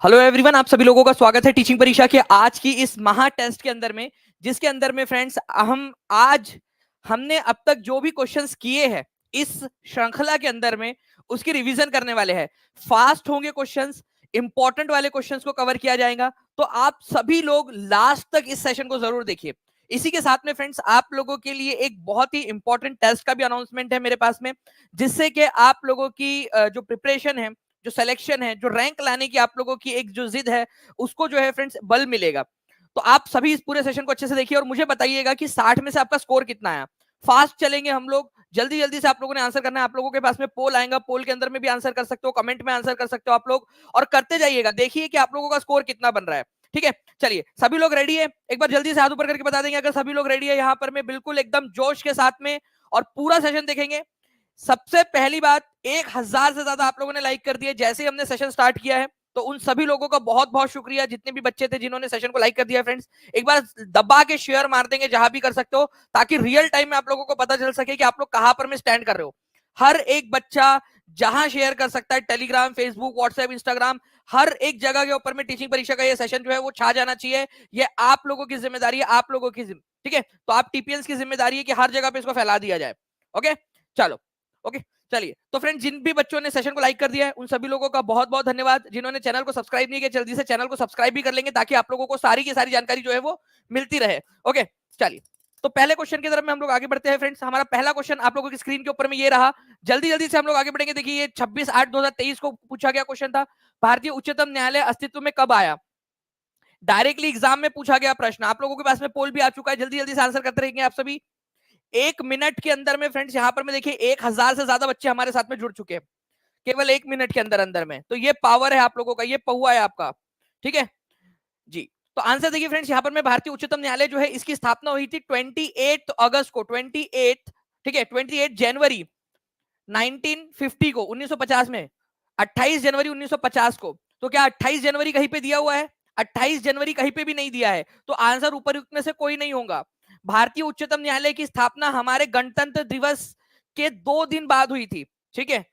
Hello everyone, आप सभी लोगों का स्वागत है टीचिंग परीक्षा के आज की इस महा टेस्ट के अंदर में, जिसके अंदर में फ्रेंड्स हमने अब तक जो भी क्वेश्चंस किए हैं इस श्रृंखला के अंदर में उसकी रिवीजन करने वाले हैं। फास्ट होंगे क्वेश्चंस, इंपॉर्टेंट वाले क्वेश्चंस को कवर किया जाएगा, तो आप सभी लोग लास्ट तक इस सेशन को जरूर देखिए। इसी के साथ में फ्रेंड्स आप लोगों के लिए एक बहुत ही इंपॉर्टेंट टेस्ट का भी अनाउंसमेंट है मेरे पास में, जिससे कि आप लोगों की जो प्रिपरेशन है, जो सिलेक्शन है, जो रैंक लाने की आप लोगों की एक जो जिद है, उसको जो है फ्रेंड्स बल मिलेगा। तो आप सभी इस पूरे सेशन को अच्छे से देखिए और मुझे बताइएगा कि 60 में से आपका स्कोर कितना आया। फास्ट चलेंगे हम लोग, जल्दी जल्दी से आप लोगों ने आंसर करना है। आप लोगों के पास में पोल आएगा, पोल के अंदर में भी आंसर कर सकते हो, कमेंट में आंसर कर सकते हो आप लोग, और करते जाइएगा। देखिए कि आप लोगों का स्कोर कितना बन रहा है। ठीक है, चलिए सभी लोग रेडी है? एक बार जल्दी से हाथ ऊपर करके बता देंगे अगर सभी लोग रेडी है। यहाँ पर मैं बिल्कुल एकदम जोश के साथ में और पूरा सेशन देखेंगे। सबसे पहली बात, 1000 से ज्यादा आप लोगों ने लाइक कर दिए जैसे ही हमने सेशन स्टार्ट किया है, तो उन सभी लोगों का बहुत बहुत शुक्रिया। जितने भी बच्चे थे जिन्होंने सेशन को लाइक कर दिया फ्रेंड्स, एक बार दबा के शेयर मार देंगे जहां भी कर सकते हो, ताकि रियल टाइम में आप लोगों को पता चल सके कि आप लोग कहां पर में स्टैंड कर रहे हो। हर एक बच्चा जहां शेयर कर सकता है, टेलीग्राम, फेसबुक, व्हाट्सएप, इंस्टाग्राम, हर एक जगह के ऊपर में टीचिंग परीक्षा का ये सेशन जो है वो छा जाना चाहिए। ये आप लोगों की जिम्मेदारी है, आप लोगों की ठीक है, तो आप टीपीएस की जिम्मेदारी है कि हर जगह पे इसको फैला दिया जाए। ओके, चलो ओके, चलिए। तो फ्रेंड, जिन भी बच्चों ने सेशन को लाइक कर दिया है उन सभी लोगों का बहुत बहुत धन्यवाद। जिन्होंने चैनल को सब्सक्राइब नहीं किया, जल्दी से चैनल को सब्सक्राइब भी कर लेंगे, ताकि आप लोगों को सारी की सारी जानकारी जो है वो मिलती रहे। ओके, चलिए। तो पहले क्वेश्चन की तरफ में हम लोग आगे बढ़ते हैं फ्रेंड्स। हमारा पहला क्वेश्चन आप लोगों की स्क्रीन के ऊपर में ये रहा। जल्दी जल्दी से हम लोग आगे बढ़ेंगे। देखिए, ये 26/8/2023 को पूछा गया क्वेश्चन था। भारतीय उच्चतम न्यायालय अस्तित्व में कब आया? डायरेक्टली एग्जाम में पूछा गया प्रश्न। आप लोगों के पास में पोल भी आ चुका है, जल्दी जल्दी से आंसर करते रहेंगे आप सभी। 1 मिनट के अंदर में फ्रेंड्स, यहाँ पर में देखिए 1000 से ज्यादा बच्चे हमारे साथ में जुड़ चुके हैं केवल 1 मिनट के अंदर अंदर में। तो ये पावर है आप लोगों का, ये पहुआ है आपका। ठीक है जी। तो आंसर देखिए फ्रेंड्स, यहाँ पर में भारतीय उच्चतम न्यायालय जो है इसकी स्थापना हुई थी 28 अगस्त को, 28, ठीक है, 28 जनवरी 1950 को, 1950 में, 28 जनवरी 1950 को। तो क्या 28 जनवरी कहीं पे दिया हुआ है? 28 जनवरी कहीं पे भी नहीं दिया है, तो आंसर ऊपर में से कोई नहीं होगा। भारतीय उच्चतम न्यायालय की स्थापना हमारे गणतंत्र दिवस के 2 दिन बाद हुई थी। ठीक है,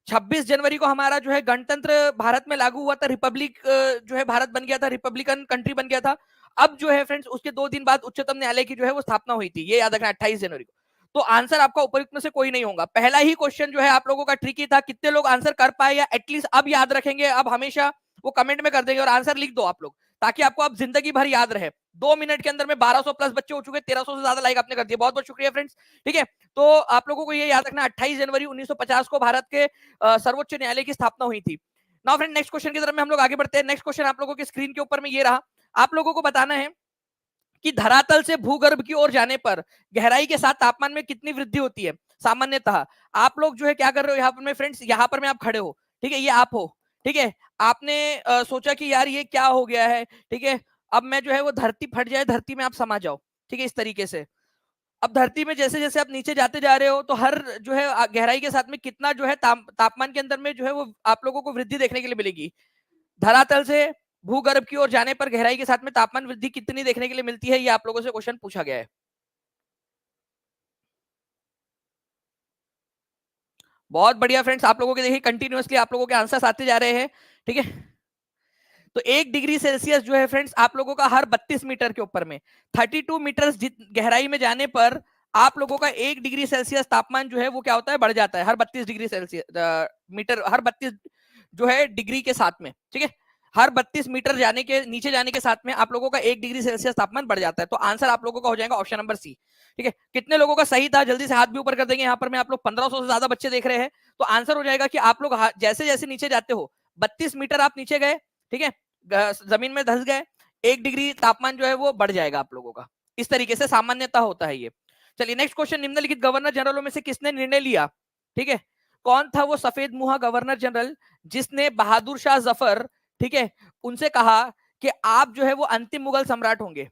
26 जनवरी को हमारा जो है गणतंत्र भारत में लागू हुआ था, रिपब्लिक जो है भारत बन गया था, रिपब्लिकन कंट्री बन गया था। अब जो है फ्रेंड्स उसके 2 दिन बाद उच्चतम न्यायालय की जो है वो स्थापना हुई थी, ये याद रखना, 28 जनवरी को। तो आंसर आपका उपयुक्त में से कोई नहीं होगा। पहला ही क्वेश्चन जो है आप लोगों का ट्रिकी था। कितने लोग आंसर कर पाए या एटलीस्ट अब याद रखेंगे? अब हमेशा वो कमेंट में कर देंगे और आंसर लिख दो आप लोग, ताकि आपको अब जिंदगी भर याद रहे। 2 मिनट के अंदर में 1200 प्लस बच्चे हो चुके, 1300 से ज्यादा लाइक आपने कर दिया, बहुत बहुत शुक्रिया फ्रेंड्स। ठीक है, तो आप लोगों को ये याद रखना, 28 जनवरी 1950 को भारत के सर्वोच्च न्यायालय की स्थापना हुई थी। नाउ फ्रेंड, नेक्स्ट क्वेश्चन की तरफ में हम लोग आगे बढ़ते हैं। नेक्स्ट क्वेश्चन आप लोगों की स्क्रीन के ऊपर में ये रहा। आप लोगों को बताना है कि धरातल से भूगर्भ की ओर जाने पर गहराई के साथ तापमान में कितनी वृद्धि होती है सामान्यतः। आप लोग जो है क्या कर रहे हो यहाँ पर में फ्रेंड्स, यहाँ पर में आप खड़े हो, ठीक है, ये आप हो, ठीक है। आपने सोचा कि यार ये क्या हो गया है, ठीक है, अब मैं जो है वो धरती फट जाए, धरती में आप समा जाओ, ठीक है, इस तरीके से। अब धरती में जैसे जैसे आप नीचे जाते जा रहे हो, तो हर जो है गहराई के साथ में कितना जो है तापमान के अंदर में जो है वो आप लोगों को वृद्धि देखने के लिए मिलेगी। धरातल से भूगर्भ की ओर जाने पर गहराई के साथ में तापमान वृद्धि कितनी देखने के लिए मिलती है, ये आप लोगों से क्वेश्चन पूछा गया है। बहुत बढ़िया फ्रेंड्स, आप लोगों के देखिए कंटिन्यूअसली आप लोगों के आंसर्स आते जा रहे हैं। ठीक है, तो 1 डिग्री सेल्सियस जो है फ्रेंड्स आप लोगों का हर 32 मीटर के ऊपर में, 32 मीटर गहराई में जाने पर आप लोगों का 1 डिग्री सेल्सियस तापमान जो है वो क्या होता है, बढ़ जाता है हर 32 डिग्री सेल्सियस मीटर, हर 32 जो है डिग्री के साथ में। ठीक है, हर 32 मीटर जाने के नीचे जाने के साथ में आप लोगों का 1 डिग्री सेल्सियस तापमान बढ़ जाता है। तो आंसर आप लोगों का हो जाएगा ऑप्शन नंबर सी। ठीक है, कितने लोगों का सही था जल्दी से हाथ भी ऊपर कर देंगे। यहाँ पर मैं आप लोग 1500 से ज्यादा बच्चे देख रहे हैं, तो आंसर हो जाएगा कि आप लोग जैसे जैसे नीचे जाते हो, 32 मीटर आप नीचे गए, ठीक है, जमीन में धंस गए, 1 डिग्री तापमान जो है वो बढ़ जाएगा आप लोगों का। इस तरीके से सामान्यता होता है ये। चलिए नेक्स्ट क्वेश्चन, निम्नलिखित गवर्नर जनरलों में से किसने निर्णय लिया, ठीक है, कौन था वो सफेद मुहा गवर्नर जनरल जिसने बहादुर शाह जफर, ठीक है, उनसे कहा कि आप जो है वो अंतिम मुगल सम्राट होंगे,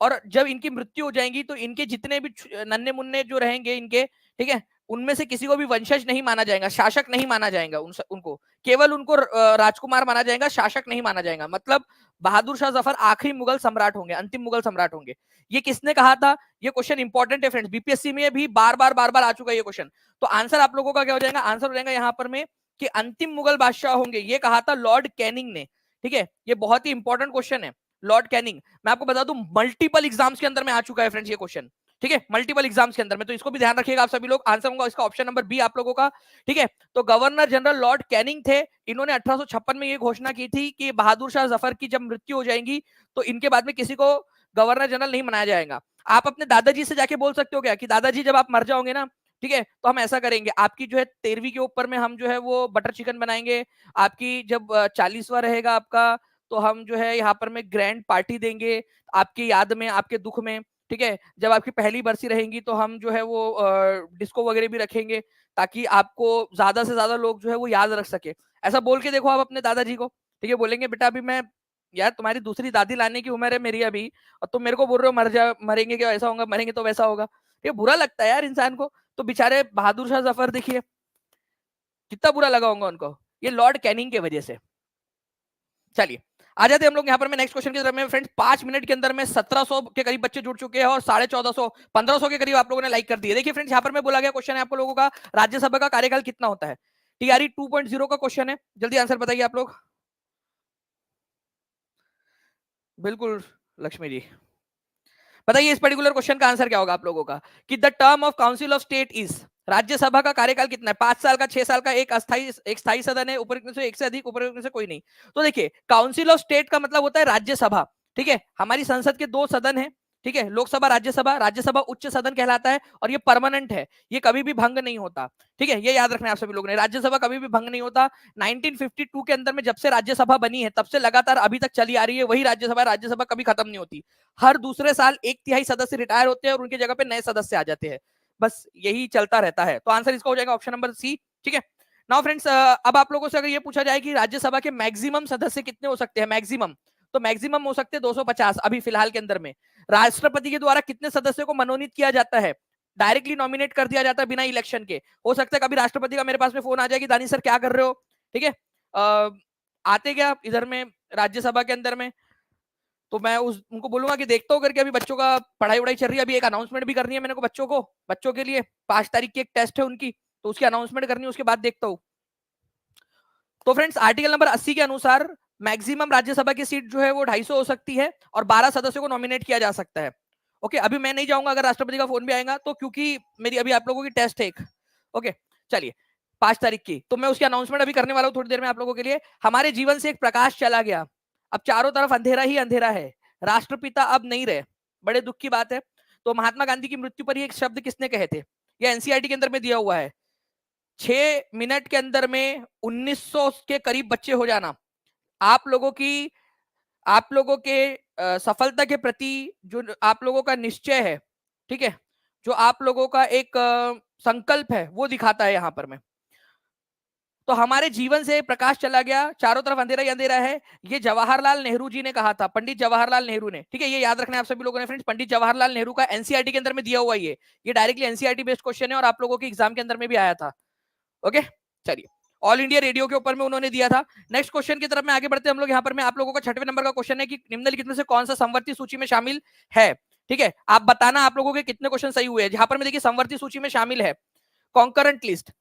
और जब इनकी मृत्यु हो जाएगी तो इनके जितने भी नन्हे मुन्ने जो रहेंगे इनके, ठीक है, उनमें से किसी को भी वंशज नहीं माना जाएगा, शासक नहीं माना जाएगा, उनको केवल उनको राजकुमार माना जाएगा, शासक नहीं माना जाएगा। मतलब बहादुर शाह जफर आखिरी मुगल सम्राट होंगे, अंतिम मुगल सम्राट होंगे। ये किसने कहा था? ये क्वेश्चन इंपॉर्टेंट है फ्रेंड्स, बीपीएससी में भी बार बार आ चुका है ये क्वेश्चन। तो आंसर आप लोगों का क्या हो जाएगा? आंसर हो जाएगा यहाँ पर में कि अंतिम मुगल बादशाह होंगे, ये कहा था लॉर्ड कैनिंग ने। ठीक है, ये बहुत ही इंपॉर्टेंट क्वेश्चन है। लॉर्ड कैनिंग, मैं आपको बता दूं मल्टीपल एग्जाम्स के अंदर में आ चुका है फ्रेंड्स ये क्वेश्चन, ठीक है, मल्टीपल एग्जाम्स के अंदर में, तो इसको भी ध्यान रखिएगा आप सभी लोग। आंसर होगा इसका ऑप्शन नंबर बी आप लोगों का, ठीक है। तो गवर्नर जनरल लॉर्ड कैनिंग थे, इन्होंने 1856 में ये घोषणा की थी कि बहादुर शाह जफर की जब मृत्यु हो जाएगी तो इनके बाद में किसी को गवर्नर जनरल नहीं बनाया जाएगा। आप अपने दादाजी से जाके बोल सकते हो क्या कि दादाजी जब आप मर जाओगे ना, ठीक है, तो हम ऐसा करेंगे, आपकी जो है 13वीं के ऊपर में हम जो है वो बटर चिकन बनाएंगे, आपकी जब 40वां रहेगा आपका, तो हम जो है यहाँ पर में ग्रैंड पार्टी देंगे आपकी याद में, आपके दुख में, ठीक है। जब आपकी पहली बरसी रहेगी तो हम जो है वो डिस्को वगैरह भी रखेंगे ताकि आपको ज्यादा से ज्यादा लोग जो है वो याद रख सके। ऐसा बोल के देखो आप अपने दादाजी को, ठीक है, बोलेंगे बेटा अभी मैं, यार तुम्हारी दूसरी दादी लाने की उम्र है मेरी अभी, और तुम मेरे को बोल रहे हो मरेंगे क्या, ऐसा होगा, मरेंगे तो वैसा होगा। ये बुरा लगता है यार इंसान को। तो बेचारे बहादुर शाह जफर देखिए कितना बुरा लगा होगा उनको, ये लॉर्ड कैनिंग की वजह से। चलिए आ जाते हम लोग यहाँ पर मैं नेक्स्ट क्वेश्चन की तरफ में फ्रेंड्स। 5 मिनट के अंदर में 1700 के करीब बच्चे जुड़ चुके हैं और 1450 1500 के करीब आप लोगों ने लाइक कर दिए। देखिए फ्रेंड्स यहाँ पर मैं बोला गया क्वेश्चन है आप लोगों का, राज्यसभा का कार्यकाल कितना होता है? टीआरई 2.0 का क्वेश्चन है, जल्दी आंसर बताइए आप लोग। बिल्कुल लक्ष्मी जी, बताइए इस पर्टिकुलर क्वेश्चन का आंसर क्या होगा आप लोगों का, कि the term of council of state is, Rajya Sabha का कार्यकाल कितना है? 5 साल का, 6 साल का, एक स्थायी सदन है, ऊपर से एक से अधिक, ऊपर से कोई नहीं। तो देखिए काउंसिल ऑफ स्टेट का मतलब होता है राज्यसभा, ठीक है, हमारी संसद के 2 सदन है, ठीक है, लोकसभा राज्यसभा, राज्यसभा उच्च सदन कहलाता है, और ये परमानेंट है, ये कभी भी भंग नहीं होता, ठीक है, ये याद रखना है आप सभी लोगों ने, राज्यसभा कभी भी भंग नहीं होता। 1952 के अंदर में जब से राज्यसभा बनी है तब से लगातार अभी तक चली आ रही है वही राज्यसभा, राज्यसभा कभी खत्म नहीं होती। हर दूसरे साल 1/3 सदस्य रिटायर होते हैं और उनकी जगह पे नए सदस्य आ जाते हैं, बस यही चलता रहता है। तो आंसर इसका हो जाएगा ऑप्शन नंबर सी, ठीक है। नाउ फ्रेंड्स अब आप लोगों से अगर ये पूछा जाए कि राज्यसभा के मैक्सिमम सदस्य कितने हो सकते हैं, मैक्सिमम, तो मैक्सिमम हो सकते हैं 250 अभी फिलहाल के अंदर में। राष्ट्रपति के द्वारा कितने सदस्यों को मनोनीत किया जाता है? डायरेक्टली नॉमिनेट कर दिया जाता है बिना इलेक्शन के। हो सकता है कभी राष्ट्रपति का मेरे पास में फोन आ जाए कि दानी सर क्या कर रहे हो, ठीक है, आते क्या इधर में राज्यसभा के अंदर में, तो मैं उनको बोलूंगा कि देखता हूँ करके, अभी बच्चों का पढ़ाई वढ़ाई चल रही है, अभी एक अनाउंसमेंट भी करनी है मैंने को बच्चों के लिए 5 तारीख की एक टेस्ट है उनकी, तो उसकी अनाउंसमेंट करनी है, उसके बाद देखता हूँ। तो फ्रेंड्स आर्टिकल नंबर 80 के अनुसार मैक्सिमम राज्यसभा की सीट जो है वो 250 हो सकती है और 12 सदस्यों को नॉमिनेट किया जा सकता है। ओके, अभी मैं नहीं जाऊंगा अगर राष्ट्रपति का फोन भी आएगा तो, क्योंकि मेरी अभी आप लोगों की टेस्ट है एक। ओके चलिए 5 तारीख की, तो मैं उसकी अनाउंसमेंट अभी करने वाला हूँ थोड़ी देर में आप लोगों के लिए। हमारे जीवन से एक प्रकाश चला गया, अब चारों तरफ अंधेरा ही अंधेरा है, राष्ट्रपिता अब नहीं रहे, बड़े दुख की बात है। तो महात्मा गांधी की मृत्यु पर एक शब्द किसने कहे थे? ये एनसीईआरटी के अंदर में दिया हुआ है, 6 मिनट के अंदर में 1900 के करीब बच्चे हो जाना। आप लोगों के सफलता के प्रति जो आप लोगों का निश्चय है, ठीक है, जो आप लोगों का एक संकल्प है वो दिखाता है यहां पर में। तो हमारे जीवन से प्रकाश चला गया, चारों तरफ अंधेरा ही अंधेरा है, ये जवाहरलाल नेहरू जी ने कहा था, पंडित जवाहरलाल नेहरू ने, ठीक है, ये याद रखना है आप सभी लोगों ने फ्रेंड्स, पंडित जवाहरलाल नेहरू का एनसीईआरटी के अंदर में दिया हुआ ये डायरेक्टली एनसीईआरटी बेस्ड क्वेश्चन है और आप लोगों के एग्जाम के अंदर में भी आया था। ओके चलिए, ऑल इंडिया रेडियो के ऊपर में उन्होंने दिया था। नेक्स्ट क्वेश्चन की तरफ में आगे बढ़ते हैं हम लोग। यहाँ पर में आप लोगों का 6वें नंबर का क्वेश्चन है कि निम्नलिखित में से कौन सा समवर्ती सूची में शामिल है, ठीक है, आप बताना आप लोगों के कितने क्वेश्चन सही हुए हैं। जहां पर में देखिए समवर्ती सूची में शामिल है कॉन्करेंट लिस्ट।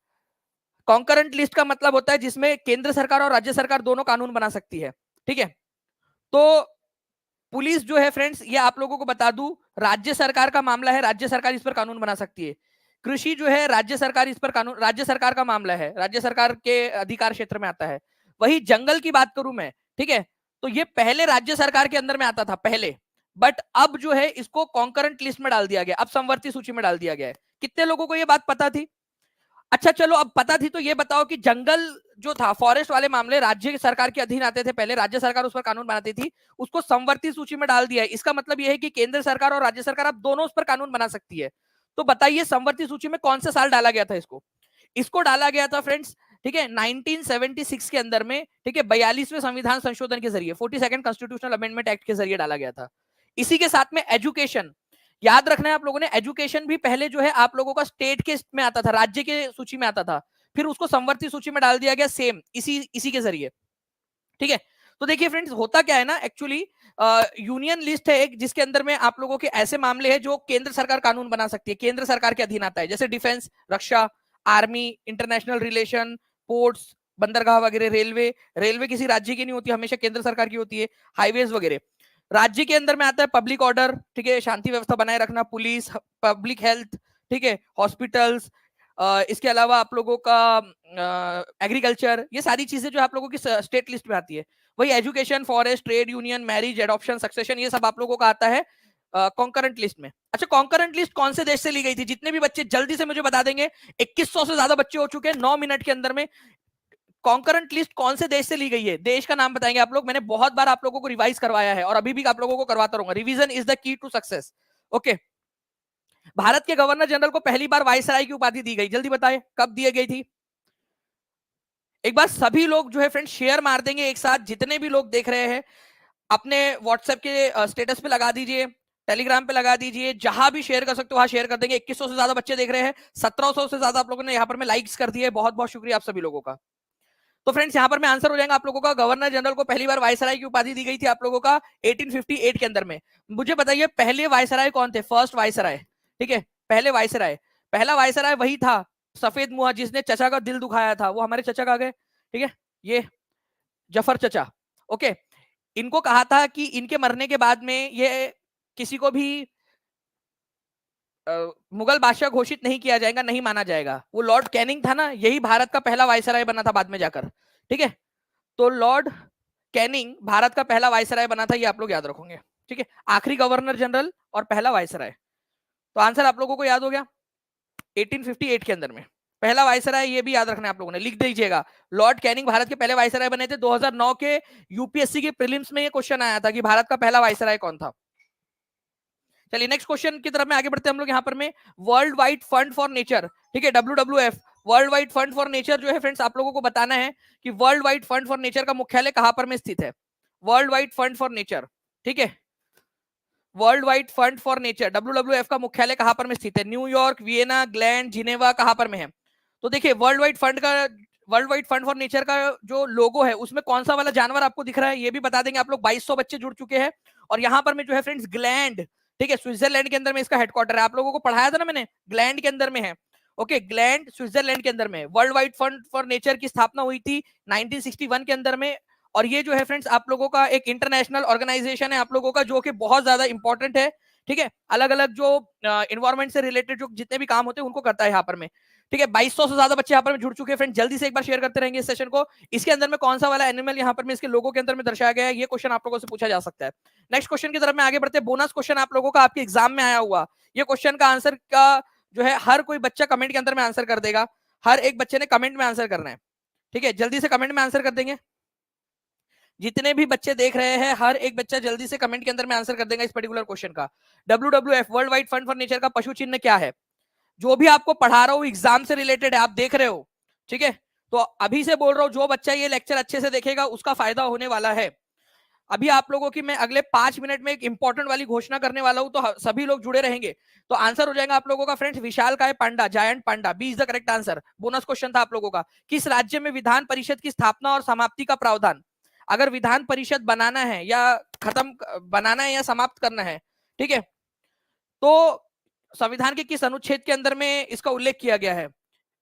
कॉन्करेंट लिस्ट का मतलब होता है जिसमें केंद्र सरकार और राज्य सरकार दोनों कानून बना सकती है, ठीक है। तो पुलिस जो है फ्रेंड्स, ये आप लोगों को बता दूं राज्य सरकार का मामला है, राज्य सरकार इस पर कानून बना सकती है। कृषि जो है राज्य सरकार इस पर कानून, राज्य सरकार का मामला है, राज्य सरकार के अधिकार क्षेत्र में आता है। वही जंगल की बात करूं मैं, ठीक है, तो ये पहले राज्य सरकार के अंदर में आता था पहले, बट अब जो है इसको कॉन्करेंट लिस्ट में डाल दिया गया, अब समवर्ती सूची में डाल दिया गया है। कितने लोगों को ये बात पता थी? अच्छा चलो अब पता थी तो ये बताओ कि जंगल जो था, फॉरेस्ट वाले मामले राज्य सरकार के अधीन आते थे पहले, राज्य सरकार उस पर कानून बनाती थी, उसको समवर्ती सूची में डाल दिया है। इसका मतलब यह है कि केंद्र सरकार और राज्य सरकार अब दोनों उस पर कानून बना सकती है। तो बताइए समवर्ती सूची में कौन से साल डाला गया था इसको? इसको डाला गया था फ्रेंड्स, ठीक है, 1976 के अंदर में, ठीक है, 42वें संविधान संशोधन के जरिए, 42nd कॉन्स्टिट्यूशनल अमेंडमेंट एक्ट के जरिए डाला गया था। इसी के साथ में एजुकेशन, याद रखना है आप लोगों ने, एजुकेशन भी पहले जो है आप लोगों का स्टेट के में आता था, राज्य के सूची में आता था, फिर उसको संवर्ती सूची में डाल दिया गया सेम इसी के जरिए, ठीक है। तो देखिए फ्रेंड्स होता क्या है ना, एक्चुअली यूनियन लिस्ट है एक, जिसके अंदर में आप लोगों के ऐसे मामले हैं जो केंद्र सरकार कानून बना सकती है, केंद्र सरकार के अधीन आता है, जैसे डिफेंस, रक्षा, आर्मी, इंटरनेशनल रिलेशन, पोर्ट्स, बंदरगाह वगैरह, रेलवे, रेलवे किसी राज्य की नहीं होती, हमेशा केंद्र सरकार की होती है, हाईवेज वगैरह। राज्य के अंदर में आता है पब्लिक ऑर्डर, ठीक है, शांति व्यवस्था बनाए रखना, पुलिस, पब्लिक हेल्थ, ठीक है, हॉस्पिटल्स, इसके अलावा आप लोगों का एग्रीकल्चर, ये सारी चीजें जो आप लोगों की स्टेट लिस्ट में आती है। वही education, forest, trade union, marriage, adoption, succession, ये सब आप लोगों का आता है कॉन्करेंट लिस्ट में। अच्छा, कॉन्करेंट लिस्ट कौन से देश से ली गई थी? जितने भी बच्चे जल्दी से मुझे बता देंगे। 2100 से ज्यादा बच्चे हो चुके हैं 9 मिनट के अंदर में। कॉन्करेंट लिस्ट कौन से देश से ली गई है? देश का नाम बताएंगे आप लोग। मैंने बहुत बार आप लोगों को रिवाइज करवाया है और अभी भी आप लोगों को करवाता रहूंगा। Revision is the key to success. Okay, Bharat के गवर्नर जनरल को पहली बार वायसराय की उपाधि दी गई, जल्दी बताए कब दी गई थी? एक बार सभी लोग जो है फ्रेंड्स शेयर मार देंगे एक साथ, जितने भी लोग देख रहे हैं अपने व्हाट्सएप के स्टेटस पे लगा दीजिए, टेलीग्राम पे लगा दीजिए, जहां भी शेयर कर सकते हो वहां शेयर कर देंगे। 2100 से ज्यादा बच्चे देख रहे हैं, 1700 से ज्यादा आप लोगों ने यहाँ पर में लाइक्स कर दिए, बहुत बहुत शुक्रिया आप सभी लोगों का। तो फ्रेंड्स यहाँ पर में आंसर हो जाएगा आप लोगों का, गवर्नर जनरल को पहली बार वायसराय की उपाधि दी गई थी आप लोगों का 1858 के अंदर में। मुझे बताइए पहले वायसराय कौन थे? फर्स्ट वायसराय, ठीक है, पहले वायसराय, पहला वायसराय वही था सफेद मुहा जिसने चचा का दिल दुखाया था, वो हमारे चचा का गए, ठीक है, ये जफर चचा। ओके, इनको कहा था कि इनके मरने के बाद में ये किसी को भी मुगल बादशाह घोषित नहीं किया जाएगा, नहीं माना जाएगा। वो लॉर्ड कैनिंग था ना, यही भारत का पहला वायसराय बना था बाद में जाकर, ठीक है। तो लॉर्ड कैनिंग भारत का पहला वायसराय बना था, ये आप लोग याद रखोगे, ठीक है। आखिरी गवर्नर जनरल और पहला वायसराय। तो आंसर आप लोगों को याद हो गया 1858 के अंदर में पहला वायसराय, ये भी याद रखना है आप लोगों ने, लिख दीजिएगा। लॉर्ड कैनिंग भारत के पहले वायसराय बने थे। 2009 के यूपीएससी के प्रीलिम्स में ये क्वेश्चन आया था कि भारत का पहला वायसराय कौन था। चलिए नेक्स्ट क्वेश्चन की तरफ में आगे बढ़ते हैं हम लोग। यहाँ पर में world wide fund for nature, ठीक है, WWF, world wide fund for nature जो है फ्रेंड्स आप लोगों को बताना है कि world wide fund for nature का मुख्यालय कहां पर में स्थित है। World wide fund for nature, ठीक है, world wide fund for nature WWF का मुख्यालय कहां पर में स्थित है? न्यूयॉर्क, वियना, ग्लैंड, जिनेवा, कहां पर में है? तो देखिए world wide fund for nature का जो लोगो है उसमें कौन सा वाला जानवर आपको दिख रहा है ये भी बता देंगे आप लोग। 2200 बच्चे जुड़ चुके हैं और यहाँ पर में जो है फ्रेंड्स ग्लैंड, ठीक है, स्विट्जरलैंड के अंदर में इसका हेडक्वार्टर है। आप लोगों को पढ़ाया था ना मैंने, ग्लैंड के अंदर में है। ओके, ग्लैंड स्विट्जरलैंड के अंदर में। World wide fund for nature की स्थापना हुई थी 1961 के अंदर में। और ये जो है फ्रेंड्स आप लोगों का एक इंटरनेशनल ऑर्गेनाइजेशन है आप लोगों का, जो कि बहुत ज्यादा इंपॉर्टेंट है, ठीक है। अलग अलग जो इन्वायरमेंट से रिलेटेड जो जितने भी काम होते हैं उनको करता है यहाँ पर में, ठीक है। 2200 से ज्यादा बच्चे यहाँ पर में जुड़ चुके हैं फ्रेंड, जल्दी से एक बार शेयर करते रहेंगे इस सेशन को। इसके अंदर में कौन सा वाला एनिमल यहाँ पर में इसके लोगों के अंदर में दर्शाया गया है, ये क्वेश्चन आप लोगों से पूछा जा सकता है। नेक्स्ट क्वेश्चन की तरफ में आगे बढ़ते हैं। बोनस क्वेश्चन आप लोगों का आपके एग्जाम में आया हुआ, ये क्वेश्चन का आंसर का जो है हर कोई बच्चा कमेंट के अंदर में आंसर कर देगा। हर एक बच्चे ने कमेंट में आंसर करना है, ठीक है, जल्दी से कमेंट में आंसर कर देंगे। जितने भी बच्चे देख रहे हैं हर एक बच्चा जल्दी से कमेंट के अंदर में आंसर कर देगा इस पर्टिकुलर क्वेश्चन का। WWF world wide fund for nature का पशु चिन्ह क्या है? जो भी आपको पढ़ा रहा हूँ एग्जाम से रिलेटेड है, आप देख रहे हो, ठीक है। तो अभी से बोल रहा हूँ जो बच्चा ये लेक्चर अच्छे से देखेगा उसका फायदा होने वाला है। अभी आप लोगों की मैं अगले 5 मिनट में एक इंपॉर्टेंट वाली घोषणा करने वाला हूं, तो सभी लोग जुड़े रहेंगे। तो आंसर हो जाएगा आप लोगों का फ्रेंड्स विशालकाय पांडा, giant panda, B is the correct answer. Bonus question था आप लोगों का। किस राज्य में विधान परिषद की स्थापना और समाप्ति का प्रावधान? अगर विधान परिषद बनाना है या खत्म बनाना है या समाप्त करना है, ठीक है, तो संविधान के किस अनुच्छेद के अंदर में इसका उल्लेख किया गया है?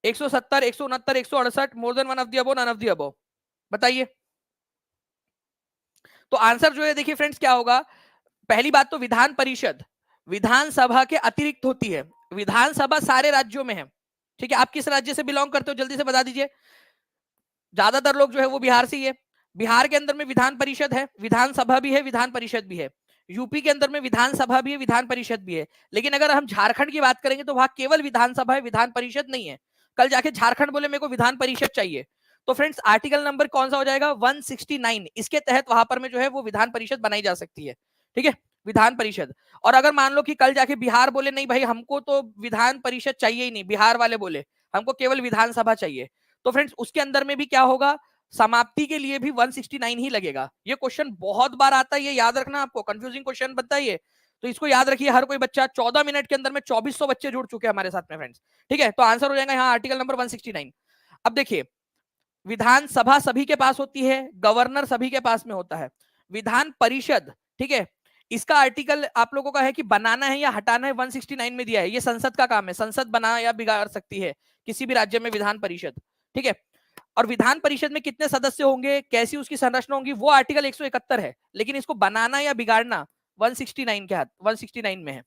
170, 169, 168, more than one of the above, none of the above, बताइए। तो आंसर जो है देखिए फ्रेंड्स क्या होगा। पहली बात तो विधान परिषद विधानसभा के अतिरिक्त होती है। विधानसभा सारे राज्यों में है, ठीक है। आप किस राज्य से बिलोंग करते हो जल्दी से बता दीजिए। ज्यादातर लोग जो है वो बिहार से ही है। बिहार के अंदर में विधान परिषद है, विधानसभा भी है, विधान परिषद भी है। यूपी के अंदर में विधानसभा भी है, विधान परिषद भी है। लेकिन अगर हम झारखंड की बात करेंगे तो वहां केवल विधानसभा है, विधान परिषद नहीं है। कल जाके झारखंड बोले मेरे को विधान परिषद चाहिए, तो फ्रेंड्स आर्टिकल नंबर कौन सा हो जाएगा? 169, इसके तहत वहां पर में जो है वो विधान परिषद बनाई जा सकती है, ठीक है, विधान परिषद। और अगर मान लो कि कल जाके बिहार बोले नहीं भाई हमको तो विधान परिषद चाहिए ही नहीं, बिहार वाले बोले हमको केवल विधानसभा चाहिए, तो फ्रेंड्स उसके अंदर में भी क्या होगा? समाप्ति के लिए भी 169 ही लगेगा। ये क्वेश्चन बहुत बार आता है, ये याद रखना, आपको कंफ्यूजिंग क्वेश्चन बनता है ये, तो इसको याद रखिए हर कोई बच्चा। 14 मिनट के अंदर में 2400 बच्चे जुड़ चुके हैं हमारे साथ में फ्रेंड्स, ठीक है। तो आंसर हो जाएगा यहाँ आर्टिकल नंबर 169। अब देखिए विधानसभा सभी के पास होती है, गवर्नर सभी के पास में होता है। विधान परिषद, ठीक है, इसका आर्टिकल आप लोगों का है कि बनाना है या हटाना है, 169 में दिया है। ये संसद का काम है, संसद बना या बिगाड़ सकती है किसी भी राज्य में विधान परिषद, ठीक है। और विधान परिषद में कितने सदस्य होंगे, कैसी उसकी संरचना होगी, वो आर्टिकल 171 है, लेकिन इसको बनाना या बिगाड़ना 169 के हाथ 169 में है।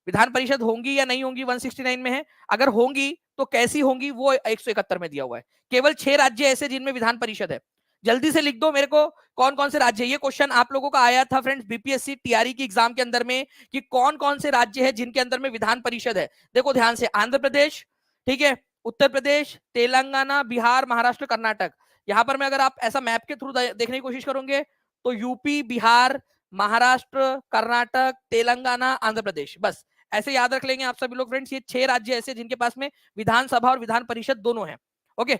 विधान परिषद होंगी या नहीं होंगी 169 में है, अगर होंगी तो कैसी होंगी वो 171 में दिया हुआ है। केवल 6 राज्य ऐसे जिनमें विधान परिषद है। जल्दी से लिख दो मेरे को कौन कौन से राज्य। ये क्वेश्चन आप लोगों का आया था फ्रेंड्स बीपीएससी टीआरई की एग्जाम के अंदर में कि कौन कौन से राज्य है जिनके अंदर में विधान परिषद है। देखो ध्यान से, आंध्र प्रदेश, ठीक है, उत्तर प्रदेश, तेलंगाना, बिहार, महाराष्ट्र, कर्नाटक। यहां पर मैं अगर आप ऐसा मैप के थ्रू देखने की कोशिश करोगे तो यूपी, बिहार, महाराष्ट्र, कर्नाटक, तेलंगाना, आंध्र प्रदेश, बस ऐसे याद रख लेंगे आप सभी लोग फ्रेंड्स। ये 6 राज्य ऐसे जिनके पास में विधानसभा और विधान परिषद दोनों है। ओके,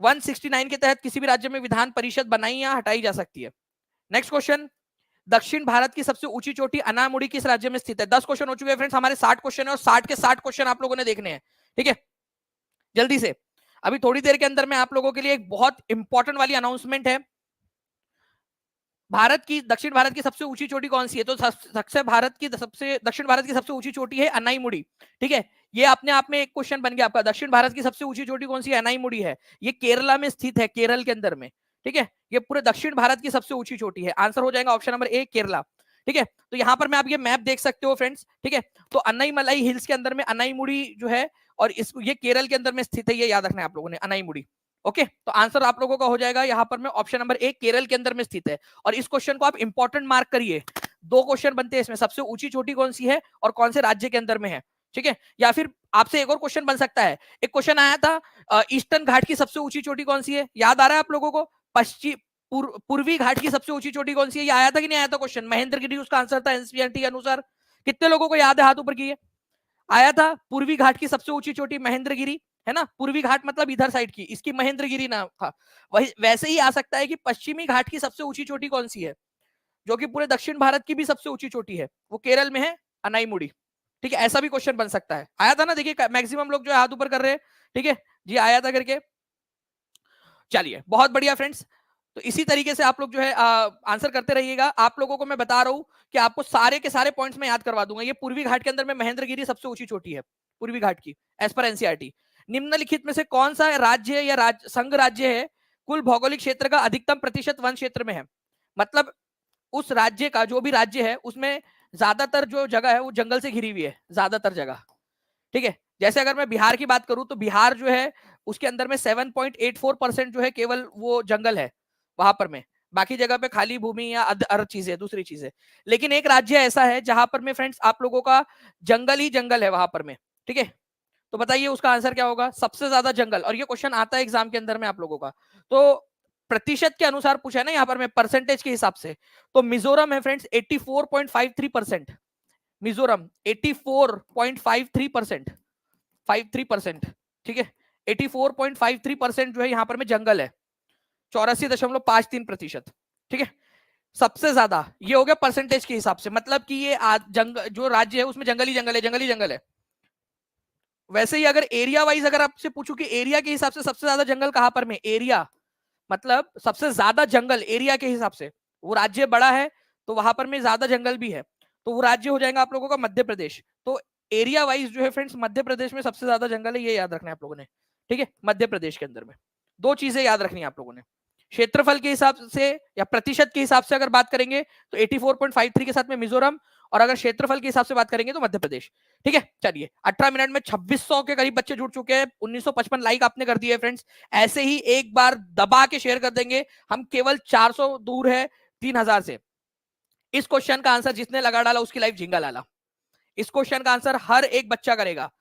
169 के तहत किसी भी राज्य में विधान परिषद बनाई या हटाई जा सकती है। नेक्स्ट क्वेश्चन, दक्षिण भारत की सबसे ऊंची चोटी अनामुड़ी किस राज्य में स्थित है। 10 क्वेश्चन हो चुके हैं फ्रेंड्स, हमारे 60 क्वेश्चन है और 60 के 60 क्वेश्चन आप लोगों ने देखने हैं, ठीक है। जल्दी से, अभी थोड़ी देर के अंदर में आप लोगों के लिए एक बहुत इंपॉर्टेंट वाली अनाउंसमेंट है। भारत की, दक्षिण भारत की सबसे ऊंची चोटी कौन सी है, तो दक्षिण भारत की सबसे ऊंची चोटी है अनाईमुड़ी, ठीक है। ये अपने आप में एक क्वेश्चन बन गया आपका, दक्षिण भारत की सबसे ऊंची चोटी कौन सी है, अनाईमुड़ी है। ये केरला में स्थित है, केरल के अंदर में, ठीक है। ये पूरे दक्षिण भारत की सबसे ऊंची चोटी है। आंसर हो जाएगा ऑप्शन नंबर ए, केरला, ठीक है। तो यहाँ पर मैं आप ये मैप देख सकते हो फ्रेंड्स, ठीक है। तो अनाईमलाई हिल्स के अंदर में अनाईमुड़ी जो है, और इस ये केरल के अंदर में स्थित है, ये याद रखना है आप लोगों ने, अनाईमुड़ी। ओके, तो आंसर आप लोगों का हो जाएगा यहाँ पर में ऑप्शन नंबर ए, केरल के अंदर में स्थित है। और इस क्वेश्चन को आप इंपॉर्टेंट मार्क करिए, 2 क्वेश्चन बनते हैं इसमें, सबसे ऊंची चोटी कौन सी है और कौन से राज्य के अंदर में है, ठीक है। या फिर आपसे एक और क्वेश्चन बन सकता है, एक क्वेश्चन आया था ईस्टर्न घाट की सबसे ऊंची चोटी कौन सी है, याद आ रहा है आप लोगों को। पश्चिम पूर्वी घाट की सबसे ऊंची चोटी कौन सी है, ये आया था कि नहीं आया था क्वेश्चन, महेंद्रगिरी उसका आंसर था एनसीईआरटी के अनुसार। कितने लोगों को याद है, हाथ ऊपर किए। आया था पूर्वी घाट की सबसे ऊंची चोटी महेंद्रगिरी, है ना। पूर्वी घाट मतलब इधर साइड की, इसकी महेंद्रगिरी नाम था। वही वैसे ही आ सकता है कि पश्चिमी घाट की सबसे ऊंची चोटी कौन सी है, जो कि पूरे दक्षिण भारत की भी सबसे ऊंची चोटी है, वो केरल में है, अनाईमुड़ी, ठीक है। ऐसा भी क्वेश्चन बन सकता है। आया था ना, देखिए मैक्सिमम लोग जो है हाथ ऊपर कर रहे हैं, ठीक है जी, आया था करके। चलिए बहुत बढ़िया फ्रेंड्स, तो इसी तरीके से आप लोग जो है आंसर करते रहिएगा। आप लोगों को मैं बता रहा हूं कि आपको सारे के सारे पॉइंट्स में याद करवा दूंगा। ये पूर्वी घाट के अंदर में महेंद्रगिरी सबसे ऊंची चोटी है, पूर्वी घाट की, एज पर एनसीईआरटी। निम्नलिखित में से कौन सा राज्य या संघ राज्य है कुल भौगोलिक क्षेत्र का अधिकतम प्रतिशत वन क्षेत्र में है। मतलब उस राज्य का, जो भी राज्य है उसमें ज्यादातर जो जगह है वो जंगल से घिरी हुई है, ज्यादातर जगह, ठीक है। जैसे अगर मैं बिहार की बात करूं तो बिहार जो है उसके अंदर में 7.84% जो है केवल वो जंगल है वहां पर में, बाकी जगह पे खाली भूमि या अदर चीजें, दूसरी चीजें। लेकिन एक राज्य ऐसा है जहां पर में फ्रेंड्स आप लोगों का जंगल ही जंगल है वहां पर में, ठीक है। तो बताइए उसका आंसर क्या होगा, सबसे ज्यादा जंगल। और ये क्वेश्चन आता है एग्जाम के अंदर में आप लोगों का, तो प्रतिशत के अनुसार पूछा है ना यहाँ पर में, परसेंटेज के हिसाब से। तो मिजोरम है फ्रेंड्स 84.53%, मिजोरम 84.53%, 53%, ठीक है। 84.53% जो है यहाँ पर में जंगल है, 84.53%, ठीक है। सबसे ज्यादा ये हो गया परसेंटेज के हिसाब से, मतलब कि ये जो राज्य है उसमें जंगल ही जंगल है, जंगल ही जंगल है। वैसे ही अगर एरिया वाइज अगर आपसे पूछूं कि एरिया के हिसाब से सबसे ज्यादा जंगल कहां पर में, एरिया मतलब सबसे ज्यादा जंगल एरिया के हिसाब से, वो राज्य बड़ा है तो वहां पर में ज्यादा जंगल भी है, तो वो राज्य हो जाएगा आप लोगों का मध्य प्रदेश। तो एरिया वाइज जो है फ्रेंड्स मध्य प्रदेश में सबसे ज्यादा जंगल है, ये याद रखना है आप लोगों ने, ठीक है। मध्य प्रदेश के अंदर में 2 चीजें याद रखनी है आप लोगों ने, क्षेत्रफल के हिसाब से या प्रतिशत के हिसाब से अगर बात करेंगे तो 84.53 के साथ में मिजोरम, और अगर क्षेत्रफल के हिसाब से बात करेंगे तो मध्य प्रदेश, ठीक है। चलिए 18 मिनट में 2600 के करीब बच्चे जुड़ चुके हैं, 1955 लाइक आपने कर दिए फ्रेंड्स। ऐसे ही एक बार दबा के शेयर कर देंगे, हम केवल 400 दूर है 3000 से। इस क्वेश्चन का आंसर जिसने लगा डाला उसकी लाइफ झिंगा लाला। इस क्वेश्चन का आंसर हर एक बच्चा करेगा।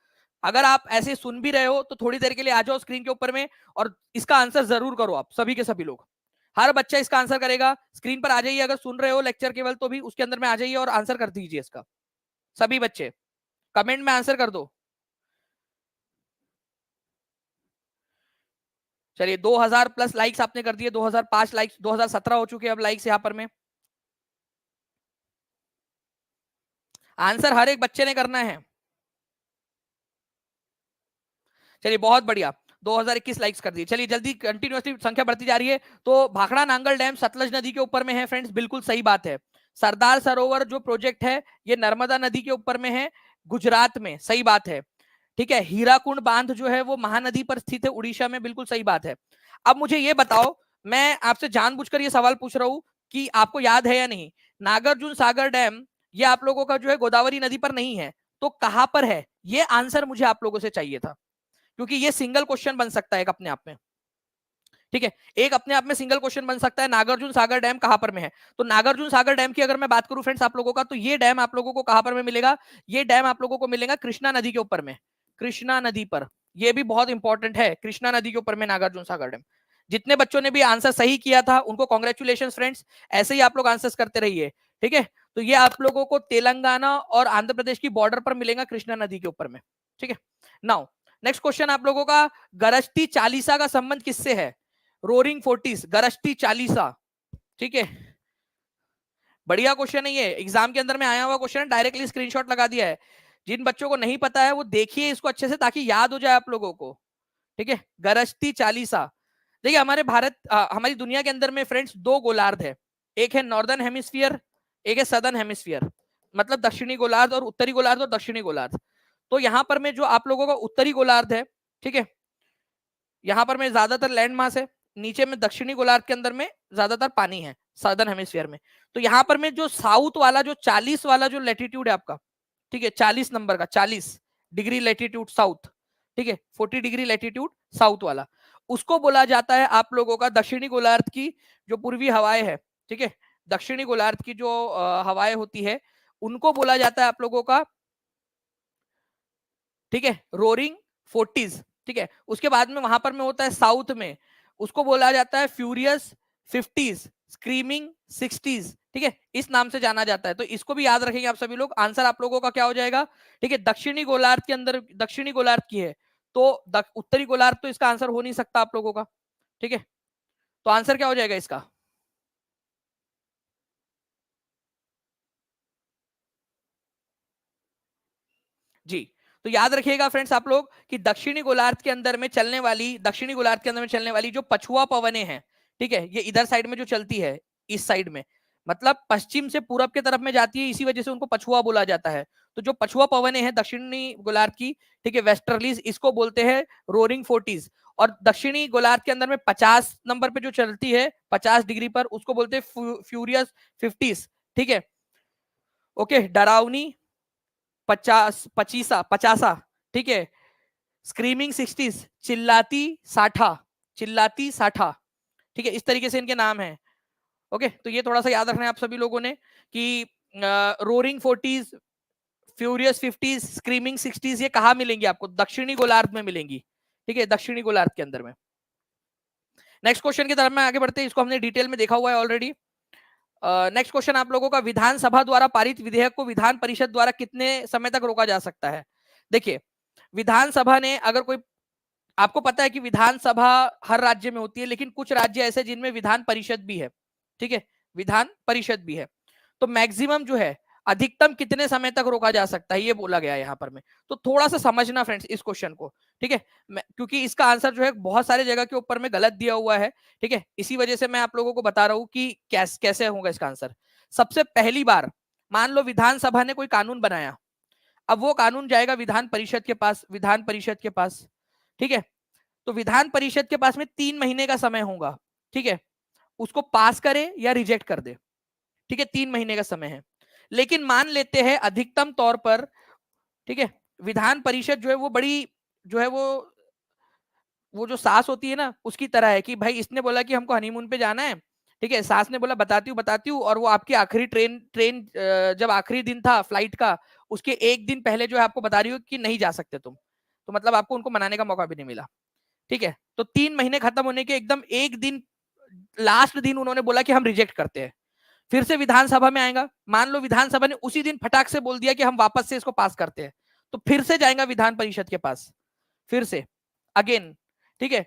अगर आप ऐसे सुन भी रहे हो तो थोड़ी देर के लिए आ जाओ स्क्रीन के ऊपर में और इसका आंसर जरूर करो, आप सभी के सभी लोग, हर बच्चा इसका आंसर करेगा। स्क्रीन पर आ जाइए, अगर सुन रहे हो लेक्चर केवल तो भी उसके अंदर में आ जाइए और आंसर कर दीजिए इसका, सभी बच्चे कमेंट में आंसर कर दो। चलिए 2000 प्लस लाइक्स आपने कर दिए, 2005 लाइक्स, 2017 हो चुके अब लाइक्स यहाँ पर में। आंसर हर एक बच्चे ने करना है। चलिए बहुत बढ़िया, 2021 लाइक्स कर दिए। चलिए जल्दी, कंटिन्यूअसली संख्या बढ़ती जा रही है। तो भाखड़ा नांगल डैम सतलज नदी के ऊपर में है फ्रेंड्स, बिल्कुल सही बात है। सरदार सरोवर जो प्रोजेक्ट है ये नर्मदा नदी के ऊपर में है, गुजरात में, सही बात है। ठीक है, हीराकुंड बांध जो है वो महानदी पर स्थित है उड़ीसा में, बिल्कुल सही बात है। अब मुझे ये बताओ, मैं आपसे जानबूझकर ये सवाल पूछ रहा हूं कि आपको याद है या नहीं, नागार्जुन सागर डैम ये आप लोगों का जो है गोदावरी नदी पर नहीं है, तो कहां पर है? ये आंसर मुझे आप लोगों से चाहिए था, क्योंकि ये सिंगल क्वेश्चन बन सकता है एक अपने आप में। ठीक है, एक अपने आप में सिंगल क्वेश्चन बन सकता है, नागार्जुन सागर डैम कहां पर में है। तो नागार्जुन सागर डैम की अगर मैं बात करूं फ्रेंड्स आप लोगों का, तो ये डैम आप लोगों को कहां पर में मिलेगा? ये डैम आप लोगों को मिलेगा कृष्णा नदी के ऊपर में, कृष्णा नदी पर। ये भी बहुत इंपॉर्टेंट है, कृष्णा नदी के ऊपर में नागार्जुन सागर डैम। जितने बच्चों ने भी आंसर सही किया था उनको कॉन्ग्रेचुलेशन फ्रेंड्स, ऐसे ही आप लोग आंसर करते रहिए। ठीक है, तो ये आप लोगों को तेलंगाना और आंध्र प्रदेश की बॉर्डर पर मिलेगा, कृष्णा नदी के ऊपर में। ठीक है, नाउ नेक्स्ट क्वेश्चन आप लोगों का, गरजती चालीसा का संबंध किससे है? रोरिंग फोर्टिस, गरजती चालीसा। ठीक है, बढ़िया क्वेश्चन है ये, एग्जाम के अंदर में आया हुआ क्वेश्चन, डायरेक्टली स्क्रीनशॉट लगा दिया है। जिन बच्चों को नहीं पता है वो देखिए इसको अच्छे से, ताकि याद हो जाए आप लोगों को। ठीक है, गरजती चालीसा। देखिए हमारे हमारी दुनिया के अंदर में फ्रेंड्स दो गोलार्ध है, एक है नॉर्दर्न हेमिस्फीयर, एक है सदर्न हेमिस्फीयर, मतलब दक्षिणी गोलार्ध और उत्तरी गोलार्ध और दक्षिणी गोलार्ध। तो यहाँ पर में जो आप लोगों का उत्तरी गोलार्ध है, ठीक है, यहाँ पर में ज्यादातर लैंड मास है, नीचे में दक्षिणी गोलार्ध के अंदर में ज्यादातर पानी है सदर्न हेमिस्फीयर में। तो यहाँ पर में जो साउथ वाला जो 40 वाला जो लेटीट्यूड है आपका, ठीक है, 40 नंबर का, 40 डिग्री लेटीट्यूड साउथ, ठीक है, 40 डिग्री लेटीट्यूड साउथ वाला, उसको बोला जाता है आप लोगों का दक्षिणी गोलार्ध की जो पूर्वी हवाएं है। ठीक है, दक्षिणी गोलार्ध की जो हवाएं होती है उनको बोला जाता है आप लोगों का, ठीक है, रोरिंग फोर्टीज। ठीक है, उसके बाद में वहां पर में होता है साउथ में, उसको बोला जाता है फ्यूरियस फिफ्टीज, स्क्रीमिंग सिक्सटीज। ठीक है, इस नाम से जाना जाता है, तो इसको भी याद रखेंगे आप सभी लोग। आंसर आप लोगों का क्या हो जाएगा? ठीक है, दक्षिणी गोलार्ध के अंदर, दक्षिणी गोलार्ध की है, तो उत्तरी गोलार्ध तो इसका आंसर हो नहीं सकता आप लोगों का। ठीक है, तो आंसर क्या हो जाएगा इसका? जी, तो याद रखिएगा फ्रेंड्स आप लोग कि दक्षिणी गोलार्ध के अंदर में चलने वाली, दक्षिणी गोलार्ध के अंदर में चलने वाली जो पछुआ पवनें हैं, ठीक है, ये इधर साइड में जो चलती है, इस साइड में, मतलब पश्चिम से पूरब के तरफ में जाती है, इसी वजह से उनको पछुआ बोला जाता है। तो जो पछुआ पवनें हैं दक्षिणी गोलार्ध की, ठीक है, वेस्टर्लीज, इसको बोलते हैं रोरिंग फोर्टीज। और दक्षिणी गोलार्ध के अंदर में 50 नंबर पे जो चलती है 50 डिग्री पर, उसको बोलते हैं फ्यूरियस फिफ्टीज। ठीक है, ओके, डरावनी 50 ठीक है, स्क्रीमिंग 60, चिल्लाती 60, चिल्लाती 60। ठीक है, इस तरीके से इनके नाम है। ओके, तो ये थोड़ा सा याद रखना है आप सभी लोगों ने कि roaring forties, furious fifties, screaming 60 ये कहाँ मिलेंगी आपको? दक्षिणी गोलार्ध में मिलेंगी। ठीक है, दक्षिणी गोलार्ध के अंदर में। नेक्स्ट क्वेश्चन की तरफ में आगे बढ़ते हैं, इसको हमने डिटेल में देखा हुआ है ऑलरेडी। नेक्स्ट क्वेश्चन आप लोगों का, विधानसभा द्वारा पारित विधेयक को विधान परिषद द्वारा कितने समय तक रोका जा सकता है? देखिए, विधानसभा ने अगर कोई, आपको पता है कि विधानसभा हर राज्य में होती है, लेकिन कुछ राज्य ऐसे जिनमें विधान परिषद भी है। ठीक है, विधान परिषद भी है, तो मैक्सिमम जो है, अधिकतम कितने समय तक रोका जा सकता है, ये बोला गया है यहाँ पर में। तो थोड़ा सा समझना फ्रेंड्स इस क्वेश्चन को। ठीक है, क्योंकि इसका आंसर जो है बहुत सारे जगह के ऊपर में गलत दिया हुआ है। ठीक है, इसी वजह से मैं आप लोगों को बता रहा हूँ कि कैसे होगा इसका आंसर। सबसे पहली बार, मान लो विधानसभा ने कोई कानून बनाया, अब वो कानून जाएगा विधान परिषद के पास, विधान परिषद के पास। ठीक है, तो विधान परिषद के पास में 3 महीने का समय होगा। ठीक है, उसको पास करे या रिजेक्ट कर दे। ठीक है, 3 महीने का समय है। लेकिन मान लेते हैं अधिकतम तौर पर, ठीक है, विधान परिषद जो है वो बड़ी, जो है वो जो सास होती है ना, उसकी तरह है कि भाई इसने बोला कि हमको हनीमून पे जाना है, ठीक है, सास ने बोला बताती हूँ, और वो आपकी आखिरी ट्रेन ट्रेन जब आखिरी दिन था फ्लाइट का, उसके एक दिन पहले जो है आपको बता रही हो कि नहीं जा सकते तुम, तो मतलब आपको उनको मनाने का मौका भी नहीं मिला। ठीक है, तो 3 महीने खत्म होने के एकदम एक दिन, लास्ट दिन उन्होंने बोला कि हम रिजेक्ट करते हैं। फिर से विधानसभा में आएगा, मान लो विधानसभा ने उसी दिन फटाक से बोल दिया कि हम वापस से इसको पास करते हैं, तो फिर से जाएगा विधान परिषद के पास, फिर से अगेन। ठीक है,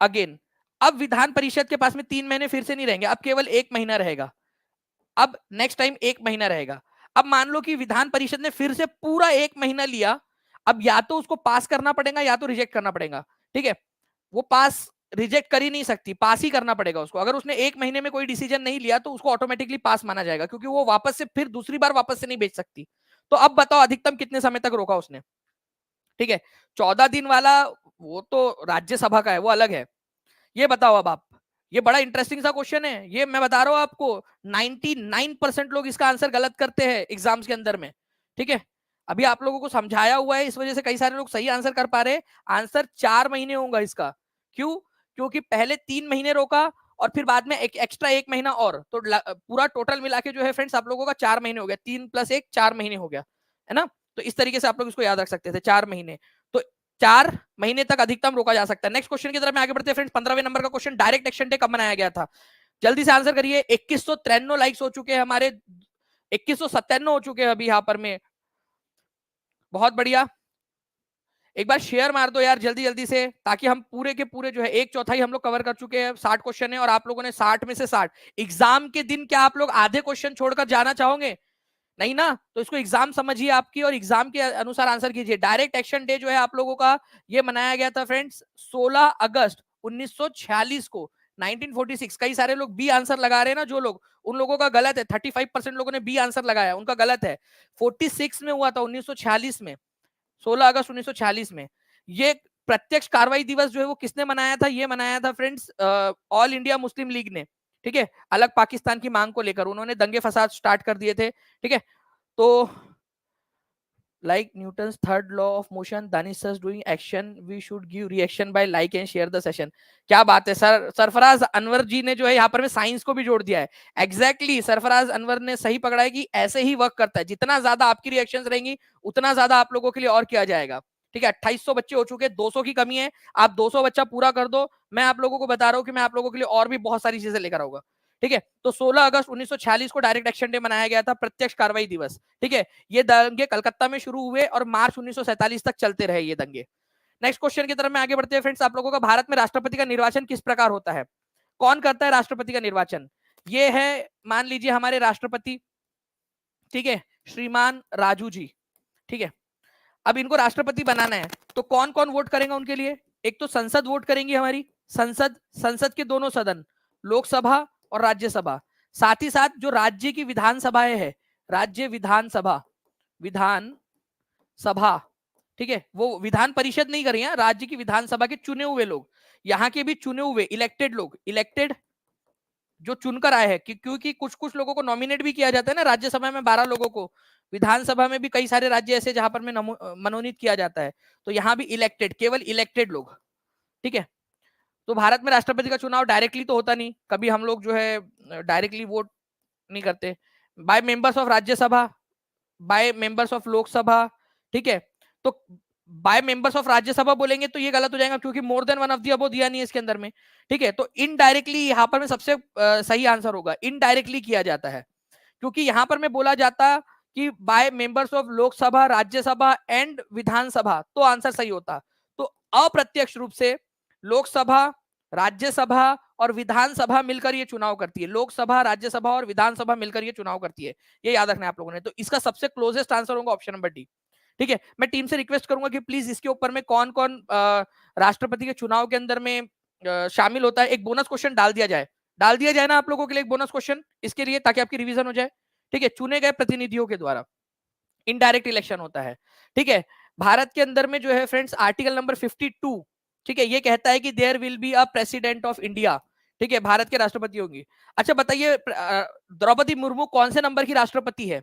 अगेन, अब विधान परिषद के पास में 3 महीने फिर से नहीं रहेंगे, अब केवल 1 महीना रहेगा। अब नेक्स्ट टाइम 1 महीना रहेगा। अब मान लो कि विधान परिषद ने फिर से पूरा 1 महीना लिया, अब या तो उसको पास करना पड़ेगा या तो रिजेक्ट करना पड़ेगा। ठीक है, वो पास रिजेक्ट कर ही नहीं सकती, पास ही करना पड़ेगा उसको। अगर उसने 1 महीने में कोई डिसीजन नहीं लिया तो उसको ऑटोमेटिकली पास माना जाएगा, क्योंकि वो वापस से फिर दूसरी बार वापस से नहीं भेज सकती। तो अब बताओ अधिकतम कितने समय तक रोका उसने? ठीक है, 14 दिन वाला वो तो राज्यसभा का है, वो अलग है। ये बताओ अब आप, ये बड़ा इंटरेस्टिंग सा क्वेश्चन है, ये मैं बता रहा हूं आपको 99% लोग इसका आंसर गलत करते हैं एग्जाम्स के अंदर में। ठीक है, अभी आप लोगों को समझाया हुआ है, इस वजह से कई सारे लोग सही आंसर कर पा रहे हैं। आंसर 4 महीने होगा इसका। क्यों? क्योंकि पहले 3 महीने रोका और फिर बाद में एक एक्स्ट्रा 1 महीना और, तो पूरा टोटल मिला के जो है फ्रेंड्स आप लोगों का 4 महीने हो गया, 3 + 1 4 महीने हो गया, है ना। तो इस तरीके से आप लोग इसको याद रख सकते थे, 4 महीने। तो 4 महीने तक अधिकतम रोका जा सकता है। नेक्स्ट क्वेश्चन की तरफ में आगे बढ़ते हैं फ्रेंड्स। 15वें नंबर का क्वेश्चन, डायरेक्ट एक्शन डे कब मनाया गया था? जल्दी से आंसर करिए। 2193 लाइक्स हो चुके हैं हमारे, 2197 हो चुके हैं अभी यहाँ पर में। बहुत बढ़िया, एक बार शेयर मार दो यार जल्दी जल्दी से, ताकि हम पूरे के पूरे जो है 1/4 हम लोग कवर कर चुके हैं। 60 क्वेश्चन है और आप लोगों ने 60 में से 60। एग्जाम के दिन क्या आप लोग आधे क्वेश्चन छोड़कर जाना चाहोगे? नहीं ना, तो इसको एग्जाम समझिए आपकी और एग्जाम के अनुसार आंसर कीजिए। डायरेक्ट एक्शन डे जो है आप लोगों का, ये मनाया गया था फ्रेंड्स 16 अगस्त 1946 को, 1946। कई सारे लोग बी आंसर लगा रहे हैं ना, जो लोग, उन लोगों का गलत है। 35% लोगों ने बी आंसर लगाया, उनका गलत है। 46 में हुआ था, 1946 में, 16 अगस्त 1946 में। ये प्रत्यक्ष कार्रवाई दिवस जो है वो किसने मनाया था? ये मनाया था friends all India Muslim league ने। ठीक है, अलग पाकिस्तान की मांग को लेकर उन्होंने दंगे फसाद स्टार्ट कर दिए थे। ठीक है, तो like Newton's third law of motion, done is just doing action, we should give reaction by like and share the session। क्या बात है सर, सरफराज अनवर जी ने जो है यहाँ पर में साइंस को भी जोड़ दिया है। एग्जैक्टली सरफराज अनवर ने सही पकड़ा है कि ऐसे ही वर्क करता है। जितना ज्यादा आपकी रिएक्शंस रहेंगी उतना ज्यादा आप लोगों के लिए और किया जाएगा। ठीक है, 2800 बच्चे हो चुके हैं, 200 की कमी है। आप 200 बच्चा पूरा कर दो, मैं आप लोगों को बता रहा हूँ कि मैं आप लोगों के लिए और भी बहुत सारी चीजें लेकर आऊंगा। ठीक है, तो 16 अगस्त 1946 को डायरेक्ट एक्शन डे मनाया गया था, प्रत्यक्ष कार्रवाई दिवस। ठीक है, ये दंगे कलकत्ता में शुरू हुए और मार्च 1947 तक चलते रहे ये दंगे। नेक्स्ट क्वेश्चन की तरफ में आगे बढ़ते हैं फ्रेंड्स। आप लोगों का, भारत में राष्ट्रपति का निर्वाचन किस प्रकार होता है? कौन करता है राष्ट्रपति का निर्वाचन? ये है, मान लीजिए हमारे राष्ट्रपति, ठीक है, श्रीमान राजू जी। ठीक है, अब इनको राष्ट्रपति बनाना है, तो कौन कौन वोट करेगा उनके लिए? एक तो संसद वोट करेंगी हमारी, संसद, संसद के दोनों सदन, लोकसभा और राज्यसभा। साथ ही साथ जो राज्य की विधानसभाएं है, राज्य विधानसभा, विधान सभा, ठीक है, वो विधान परिषद नहीं कर रही है, राज्य की विधानसभा के चुने हुए लोग, यहाँ के भी चुने हुए इलेक्टेड लोग, इलेक्टेड जो चुनकर आए हैं, क्योंकि कुछ कुछ लोगों को नॉमिनेट भी किया जाता है ना, राज्यसभा में 12 लोगों को, विधानसभा में भी कई सारे राज्य ऐसे जहां पर में मनोनीत किया जाता है, तो यहाँ भी इलेक्टेड, केवल इलेक्टेड लोग। ठीक है, तो भारत में राष्ट्रपति का चुनाव डायरेक्टली तो होता नहीं, कभी हम लोग जो है डायरेक्टली वोट नहीं करते। By members of Rajya Sabha, by members of Lok Sabha. ठीक है, तो बाय मेंबर्स ऑफ राज्यसभा बोलेंगे तो ये गलत हो जाएगा, क्योंकि मोर than one of the above दिया नहीं है इसके अंदर में। ठीक है, तो इनडायरेक्टली यहाँ पर में सबसे सही आंसर होगा, इनडायरेक्टली किया जाता है, क्योंकि यहाँ पर में बोला जाता कि by members of Lok Sabha, Rajya Sabha and Vidhan Sabha, तो आंसर सही होता। तो अप्रत्यक्ष रूप से लोकसभा, राज्यसभा और विधानसभा मिलकर ये चुनाव करती है, लोकसभा, राज्यसभा और विधानसभा मिलकर ये चुनाव करती है, ये याद रखना है आप लोगों ने। तो इसका सबसे क्लोजेस्ट आंसर होगा ऑप्शन नंबर डी। ठीक है, मैं टीम से रिक्वेस्ट करूंगा कि प्लीज इसके ऊपर में कौन कौन राष्ट्रपति के चुनाव के अंदर में शामिल होता है, एक बोनस क्वेश्चन डाल दिया जाए, डाल दिया जाए ना आप लोगों के लिए एक बोनस क्वेश्चन इसके लिए, ताकि आपकी रिवीजन हो जाए। ठीक है, चुने गए प्रतिनिधियों के द्वारा इनडायरेक्ट इलेक्शन होता है। ठीक है, भारत के अंदर में जो है फ्रेंड्स आर्टिकल नंबर 52, ठीक है, ये कहता है कि there will be a president of India. ठीक है, भारत के राष्ट्रपति होंगे। अच्छा बताइए, द्रौपदी मुर्मू कौन से नंबर की राष्ट्रपति है?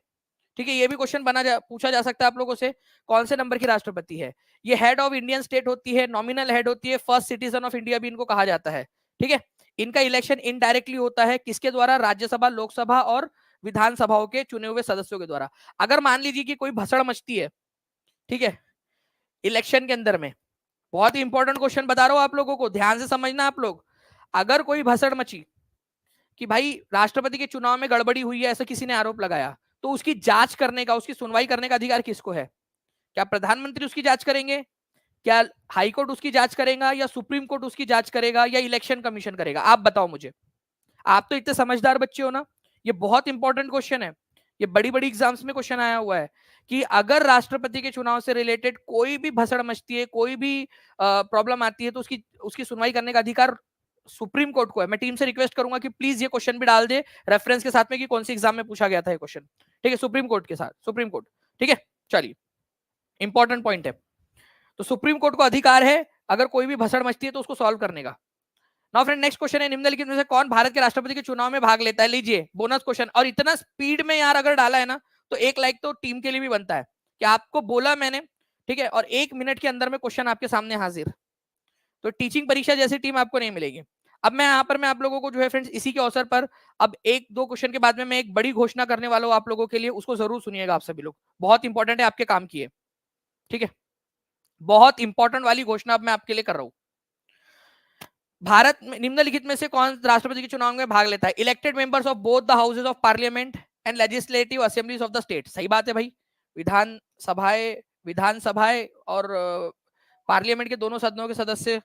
ठीक है, ये भी क्वेश्चन पूछा जा सकता है आप लोगों से, कौन से नंबर की राष्ट्रपति है? ये हेड ऑफ इंडियन स्टेट होती है, नॉमिनल हेड होती है, फर्स्ट सिटीजन ऑफ इंडिया भी इनको कहा जाता है। ठीक है, इनका इलेक्शन इनडायरेक्टली होता है, किसके द्वारा? राज्यसभा, लोकसभा और विधानसभाओं के चुने हुए सदस्यों के द्वारा। अगर मान लीजिए कि कोई भसड़ मचती है, ठीक है, इलेक्शन के अंदर में, बहुत ही इंपॉर्टेंट क्वेश्चन बता रहा हूं आप लोगों को, ध्यान से समझना आप लोग। अगर कोई भसड़ मची कि भाई राष्ट्रपति के चुनाव में गड़बड़ी हुई है, ऐसा किसी ने आरोप लगाया, तो उसकी जांच करने का, उसकी सुनवाई करने का अधिकार किसको है? क्या प्रधानमंत्री उसकी जांच करेंगे? क्या हाई कोर्ट उसकी जांच करेगा, या सुप्रीम कोर्ट उसकी जांच करेगा, या इलेक्शन कमीशन करेगा? आप बताओ मुझे, आप तो इतने समझदार बच्चे हो ना। ये बहुत इंपॉर्टेंट क्वेश्चन है, ये बड़ी बड़ी एग्जाम्स में क्वेश्चन आया हुआ है कि अगर राष्ट्रपति के चुनाव से रिलेटेड कोई भी भसड़ मचती है, कोई भी प्रॉब्लम आती है, तो उसकी उसकी सुनवाई करने का अधिकार सुप्रीम कोर्ट को है। मैं टीम से रिक्वेस्ट करूंगा कि प्लीज ये क्वेश्चन भी डाल दे रेफरेंस के साथ में कि कौन सी एग्जाम में पूछा गया था ये क्वेश्चन। ठीक है, सुप्रीम कोर्ट के साथ, सुप्रीम कोर्ट। ठीक है, चलिए, इंपॉर्टेंट पॉइंट है। तो सुप्रीम कोर्ट को अधिकार है अगर कोई भी भसड़ मचती है तो उसको सॉल्व करने का। नाउ फ्रेंड नेक्स्ट क्वेश्चन है, निम्नलिखित में से कौन भारत के राष्ट्रपति के चुनाव में भाग लेता है? लीजिए बोनस क्वेश्चन, और इतना स्पीड में यार अगर डाला है ना तो 1 लाइक तो टीम के लिए भी बनता है कि आपको बोला मैंने, ठीक है, और 1 मिनट के अंदर में क्वेश्चन आपके सामने हाजिर। तो टीचिंग परीक्षा जैसी टीम आपको नहीं मिलेगी। अब मैं यहाँ पर मैं आप लोगों को जो है फ्रेंड्स इसी के अवसर पर अब 1-2 क्वेश्चन के बाद में मैं एक बड़ी घोषणा करने वाला हूँ आप लोगों के लिए, उसको जरूर सुनिएगा आप सभी लोग, बहुत इंपॉर्टेंट है आपके काम की है, ठीक है। बहुत इंपॉर्टेंट वाली घोषणा अब मैं आपके लिए कर रहा हूँ। भारत में निम्नलिखित में से कौन राष्ट्रपति के चुनाव में भाग लेता है? Elected members of both the houses of parliament and legislative assemblies of the state. सही बात है भाई, विधानसभाएं और पार्लियामेंट के दोनों सदनों के सदस्य।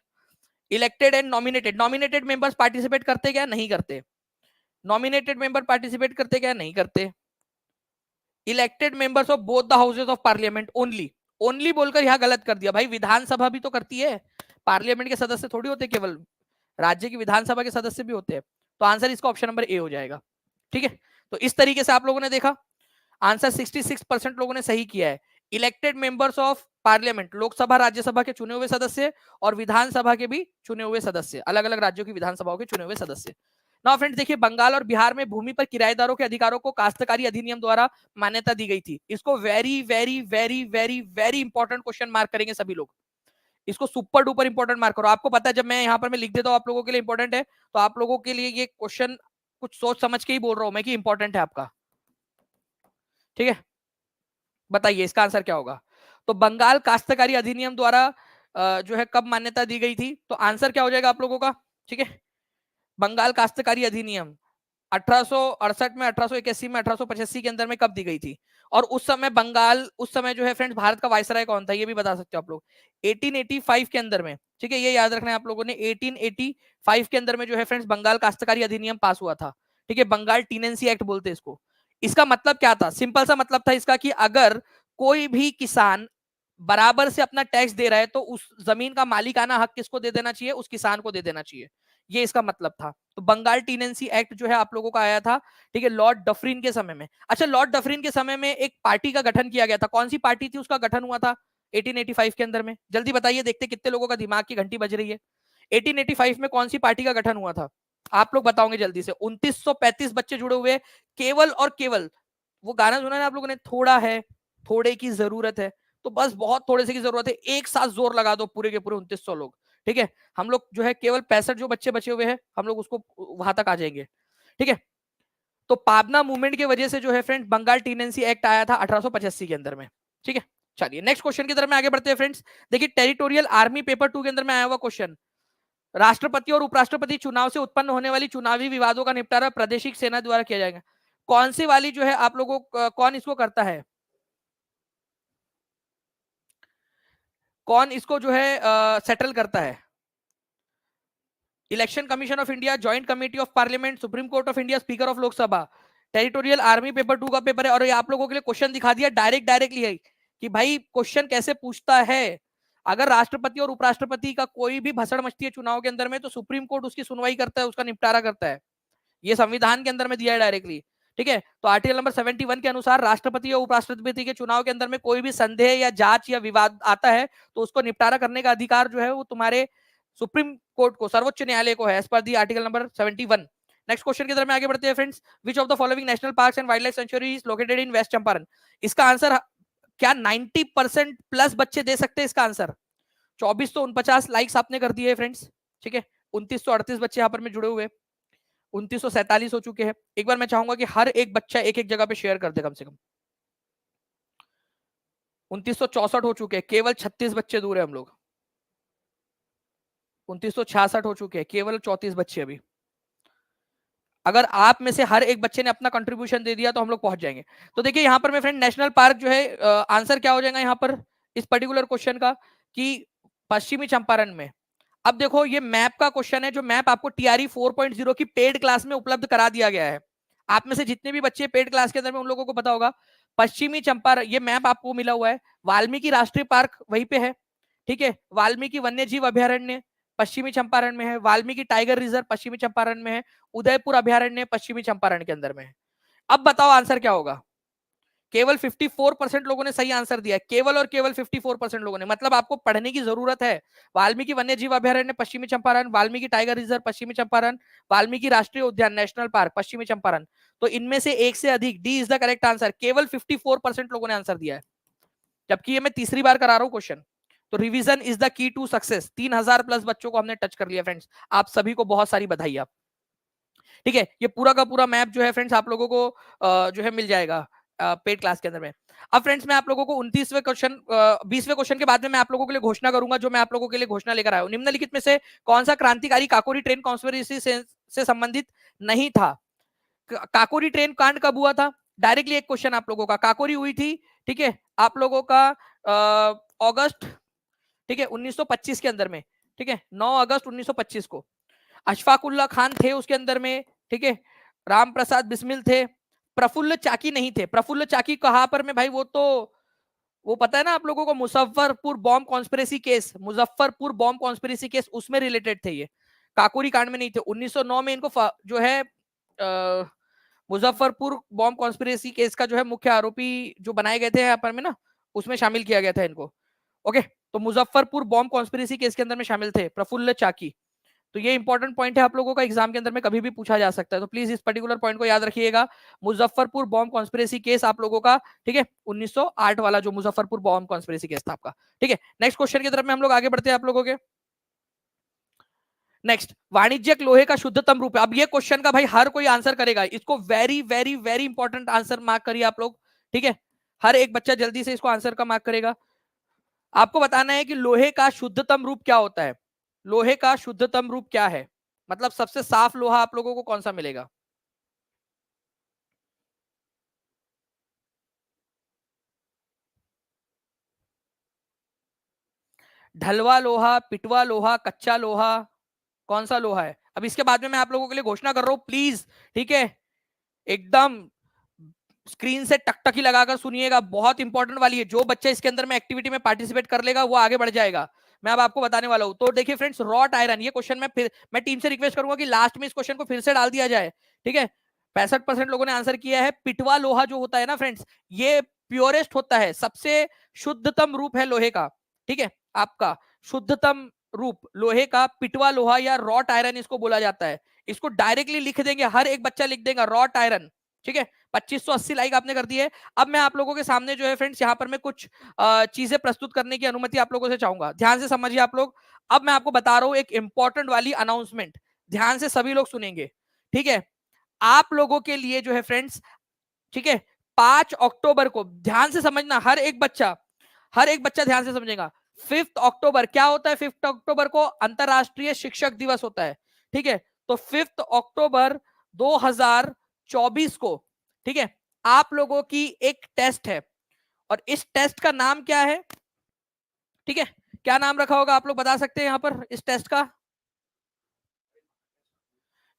Elected and nominated, nominated members participate करते क्या? नहीं करते। नॉमिनेटेड मेंबर पार्टिसिपेट करते क्या? नहीं करते। Elected members of both the houses of parliament only, only बोलकर यहां गलत कर दिया भाई, विधानसभा भी तो करती है, पार्लियामेंट के सदस्य थोड़ी होते, केवल राज्य की विधानसभा के सदस्य भी होते हैं। तो आंसर इसका ऑप्शन नंबर ए हो जाएगा, ठीक है। तो इस तरीके से आप लोगों ने देखा आंसर 66% लोगों ने सही किया है। Elected members of parliament, Lok Sabha Rajya Sabha के चुने हुए सदस्य और विधानसभा के भी चुने हुए सदस्य, अलग अलग राज्यों की विधानसभाओं के चुने हुए सदस्य। नाउ फ्रेंड्स देखिए, बंगाल और बिहार में भूमि पर किराएदारों के अधिकारों को काश्तकारी अधिनियम द्वारा मान्यता दी गई थी। इसको very very very very very important question mark करेंगे सभी लोग, इसको सुपर डुपर इंपॉर्टेंट मार्क करो। आपको पता है जब मैं यहाँ पर मैं लिख देता हूँ आप लोगों के लिए इंपॉर्टेंट है, तो आप लोगों के लिए ये क्वेश्चन कुछ सोच समझ के ही बोल रहा हूं मैं कि इंपॉर्टेंट है आपका, ठीक है। बताइए इसका आंसर क्या होगा? तो बंगाल काश्तकारी अधिनियम द्वारा जो है कब मान्यता दी गई थी? तो आंसर क्या हो जाएगा आप लोगों का, ठीक है। बंगाल काश्तकारी अधिनियम 1868 में, 1881 में, 1885 के अंदर में कब दी गई थी? और उस समय बंगाल, उस समय जो है फ्रेंड्स भारत का वायसराय कौन था ये भी बता सकते हो आप लोग। 1885 के अंदर में, ठीक है, ये याद रखना है आप लोगों ने, 1885 के अंदर में जो है फ्रेंड्स बंगाल काश्तकारी अधिनियम पास हुआ था, ठीक है। बंगाल टीनेंसी एक्ट बोलते हैं इसको। इसका मतलब क्या था? सिंपल सा मतलब था इसका कि अगर कोई भी किसान बराबर से अपना टैक्स दे रहा है तो उस जमीन का मालिकाना हक किसको दे देना चाहिए? उस किसान को दे देना चाहिए, ये इसका मतलब था। तो बंगाल टीनेंसी एक्ट जो है आप लोगों का आया था, ठीक है, लॉर्ड डफरिन के समय में। अच्छा, लॉर्ड डफरिन के समय में एक पार्टी का गठन किया गया था, कौन सी पार्टी थी उसका गठन हुआ था 1885 के अंदर में? जल्दी बताइए, देखते कितने लोगों का दिमाग की घंटी बज रही है। 1885 में कौन सी पार्टी का गठन हुआ था? आप लोग बताओगे जल्दी से। 2935 बच्चे जुड़े हुए, केवल और केवल, वो गाना सुना ना आप लोगों ने, थोड़ा है थोड़े की जरूरत है, तो बस बहुत थोड़े से की जरूरत है, एक साथ जोर लगा दो पूरे के पूरे 2900 लोग, ठीक है। हम लोग जो है केवल 65 जो बच्चे बचे हुए हैं हम लोग उसको वहां तक आ जाएंगे, ठीक है। तो पाबना मूवमेंट की वजह से जो है फ्रेंड्स बंगाल टीनेंसी एक्ट आया था 1885 के अंदर में, ठीक है। चलिए नेक्स्ट क्वेश्चन की तरफ में आगे बढ़ते हैं फ्रेंड्स। देखिए टेरिटोरियल आर्मी पेपर 2 के अंदर में आया हुआ क्वेश्चन, राष्ट्रपति और उपराष्ट्रपति चुनाव से उत्पन्न होने वाली चुनावी विवादों का निपटारा प्रादेशिक सेना द्वारा किया जाएगा। कौन सी वाली जो है आप लोगों कौन इसको करता है? कौन इसको जो है सेटल करता है? Election commission of India, joint committee of parliament, supreme court of India, speaker of Lok Sabha. Territorial army paper 2 का पेपर है, और ये आप लोगों के लिए क्वेश्चन दिखा दिया डायरेक्टली है कि भाई क्वेश्चन कैसे पूछता है। अगर राष्ट्रपति और उपराष्ट्रपति का कोई भी भसड़ मचती है चुनाव के अंदर में तो सुप्रीम कोर्ट उसकी सुनवाई करता है, उसका निपटारा करता है, ये संविधान के अंदर में दिया है डायरेक्टली, ठीक है। तो आर्टिकल नंबर 71 के अनुसार राष्ट्रपति या उपराष्ट्रपति के चुनाव के अंदर में कोई भी संदेह या जांच या विवाद आता है तो उसको निपटारा करने का अधिकार जो है वो तुम्हारे सुप्रीम कोर्ट को, सर्वोच्च न्यायालय को है, as per the article number 71। Next question की तरफ में आगे बढ़ते हैं friends. Which of the following national parks and wildlife sanctuary is located in west Champaran? इसका आंसर क्या 90% प्लस बच्चे दे सकते हैं इसका आंसर? 2449 लाइक्स आपने कर दिए फ्रेंड्स, ठीक है। 2938 बच्चे यहाँ पर में जुड़े हुए, 2947 हो चुके हैं। एक बार मैं चाहूंगा कि हर एक बच्चा एक एक जगह पे शेयर कर दे कम से कम। 2964 हो चुके हैं, केवल 36 बच्चे दूर है हम लोग। 2966 हो चुके हैं, केवल 34 बच्चे अभी। अगर आप में से हर एक बच्चे ने अपना कंट्रीब्यूशन दे दिया तो हम लोग पहुंच जाएंगे। तो देखिए यहाँ पर मेरे फ्रेंड नेशनल पार्क जो है आंसर क्या हो जाएगा यहाँ पर इस पर्टिकुलर क्वेश्चन का कि पश्चिमी चंपारण में। अब देखो ये मैप का क्वेश्चन है, जो मैप आपको टीआरई 4.0 की पेड क्लास में उपलब्ध करा दिया गया है। आप में से जितने भी बच्चे पेड क्लास के अंदर में उन लोगों को पता होगा पश्चिमी चंपारण, ये मैप आपको मिला हुआ है। वाल्मीकि राष्ट्रीय पार्क वहीं पे है, ठीक है। वाल्मीकि वन्य जीव अभ्यारण्य पश्चिमी चंपारण में है, वाल्मीकि टाइगर रिजर्व पश्चिमी चंपारण में है, उदयपुर अभ्यारण्य पश्चिमी चंपारण के अंदर में है। अब बताओ आंसर क्या होगा? केवल 54% लोगों ने सही आंसर दिया है, केवल और केवल 54% लोगों ने। मतलब आपको पढ़ने की जरूरत है। वाल्मीकि वन्य जीव अभयारण्य पश्चिमी चंपारण, वाल्मीकि टाइगर रिजर्व पश्चिमी चंपारण, वाल्मीकि राष्ट्रीय उद्यान नेशनल पार्क पश्चिमी चंपारण, तो इनमें से एक से अधिक, D is the correct answer. केवल 54% लोगों ने आंसर दिया है, जबकि ये मैं तीसरी बार करा रहा हूं क्वेश्चन। तो revision is the key to success. 3000 plus बच्चों को हमने टच कर लिया फ्रेंड्स, आप सभी को बहुत सारी बधाई। आप ठीक है, ये पूरा का पूरा मैप जो है फ्रेंड्स आप लोगों को जो है मिल जाएगा पेड क्लास के अंदर में। अब फ्रेंड्स मैं आप लोगों को 29वें क्वेश्चन 20वें क्वेश्चन के बाद में मैं आप लोगों के लिए घोषणा करूंगा, जो मैं आप लोगों के लिए घोषणा लेकर आया हूं। निम्नलिखित में से कौन सा क्रांतिकारी काकोरी ट्रेन कॉन्स्पिरेसी से संबंधित नहीं था? काकोरी ट्रेन कांड कब हुआ था? डायरेक्टली एक क्वेश्चन आप लोगों का, काकोरी हुई थी, ठीक है, आप लोगों का अगस्त, ठीक है, 1925 के अंदर में, ठीक है, 9 अगस्त 1925 को। अशफाकुल्ला खान थे उसके अंदर में, ठीक है, राम प्रसाद बिस्मिल थे, प्रफुल्ल चाकी नहीं थे। प्रफुल्ल चाकी कहां पर में भाई? वो तो वो पता है ना आप लोगों को, Muzaffarpur bomb conspiracy case, Muzaffarpur bomb conspiracy case, उसमें रिलेटेड थे ये, काकोरी कांड में नहीं थे। 1909 में इनको जो है मुजफ्फरपुर बॉम्ब कॉन्स्पिरेसी केस का जो है मुख्य आरोपी जो बनाए गए थे यहाँ पर में ना, उसमें शामिल किया गया था इनको। ओके, तो मुजफ्फरपुर बॉम्ब कॉन्स्पिरेसी केस के अंदर में शामिल थे प्रफुल्ल चाकी। तो ये इंपॉर्टेंट पॉइंट है आप लोगों का, एग्जाम के अंदर में कभी भी पूछा जा सकता है, तो प्लीज इस पर्टिकुलर पॉइंट को याद रखिएगा। मुजफ्फरपुर बॉम्ब कॉन्स्पिरेसी केस आप लोगों का, ठीक है, 1908 वाला जो मुजफ्फरपुर बॉम्ब कॉन्स्पिरेसी केस था आपका। ठीक है, नेक्स्ट क्वेश्चन की तरफ में हम लोग आगे बढ़ते हैं आप लोगों के। नेक्स्ट, वाणिज्यिक लोहे का शुद्धतम रूप है। अब ये क्वेश्चन का भाई हर कोई आंसर करेगा, इसको very very very important answer mark करिए आप लोग, ठीक है, हर एक बच्चा जल्दी से इसको आंसर का मार्क करेगा। आपको बताना है कि लोहे का शुद्धतम रूप क्या होता है। लोहे का शुद्धतम रूप क्या है, मतलब सबसे साफ लोहा आप लोगों को कौन सा मिलेगा? ढलवा लोहा, पिटवा लोहा, कच्चा लोहा, कौन सा लोहा है? अब इसके बाद में मैं आप लोगों के लिए घोषणा कर रहा हूं, प्लीज, ठीक है, एकदम स्क्रीन से टकटकी लगाकर सुनिएगा, बहुत इंपॉर्टेंट वाली है। जो बच्चा इसके अंदर में एक्टिविटी में पार्टिसिपेट कर लेगा वो आगे बढ़ जाएगा। मैं अब आपको बताने वाला हूं। तो देखिए फ्रेंड्स, रॉट आयरन, ये क्वेश्चन मैं टीम से रिक्वेस्ट करूंगा कि लास्ट में इस क्वेश्चन को फिर से डाल दिया जाए, ठीक है। 65% लोगों ने आंसर किया है। पिटवा लोहा जो होता है ना फ्रेंड्स, ये प्योरेस्ट होता है, सबसे शुद्धतम रूप है लोहे का, ठीक है, आपका शुद्धतम रूप लोहे का पिटवा लोहा या रॉट आयरन इसको बोला जाता है। इसको डायरेक्टली लिख देंगे, हर एक बच्चा लिख देगा रॉट आयरन, ठीक है। 2580 लाइक आपने कर दी है। अब मैं आप लोगों के सामने जो है फ्रेंड्स यहाँ पर मैं कुछ चीजें प्रस्तुत करने की अनुमति आप लोगों से चाहूंगा, ध्यान से समझिए आप लोग। अब मैं आपको बता रहा हूं एक इंपॉर्टेंट वाली अनाउंसमेंट, ध्यान से सभी लोग सुनेंगे, ठीक है। आप लोगों के लिए जो है फ्रेंड्स, ठीक है, 5 अक्टूबर को, ध्यान से समझना, हर एक बच्चा ध्यान से समझेगा। 5 अक्टूबर क्या होता है? 5 अक्टूबर को अंतरराष्ट्रीय शिक्षक दिवस होता है, ठीक है। तो 5 अक्टूबर 2024 को, ठीक है, आप लोगों की एक टेस्ट है, और इस टेस्ट का नाम क्या है? ठीक है, क्या नाम रखा होगा आप लोग बता सकते हैं यहां पर इस टेस्ट का?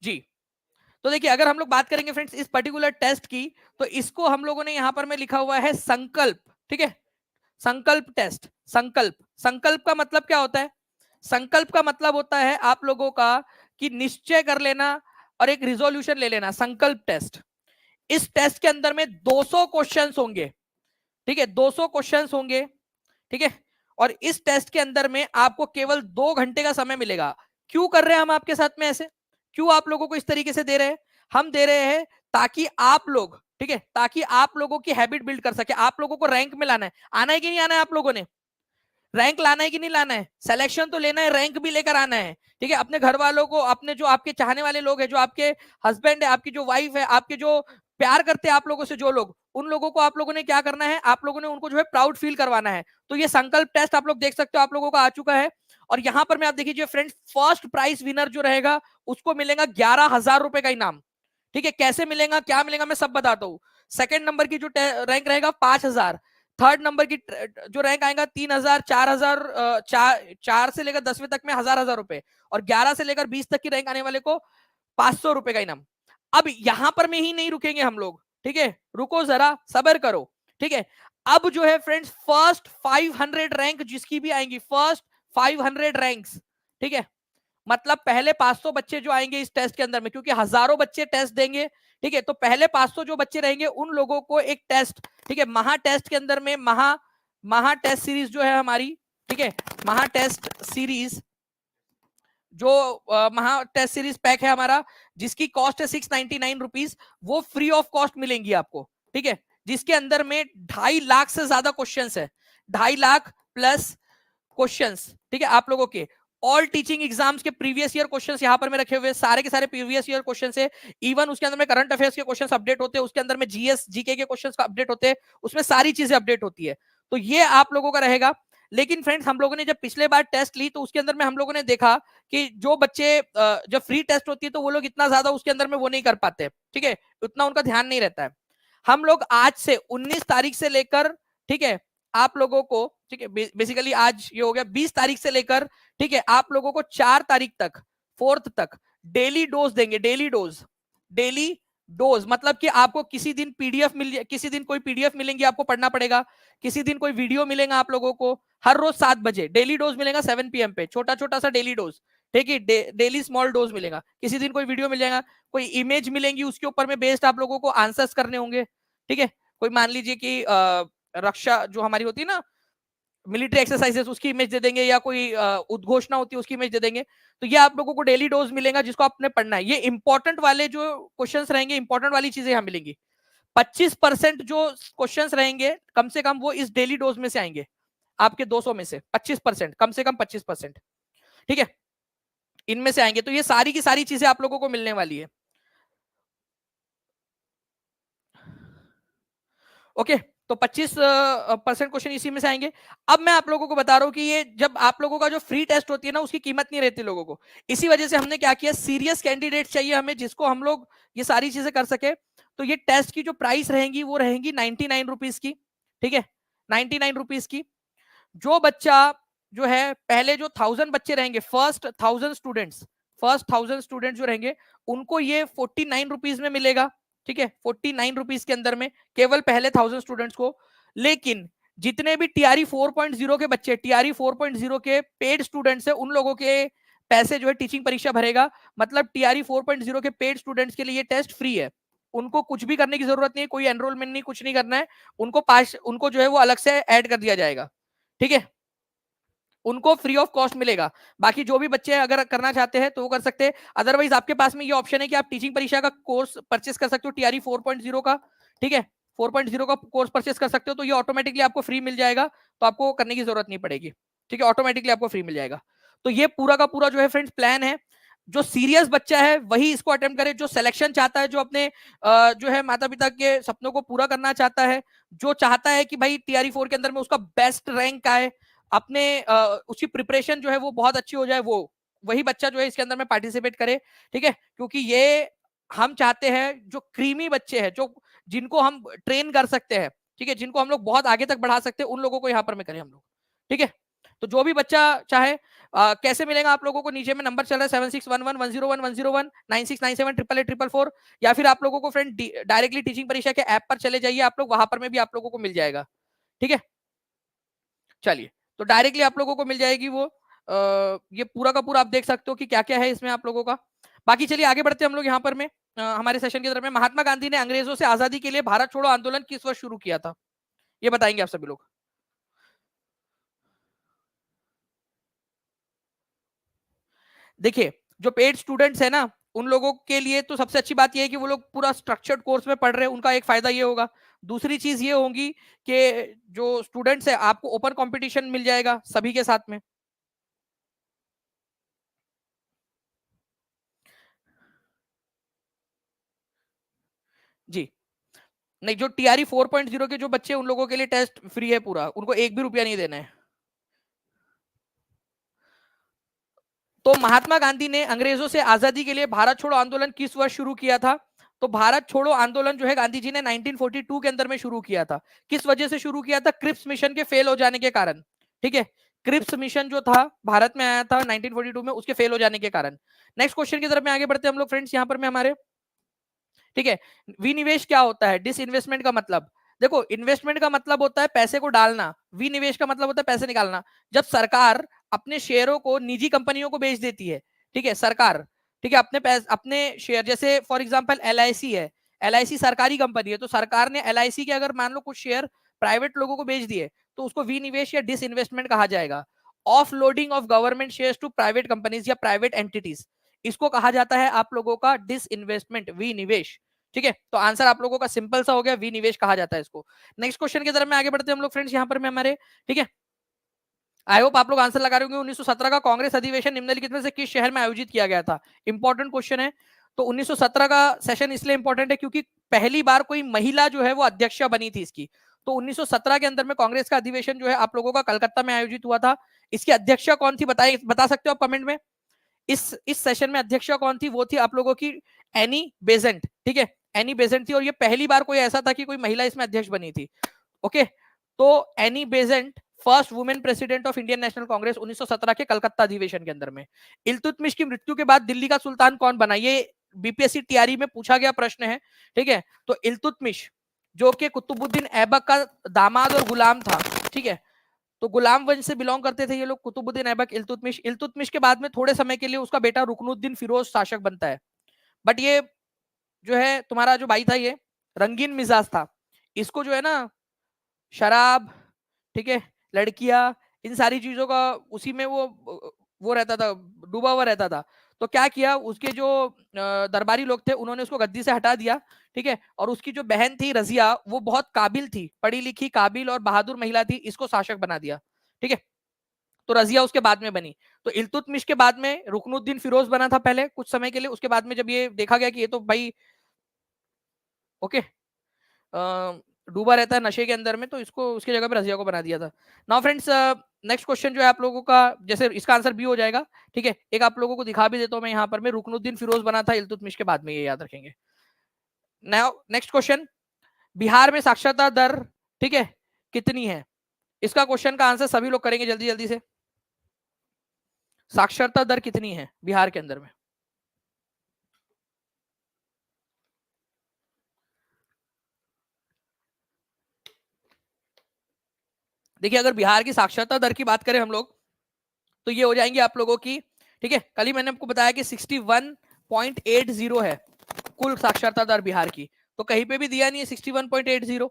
जी, तो देखिए अगर हम लोग बात करेंगे फ्रेंड्स इस पर्टिकुलर टेस्ट की, तो इसको हम लोगों ने यहां पर में लिखा हुआ है संकल्प, ठीक है, संकल्प टेस्ट। संकल्प, संकल्प का मतलब क्या होता है? संकल्प का मतलब होता है आप लोगों का कि निश्चय कर लेना और एक रिजोल्यूशन ले लेना, संकल्प टेस्ट। इस टेस्ट के अंदर में 200 क्वेश्चंस होंगे, ठीक है, 200 क्वेश्चंस होंगे, ठीक है। और इस टेस्ट के अंदर में आपको केवल 2 घंटे का समय मिलेगा। क्यों कर रहे हैं हम आपके साथ में ऐसे, क्यों आप लोगों को इस तरीके से दे रहे हैं? हम दे रहे हैं ताकि आप लोग, ठीक है, ताकि आप लोगों की हैबिट बिल्ड कर सके, आप लोगों को रैंक में लाना है। आना है कि नहीं आना है? आप लोगों ने रैंक लाना है कि नहीं लाना है? सिलेक्शन तो लेना है, रैंक भी लेकर आना है, ठीक है। अपने घर वालों को, अपने जो आपके चाहने वाले लोग हैं, जो आपके हस्बैंड है, आपकी जो वाइफ है, आपके जो प्यार करते हैं आप लोगों से जो लोग, उन लोगों को आप लोगों ने क्या करना है? आप लोगों ने उनको जो है प्राउड फील करवाना है। तो ये संकल्प टेस्ट आप लोग देख सकते हो आप लोगों का आ चुका है। और यहां पर मैं आप देखिए फ्रेंड्स, फर्स्ट प्राइज विनर जो रहेगा उसको मिलेगा 11,000 रुपए का इनाम, ठीक है। कैसे मिलेगा, क्या मिलेगा, मैं सब बताता हूँ। सेकंड नंबर की जो रैंक रहेगा 5,000, थर्ड नंबर की जो रैंक आएगा 3,000, 4,000, 4 से लेकर 10वीं तक में 1,000 रुपए, और 11 से लेकर 20 तक की रैंक आने वाले को 500 रुपए का इनाम। अब यहां पर में ही नहीं रुकेंगे हम लोग, ठीक है, रुको जरा, सब्र करो, ठीक है। अब जो है फ्रेंड्स फर्स्ट 500 रैंक जिसकी भी आएंगी, फर्स्ट 500 रैंक्स, ठीक है, मतलब पहले 500 बच्चे जो आएंगे इस टेस्ट के अंदर में, क्योंकि हजारों बच्चे टेस्ट देंगे, ठीक है। तो पहले 500 जो बच्चे रहेंगे उन लोगों को एक टेस्ट, ठीक है, महा टेस्ट के अंदर में महा टेस्ट सीरीज जो है हमारी, ठीक है, महा टेस्ट सीरीज जो महा टेस्ट सीरीज पैक है हमारा, जिसकी कॉस्ट है 699 रुपीज, वो फ्री ऑफ कॉस्ट मिलेंगी आपको, ठीक है, जिसके अंदर में 2.5 लाख से ज्यादा क्वेश्चंस है, 2.5 लाख प्लस क्वेश्चंस, ठीक है, आप लोगों के ऑल टीचिंग एग्जाम्स के प्रीवियस ईयर क्वेश्चंस यहां पर मैं रखे हुए, सारे के सारे प्रीवियस ईयर क्वेश्चंस है। इवन उसके अंदर में करंट अफेयर्स के क्वेश्चंस अपडेट होते हैं, उसके अंदर में जीएस जीके के क्वेश्चंस का अपडेट होते हैं, उसमें सारी चीजें अपडेट होती है। तो ये आप लोगों का रहेगा। लेकिन फ्रेंड्स, हम लोगों ने जब पिछले बार टेस्ट ली तो उसके अंदर में हम लोगों ने देखा कि जो बच्चे जब फ्री टेस्ट होती है तो वो लोग इतना ज्यादा उसके अंदर में वो नहीं कर पाते, ठीक है, उतना उनका ध्यान नहीं रहता है। हम लोग आज से 19 तारीख से लेकर, ठीक है, आप लोगों को, ठीक है, बेसिकली आज ये हो गया 20 तारीख से लेकर, ठीक है, आप लोगों को 4 तारीख तक, 4th तक डेली डोज देंगे, डेली डोज मतलब कि आपको किसी दिन पीडीएफ मिल, किसी दिन कोई पीडीएफ मिलेंगी आपको पढ़ना पड़ेगा, किसी दिन कोई वीडियो मिलेगा आप लोगों को, हर रोज 7 बजे डेली डोज मिलेगा, 7 PM पे छोटा छोटा सा डेली डोज, ठीक है, डेली स्मॉल डोज मिलेगा, किसी दिन कोई वीडियो मिल जाएगा, कोई इमेज मिलेंगी, उसके ऊपर में बेस्ड आप लोगों को आंसर्स करने होंगे, ठीक है, कोई मान लीजिए कि रक्षा जो हमारी होती है ना, मिलिट्री एक्सरसाइजेस, उसकी इमेज दे देंगे, या कोई उद्घोषणा होती है उसकी इमेज दे देंगे। तो ये आप लोगों को डेली डोज मिलेगा जिसको आपने पढ़ना है। ये इंपॉर्टेंट वाले जो क्वेश्चंस रहेंगे, इंपॉर्टेंट वाली चीजें यहाँ मिलेंगी। 25% जो क्वेश्चंस रहेंगे कम से कम वो इस डेली डोज में से आएंगे, आपके 200 में से 25%, कम से कम 25%, ठीक है, इनमें से आएंगे। तो ये सारी की सारी चीजें आप लोगों को मिलने वाली है। ओके, तो 25% क्वेश्चन इसी में से आएंगे। अब मैं आप लोगों को बता रहा हूं कि ये जब आप लोगों का जो फ्री टेस्ट होती है ना, उसकी कीमत नहीं रहती लोगों को। इसी वजह से हमने क्या किया, सीरियस कैंडिडेट चाहिए हमें जिसको हम लोग ये सारी चीजें कर सके। तो ये टेस्ट की जो प्राइस रहेंगी वो रहेंगी 99 रुपीज की, ठीक है, 99 रुपीज की। जो बच्चा जो है पहले जो 1000 बच्चे रहेंगे, फर्स्ट 1000 स्टूडेंट जो रहेंगे उनको ये 49 रुपीज में मिलेगा, ठीक है, 49 रुपीज के अंदर में केवल पहले 1000 स्टूडेंट्स को। लेकिन जितने भी टीआरई 4.0 के बच्चे, टीआरई 4.0 के पेड स्टूडेंट्स है, उन लोगों के पैसे जो है टीचिंग परीक्षा भरेगा। मतलब टीआरई 4.0 के पेड स्टूडेंट्स के लिए ये टेस्ट फ्री है, उनको कुछ भी करने की जरूरत नहीं है, कोई एनरोलमेंट नहीं, कुछ नहीं करना है, उनको पास, उनको जो है वो अलग से ऐड कर दिया जाएगा, ठीक है, उनको फ्री ऑफ कॉस्ट मिलेगा। बाकी जो भी बच्चे अगर करना चाहते हैं तो वो कर सकते हैं। अदरवाइज आपके पास में ये ऑप्शन है कि आप टीचिंग परीक्षा का कोर्स परचेस कर सकते हो, टीआरई 4.0 का, ठीक है, 4.0 का कोर्स परचेस कर सकते हो, तो ये ऑटोमेटिकली आपको फ्री मिल जाएगा, तो आपको करने की जरूरत नहीं पड़ेगी, ठीक है, ऑटोमेटिकली आपको फ्री मिल जाएगा। तो ये पूरा का पूरा जो है फ्रेंड्स प्लान है। जो सीरियस बच्चा है वही इसको अटेम्प्ट करे, जो सिलेक्शन चाहता है, जो अपने जो है माता पिता के सपनों को पूरा करना चाहता है, जो चाहता है कि भाई टीआरई 4 के अंदर में उसका बेस्ट रैंक आए, अपने उसकी प्रिपरेशन जो है वो बहुत अच्छी हो जाए, वो वही बच्चा जो है इसके अंदर में पार्टिसिपेट करे, ठीक है, क्योंकि ये हम चाहते हैं जो क्रीमी बच्चे हैं, जो जिनको हम ट्रेन कर सकते हैं, ठीक है, जिनको हम लोग बहुत आगे तक बढ़ा सकते हैं, उन लोगों को यहाँ पर में करें हम लोग, ठीक है। तो जो भी बच्चा चाहे कैसे मिलेगा आप लोगों को, नीचे में नंबर चल रहा है 7611101101 9697888844, या फिर आप लोगों को फ्रेंड डायरेक्टली टीचिंग परीक्षा के ऐप पर चले जाइए आप लोग, वहां पर में भी आप लोगों को मिल जाएगा, ठीक है। चलिए, तो डायरेक्टली आप लोगों को मिल जाएगी वो, ये पूरा का पूरा आप देख सकते हो कि क्या क्या है इसमें आप लोगों का। बाकी चलिए आगे बढ़ते हैं हम लोग यहाँ पर में हमारे सेशन की तरफ में। महात्मा गांधी ने अंग्रेजों से आजादी के लिए भारत छोड़ो आंदोलन किस वर्ष शुरू किया था, ये बताएंगे आप सभी लोग। देखिए, जो पेड स्टूडेंट्स है ना, उन लोगों के लिए तो सबसे अच्छी बात यह है कि वो लोग पूरा स्ट्रक्चर्ड कोर्स में पढ़ रहे हैं, उनका एक फायदा ये होगा। दूसरी चीज ये होगी कि जो स्टूडेंट्स है आपको ओपन कंपटीशन मिल जाएगा सभी के साथ में। जी, नहीं, जो टीआरई 4.0 के जो बच्चे, उन लोगों के लिए टेस्ट फ्री है पूरा, उनको एक भी रुपया नहीं देना है। तो महात्मा गांधी ने अंग्रेजों से आजादी के लिए भारत छोड़ो आंदोलन किस वर्ष शुरू किया था? तो भारत छोड़ो आंदोलन जो है गांधी जी ने 1942 के अंदर में शुरू किया था। किस वजह से शुरू किया था? क्रिप्स मिशन के फेल हो जाने के कारण, ठीक है, क्रिप्स मिशन जो था भारत में आया था 1942 में, उसके फेल हो जाने के कारण। नेक्स्ट क्वेश्चन की तरफ में आगे बढ़ते हैं हम लोग फ्रेंड्स, यहाँ पर में हमारे, ठीक है, विनिवेश क्या होता है? डिसइन्वेस्टमेंट का मतलब, देखो, इन्वेस्टमेंट का मतलब होता है पैसे को डालना, विनिवेश का मतलब होता है पैसे निकालना। जब सरकार अपने शेयरों को निजी कंपनियों को बेच देती है, ठीक है, सरकार, ठीक है, अपने शेयर, जैसे फॉर एग्जांपल एलआईसी है, LIC सरकारी कंपनी है, तो सरकार ने LIC के अगर मान लो कुछ शेयर प्राइवेट लोगों को बेच दिए तो उसको विनिवेश या डिसइन्वेस्टमेंट कहा जाएगा। Off loading of government shares to private companies या प्राइवेट एंटिटीज, इसको कहा जाता है आप लोगों का डिसइन्वेस्टमेंट, विनिवेश। ठीक है, तो आंसर आप लोगों का सिंपल सा हो गया, विनिवेश कहा जाता है इसको। नेक्स्ट क्वेश्चन की तरफ में आगे बढ़ते हैं हम लोग फ्रेंड्स, यहाँ पर में हमारे, ठीक है, आई होप आप लोग आंसर लगा रहे होंगे। 1917 का कांग्रेस अधिवेशन निम्नलिखित में से किस शहर में आयोजित किया गया था? इंपॉर्टेंट क्वेश्चन है। तो 1917 का सेशन इसलिए इंपॉर्टेंट है क्योंकि पहली बार कोई महिला जो है वो अध्यक्ष बनी थी इसकी। तो 1917 के अंदर में कांग्रेस का अधिवेशन जो है आप लोगों का कलकत्ता में आयोजित हुआ था। इसकी अध्यक्षा कौन थी बता सकते हो आप कमेंट में। इस सेशन में अध्यक्षा कौन थी? वो थी आप लोगों की एनी बेजेंट। ठीक है, एनी बेजेंट थी, और ये पहली बार कोई ऐसा था कि कोई महिला इसमें अध्यक्ष बनी थी। ओके, तो Annie Besant first women president of Indian National Congress 1917 के कलकत्ता अधिवेशन के अंदर में। इल्तुतमिश की मृत्यु के बाद दिल्ली का सुल्तान कौन बना? ये बीपीएससी टीआरई में पूछा गया प्रश्न है। ठीक है, तो इल्तुतमिश जो कि कुतुबुद्दीन ऐबक का दामाद और गुलाम था। ठीक है, तो गुलाम वंश से बिलोंग करते थे ये लोग, कुतुबुद्दीन ऐबक, इल्तुतमिश। इल्तुतमिश के बाद में थोड़े समय के लिए उसका बेटा रुकनुद्दीन फिरोज शासक बनता है। बट ये जो है तुम्हारा जो भाई था ये रंगीन मिजाज था, इसको जो है ना शराब, ठीक है, लड़कियां, इन सारी चीजों का उसी में वो रहता था, डूबा हुआ रहता था। तो क्या किया, उसके जो दरबारी लोग थे उन्होंने उसको गद्दी से हटा दिया। ठीक है, और उसकी जो बहन थी रजिया, वो बहुत काबिल थी, पढ़ी लिखी, काबिल और बहादुर महिला थी, इसको शासक बना दिया। ठीक है, तो रजिया उसके बाद में बनी। तो इल्तुतमिश के बाद में रुकनुद्दीन फिरोज बना था पहले कुछ समय के लिए, उसके बाद में जब ये देखा गया कि ये तो भाई ओके डूबा रहता है नशे के अंदर में, तो इसको उसकी जगह पे रजिया को बना दिया था। नाउ फ्रेंड्स, नेक्स्ट क्वेश्चन जो है आप लोगों का, जैसे इसका आंसर बी हो जाएगा। ठीक है, एक आप लोगों को दिखा भी देता हूं मैं यहाँ पर, मैं रुकनुद्दीन फिरोज बना था इल्तुतमिश के बाद में, ये याद रखेंगे। नाउ नेक्स्ट क्वेश्चन, बिहार में साक्षरता दर, ठीक है, कितनी है? इसका क्वेश्चन का आंसर सभी लोग करेंगे जल्दी जल्दी से। साक्षरता दर कितनी है बिहार के अंदर में? देखिए, अगर बिहार की साक्षरता दर की बात करें हम लोग, तो ये हो जाएंगे आप लोगों की, ठीक है, कल ही मैंने आपको बताया कि 61.80 है कुल साक्षरता दर बिहार की। तो कहीं पे भी दिया नहीं है 61.80।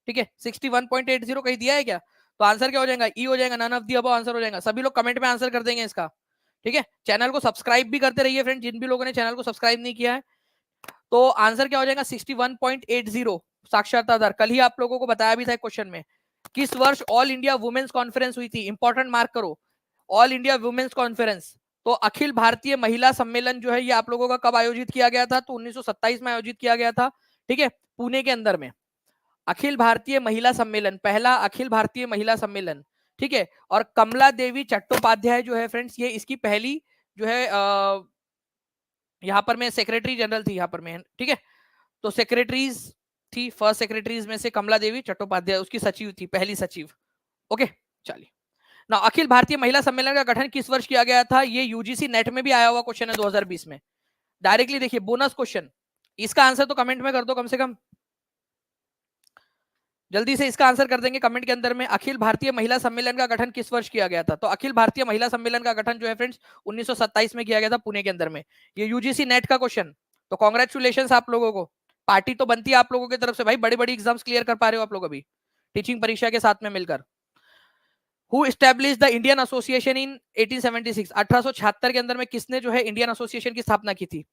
ठीक है, 61.80 कहीं दिया है क्या? तो आंसर क्या हो जाएगा? ई हो जाएगा, none of the above answer हो जाएगा। सभी लोग कमेंट में आंसर कर देंगे इसका। ठीक है, चैनल को सब्सक्राइब भी करते रहिए फ्रेंड, जिन भी लोगों ने चैनल को सब्सक्राइब नहीं किया है। तो आंसर क्या हो जाएगा? 61.80 साक्षरता दर। कल ही आप लोगों को बताया भी था क्वेश्चन में। किस वर्ष ऑल इंडिया वुमेन्स कॉन्फ्रेंस हुई थी? इंपॉर्टेंट मार्क करो, ऑल इंडिया वुमेन्स कॉन्फ्रेंस। तो अखिल भारतीय महिला सम्मेलन जो है ये आप लोगों का कब आयोजित किया गया था? तो 1927 में आयोजित किया गया था। ठीक है, पुणे के अंदर में अखिल भारतीय महिला सम्मेलन, पहला अखिल भारतीय महिला सम्मेलन। ठीक है, और कमला देवी चट्टोपाध्याय जो है फ्रेंड्स, ये इसकी पहली जो है यहाँ पर मैं सेक्रेटरी जनरल थी यहाँ पर मैं। ठीक है, तो सेक्रेटरीज थी, फर्स्ट सेक्रेटरीज में से कमला देवी चट्टोपाध्याय उसकी सचिव थी, पहली सचिव। ओके, चलिए ना, अखिल भारतीय महिला सम्मेलन का गठन किस वर्ष किया गया था? ये यूजीसी नेट में भी आया हुआ क्वेश्चन है 2020 में। डायरेक्टली देखिए, बोनस क्वेश्चन। इसका आंसर तो कमेंट में कर दो कम से कम, जल्दी से इसका आंसर कर देंगे कमेंट के अंदर में। अखिल भारतीय महिला सम्मेलन का गठन किस वर्ष किया गया था? तो अखिल भारतीय महिला सम्मेलन का गठन जो है फ्रेंड्स 1927 में किया गया था पुणे के अंदर में। ये यूजीसी नेट का क्वेश्चन। तो कॉन्ग्रेचुलेशन आप लोगों को, पार्टी तो बनती है आप लोगों की तरफ से भाई, बड़ी बड़ी एग्जाम्स क्लियर कर पा रहे हो आप लोग अभी टीचिंग परीक्षा के साथ में मिलकर। Who establish the Indian Association in 1876? 1876 के अंदर में किसने जो है इंडियन एसोसिएशन की स्थापना की थी?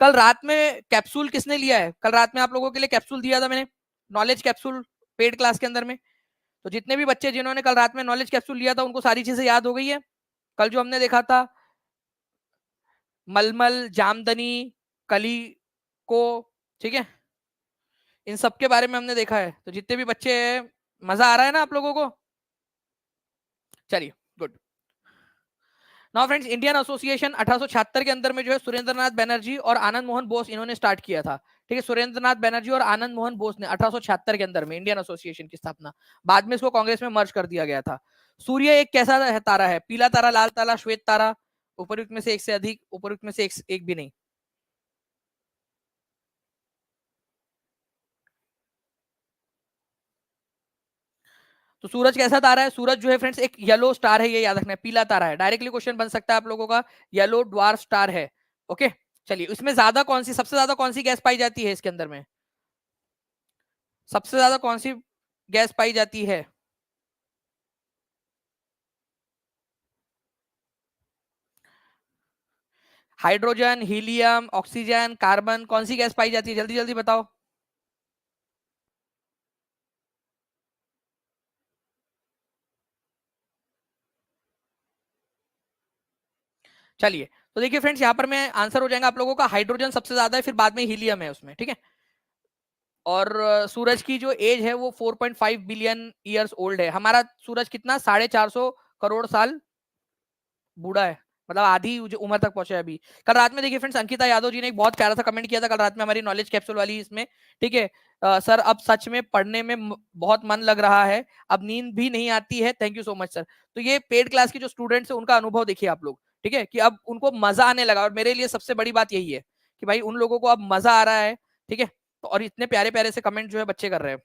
कल रात में कैप्सूल किसने लिया है? कल रात में आप लोगों के लिए कैप्सूल दिया था मैंने, नॉलेज कैप्सूल, पेड क्लास के अंदर में। तो जितने भी बच्चे जिन्होंने कल रात में नॉलेज कैप्सूल लिया था उनको सारी चीजें याद हो गई है। कल जो हमने देखा था मलमल, जामदनी, कली को, ठीक है, इन सब के बारे में हमने देखा है। तो जितने भी बच्चे, मजा आ रहा है ना आप लोगों को? चलिए, good. Now friends, Indian association 1876 के अंदर में जो है सुरेंद्रनाथ बनर्जी और आनंद मोहन बोस इन्होंने स्टार्ट किया था। ठीक है, सुरेंद्रनाथ बनर्जी और आनंद मोहन बोस ने 1876 के अंदर में इंडियन एसोसिएशन की स्थापना। बाद में इसको कांग्रेस में मर्ज कर दिया गया था। सूर्य एक कैसा है तारा है? पीला तारा, लाल तारा, श्वेत तारा, उपयुक्त में से एक से अधिक, उपयुक्त में से एक भी नहीं। तो सूरज कैसा तारा है? सूरज जो है फ्रेंड्स एक येलो स्टार है, ये याद रखना है, पीला तारा है। डायरेक्टली क्वेश्चन बन सकता है आप लोगों का, येलो ड्वार्फ स्टार है। ओके, चलिए, इसमें ज्यादा कौन सी, सबसे ज्यादा कौन सी गैस पाई जाती है इसके अंदर में? सबसे ज्यादा कौन सी गैस पाई जाती है? हाइड्रोजन, हीलियम, ऑक्सीजन, कार्बन, कौन सी गैस पाई जाती है? जल्दी जल्दी बताओ। चलिए, तो देखिए फ्रेंड्स, यहाँ पर मैं आंसर हो जाएगा आप लोगों का हाइड्रोजन सबसे ज्यादा है, फिर बाद में हीलियम है उसमें, ठीक है। और सूरज की जो एज है वो 4.5 बिलियन ईयर्स ओल्ड है। हमारा सूरज कितना, 450 करोड़ साल बूढ़ा है, मतलब आधी उम्र तक पहुंचे अभी। कल रात में देखिए फ्रेंड्स, अंकिता यादव जी ने एक बहुत प्यारा सा कमेंट किया था कल रात में हमारी नॉलेज कैप्सूल वाली इसमें, ठीक है। सर अब सच में पढ़ने में बहुत मन लग रहा है, अब नींद भी नहीं आती है, thank you so much sir. तो ये पेड क्लास के जो स्टूडेंट्स है उनका अनुभव देखिए आप लोग, ठीक है, कि अब उनको मजा आने लगा। और मेरे लिए सबसे बड़ी बात यही है कि भाई उन लोगों को अब मजा आ रहा है, ठीक है। तो और इतने प्यारे प्यारे से कमेंट जो है बच्चे कर रहे हैं।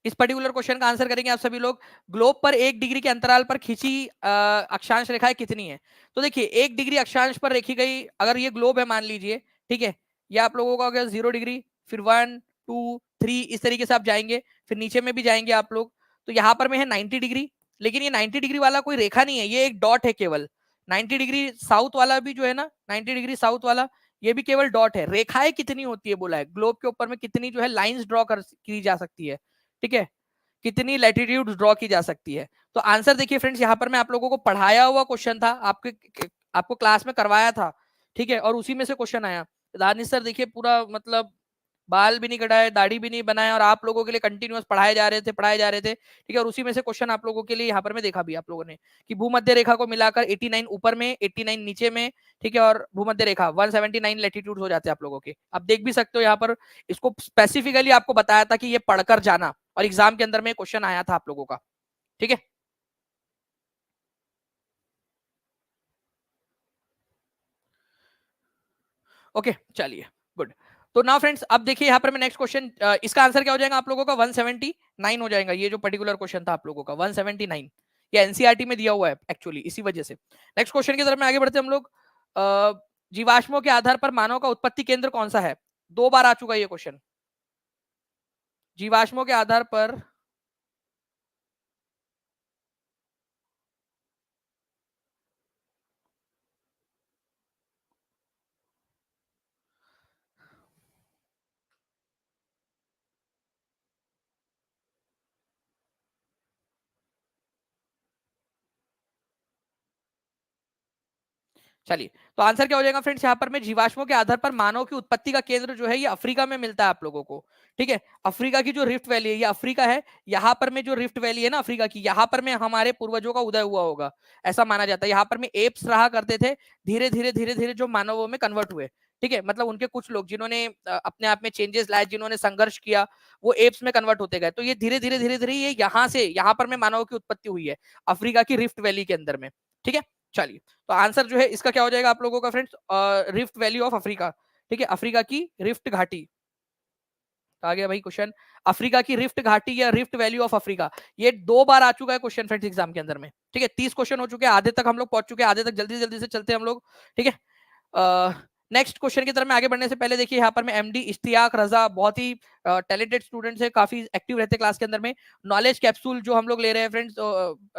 इस पर्टिकुलर क्वेश्चन का आंसर करेंगे आप सभी लोग। ग्लोब पर 1 डिग्री के अंतराल पर खींची अक्षांश रेखाएं कितनी है? तो देखिए 1 डिग्री अक्षांश पर रेखी गई, अगर ये ग्लोब है मान लीजिए, ठीक है, ये आप लोगों का हो गया 0 डिग्री, फिर 1 2 3 इस तरीके से आप जाएंगे, फिर नीचे में भी जाएंगे आप लोग। तो यहाँ पर में है 90 डिग्री, लेकिन ये 90 डिग्री वाला कोई रेखा नहीं है, ये एक डॉट है केवल। 90 डिग्री साउथ वाला भी जो है ना, 90 डिग्री साउथ वाला, ये भी केवल डॉट है। रेखाएं कितनी होती है बोला है, ग्लोब के ऊपर में कितनी जो है लाइंस ड्रॉ कर की जा सकती है, ठीक है, कितनी लैटिट्यूड ड्रॉ की जा सकती है। तो आंसर देखिए फ्रेंड्स, यहाँ पर मैं आप लोगों को पढ़ाया हुआ क्वेश्चन था, आपको क्लास में करवाया था, ठीक है, और उसी में से क्वेश्चन आया। दानिश सर देखिए पूरा मतलब बाल भी नहीं कटाए, दाढ़ी भी नहीं बनाया, और आप लोगों के लिए कंटिन्यूअस पढ़ाए जा रहे थे, पढ़ाए जा रहे थे, ठीक है। और उसी में से क्वेश्चन आप लोगों के लिए यहाँ पर मैं देखा भी आप लोगों ने कि भूमध्य रेखा को मिलाकर 89 ऊपर में, 89 नीचे में, ठीक है, और भूमध्य रेखा 179 लैटिट्यूड हो जाते हैं आप लोगों के। आप देख भी सकते हो यहाँ पर, इसको स्पेसिफिकली आपको बताया था कि ये पढ़कर जाना, और एग्जाम के अंदर में क्वेश्चन आया था आप लोगों का, ठीक है। ओके चलिए, गुड। तो नाउ फ्रेंड्स, अब देखिए यहाँ पर मैं नेक्स्ट क्वेश्चन, इसका आंसर क्या हो जाएगा आप लोगों का, 179 हो जाएगा। ये जो पर्टिकुलर क्वेश्चन था आप लोगों का 179, ये एनसीईआरटी में दिया हुआ है एक्चुअली, इसी वजह से। नेक्स्ट क्वेश्चन की तरफ में आगे बढ़ते हम लोग। जीवाश्मों के आधार पर मानव का उत्पत्ति केंद्र कौन सा है? 2 बार आ चुका है ये क्वेश्चन। जीवाश्मों के आधार पर, चलिए, तो आंसर क्या हो जाएगा फ्रेंड्स, यहाँ पर में जीवाश्मों के आधार पर मानव की उत्पत्ति का केंद्र जो है ये अफ्रीका में मिलता है आप लोगों को, ठीक है। अफ्रीका की जो रिफ्ट वैली है ये अफ्रीका है, यहाँ पर में जो रिफ्ट वैली है ना अफ्रीका की, यहाँ पर में हमारे पूर्वजों का उदय हुआ होगा, ऐसा माना जाता है। यहाँ पर में एप्स रहा करते थे, धीरे धीरे धीरे धीरे जो मानवों में कन्वर्ट हुए, ठीक है, मतलब उनके कुछ लोग जिन्होंने अपने आप में चेंजेस लाए, जिन्होंने संघर्ष किया, वो एप्स में कन्वर्ट होते गए। तो ये धीरे धीरे धीरे धीरे ये यहाँ से यहाँ पर में मानव की उत्पत्ति हुई है, अफ्रीका की रिफ्ट वैली के अंदर में, ठीक है। चलिए, तो आंसर जो है इसका क्या हो जाएगा आप लोगों का friends, rift valley of Africa, ठीक है, अफ्रीका की रिफ्ट घाटी। आ गया भाई क्वेश्चन, अफ्रीका की रिफ्ट घाटी या रिफ्ट वैली ऑफ अफ्रीका। ये 2 बार आ चुका है क्वेश्चन फ्रेंड्स एग्जाम के अंदर में, ठीक है। 30 क्वेश्चन हो चुके हैं, आधे तक हम लोग पहुंच चुके हैं, आधे तक जल्दी जल्दी से चलते हैं हम लोग, ठीक है। नेक्स्ट क्वेश्चन की तरफ में आगे बढ़ने से पहले देखिए यहाँ पर मैं एमडी इश्तियाक रजा, बहुत ही टैलेंटेड स्टूडेंट्स है, काफी एक्टिव रहते हैं क्लास के अंदर में। नॉलेज कैप्सूल जो हम लोग ले रहे हैं फ्रेंड्स,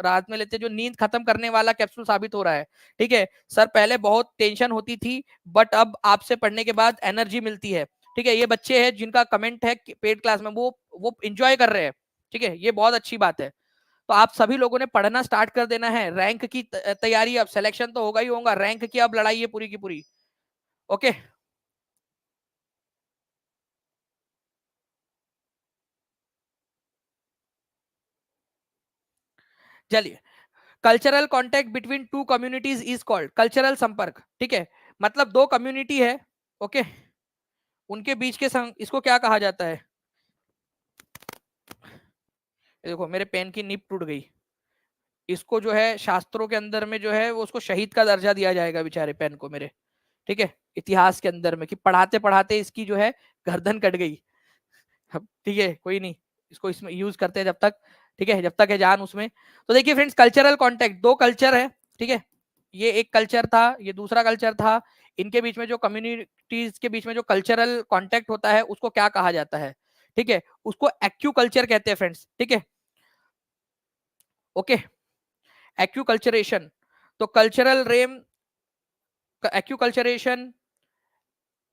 रात में लेते हैं, जो नींद खत्म करने वाला कैप्सूल साबित हो रहा है, ठीक है। सर पहले बहुत टेंशन होती थी, बट अब आपसे पढ़ने के बाद एनर्जी मिलती है, ठीक है। ये बच्चे हैं जिनका कमेंट है पेड क्लास में, वो इंजॉय कर रहे हैं, ठीक है, ये बहुत अच्छी बात है। तो आप सभी लोगों ने पढ़ना स्टार्ट कर देना है, रैंक की तैयारी, अब सिलेक्शन तो होगा ही होगा, रैंक की अब लड़ाई है पूरी की पूरी, ओके। चलिए, cultural contact between two communities is called, cultural संपर्क, ठीक है, मतलब दो कम्युनिटी है, ओके, उनके बीच के संग, इसको क्या कहा जाता है? ये देखो मेरे पेन की निब टूट गई, इसको जो है शास्त्रों के अंदर में जो है वो उसको शहीद का दर्जा दिया जाएगा बेचारे पेन को मेरे, ठीक है, इतिहास के अंदर में कि पढ़ाते पढ़ाते इसकी जो है गर्दन कट गई। ठीक है, कोई नहीं, इसको इसमें यूज करते हैं जब तक, ठीक है, जब तक है जान उसमें। तो देखिए फ्रेंड्स, कल्चरल कॉन्टेक्ट, दो कल्चर है, ठीक है, ये एक कल्चर था, ये दूसरा कल्चर था, इनके बीच में जो कम्युनिटीज के बीच में जो कल्चरल कॉन्टेक्ट होता है उसको क्या कहा जाता है, ठीक है, उसको एक्यू कल्चर कहते हैं फ्रेंड्स, ठीक है, ओके, एक्यू कल्चरेशन। तो कल्चरल रेम, एक्यू कल्चरेशन,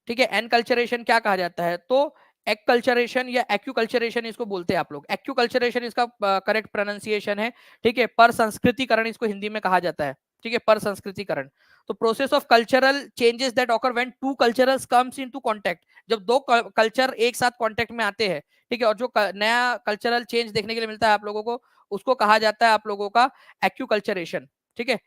ठीक है, एनकल्चरेशन क्या कहा जाता है, तो एक्कल्चरेशन या एक्यूकल्चरेशन इसको बोलते हैं आप लोग, एक्यूकल्चरेशन इसका करेक्ट प्रोनाउंसिएशन है, ठीक है, पर संस्कृतिकरण इसको हिंदी में कहा जाता है, ठीक है, पर संस्कृतिकरण। तो process of cultural changes that occur when two culturals comes into contact, जब दो कल्चर एक साथ कांटेक्ट में आते हैं, ठीक है, और जो नया कल्चरल चेंज देखने के लिए मिलता है आप लोगों को, उसको कहा जाता है आप लोगों का एक्यूकल्चरेशन, ठीक है।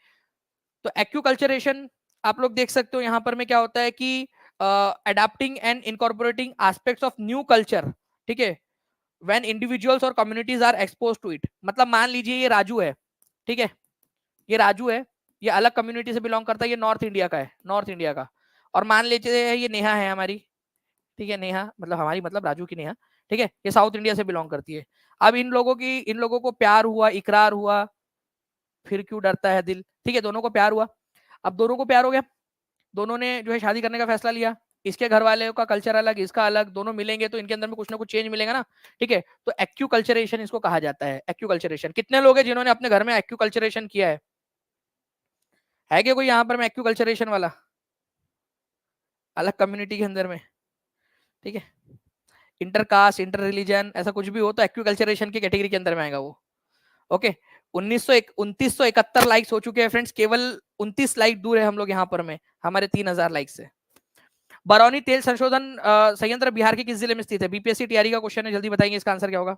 तो एक्यूकल्चरेशन आप लोग देख सकते हो यहाँ पर में क्या होता है कि adapting and incorporating aspects of new culture, ठीक है, व्हेन इंडिविजुअल्स और communities are expose to it. मतलब मान लीजिए ये राजू है, ठीक है, ये राजू है, ये अलग कम्युनिटी से बिलोंग करता है, ये नॉर्थ इंडिया का है, नॉर्थ इंडिया का, और मान लीजिए ये नेहा है हमारी, ठीक है, नेहा मतलब हमारी मतलब राजू की नेहा, ठीक है, ये साउथ इंडिया से बिलोंग करती है। अब इन लोगों को प्यार हुआ, इकरार हुआ, फिर क्यों डरता है दिल, ठीक है, दोनों को प्यार हुआ, अब दोनों को प्यार हो गया, दोनों ने जो है शादी करने का फैसला लिया, इसके घर वाले का कल्चर अलग, इसका अलग, दोनों मिलेंगे तो इनके अंदर में कुछ ना कुछ चेंज मिलेगा ना, ठीक है, तो एक्यूकल्चरेशन इसको कहा जाता है, एक्यूकल्चरेशन। कितने लोग हैं जिन्होंने अपने घर में एक्यूकल्चरेशन किया है क्या कोई यहाँ पर में एक्यूकल्चरेशन वाला अलग कम्युनिटी के अंदर में, ठीक है, इंटरकास्ट, इंटर रिलीजन, ऐसा कुछ भी हो तो एक्यूकल्चरेशन की कैटेगरी के अंदर में आएगा वो, ओके। 2971 लाइक्स हो चुके हैं फ्रेंड्स, केवल 29 लाइक दूर है हम लोग यहाँ पर में हमारे 3000 लाइक से। बरौनी तेल संशोधन संयंत्र बिहार के किस जिले में स्थित है, बीपीएससी टीआरई का क्वेश्चन है, जल्दी बताएंगे इसका आंसर क्या होगा।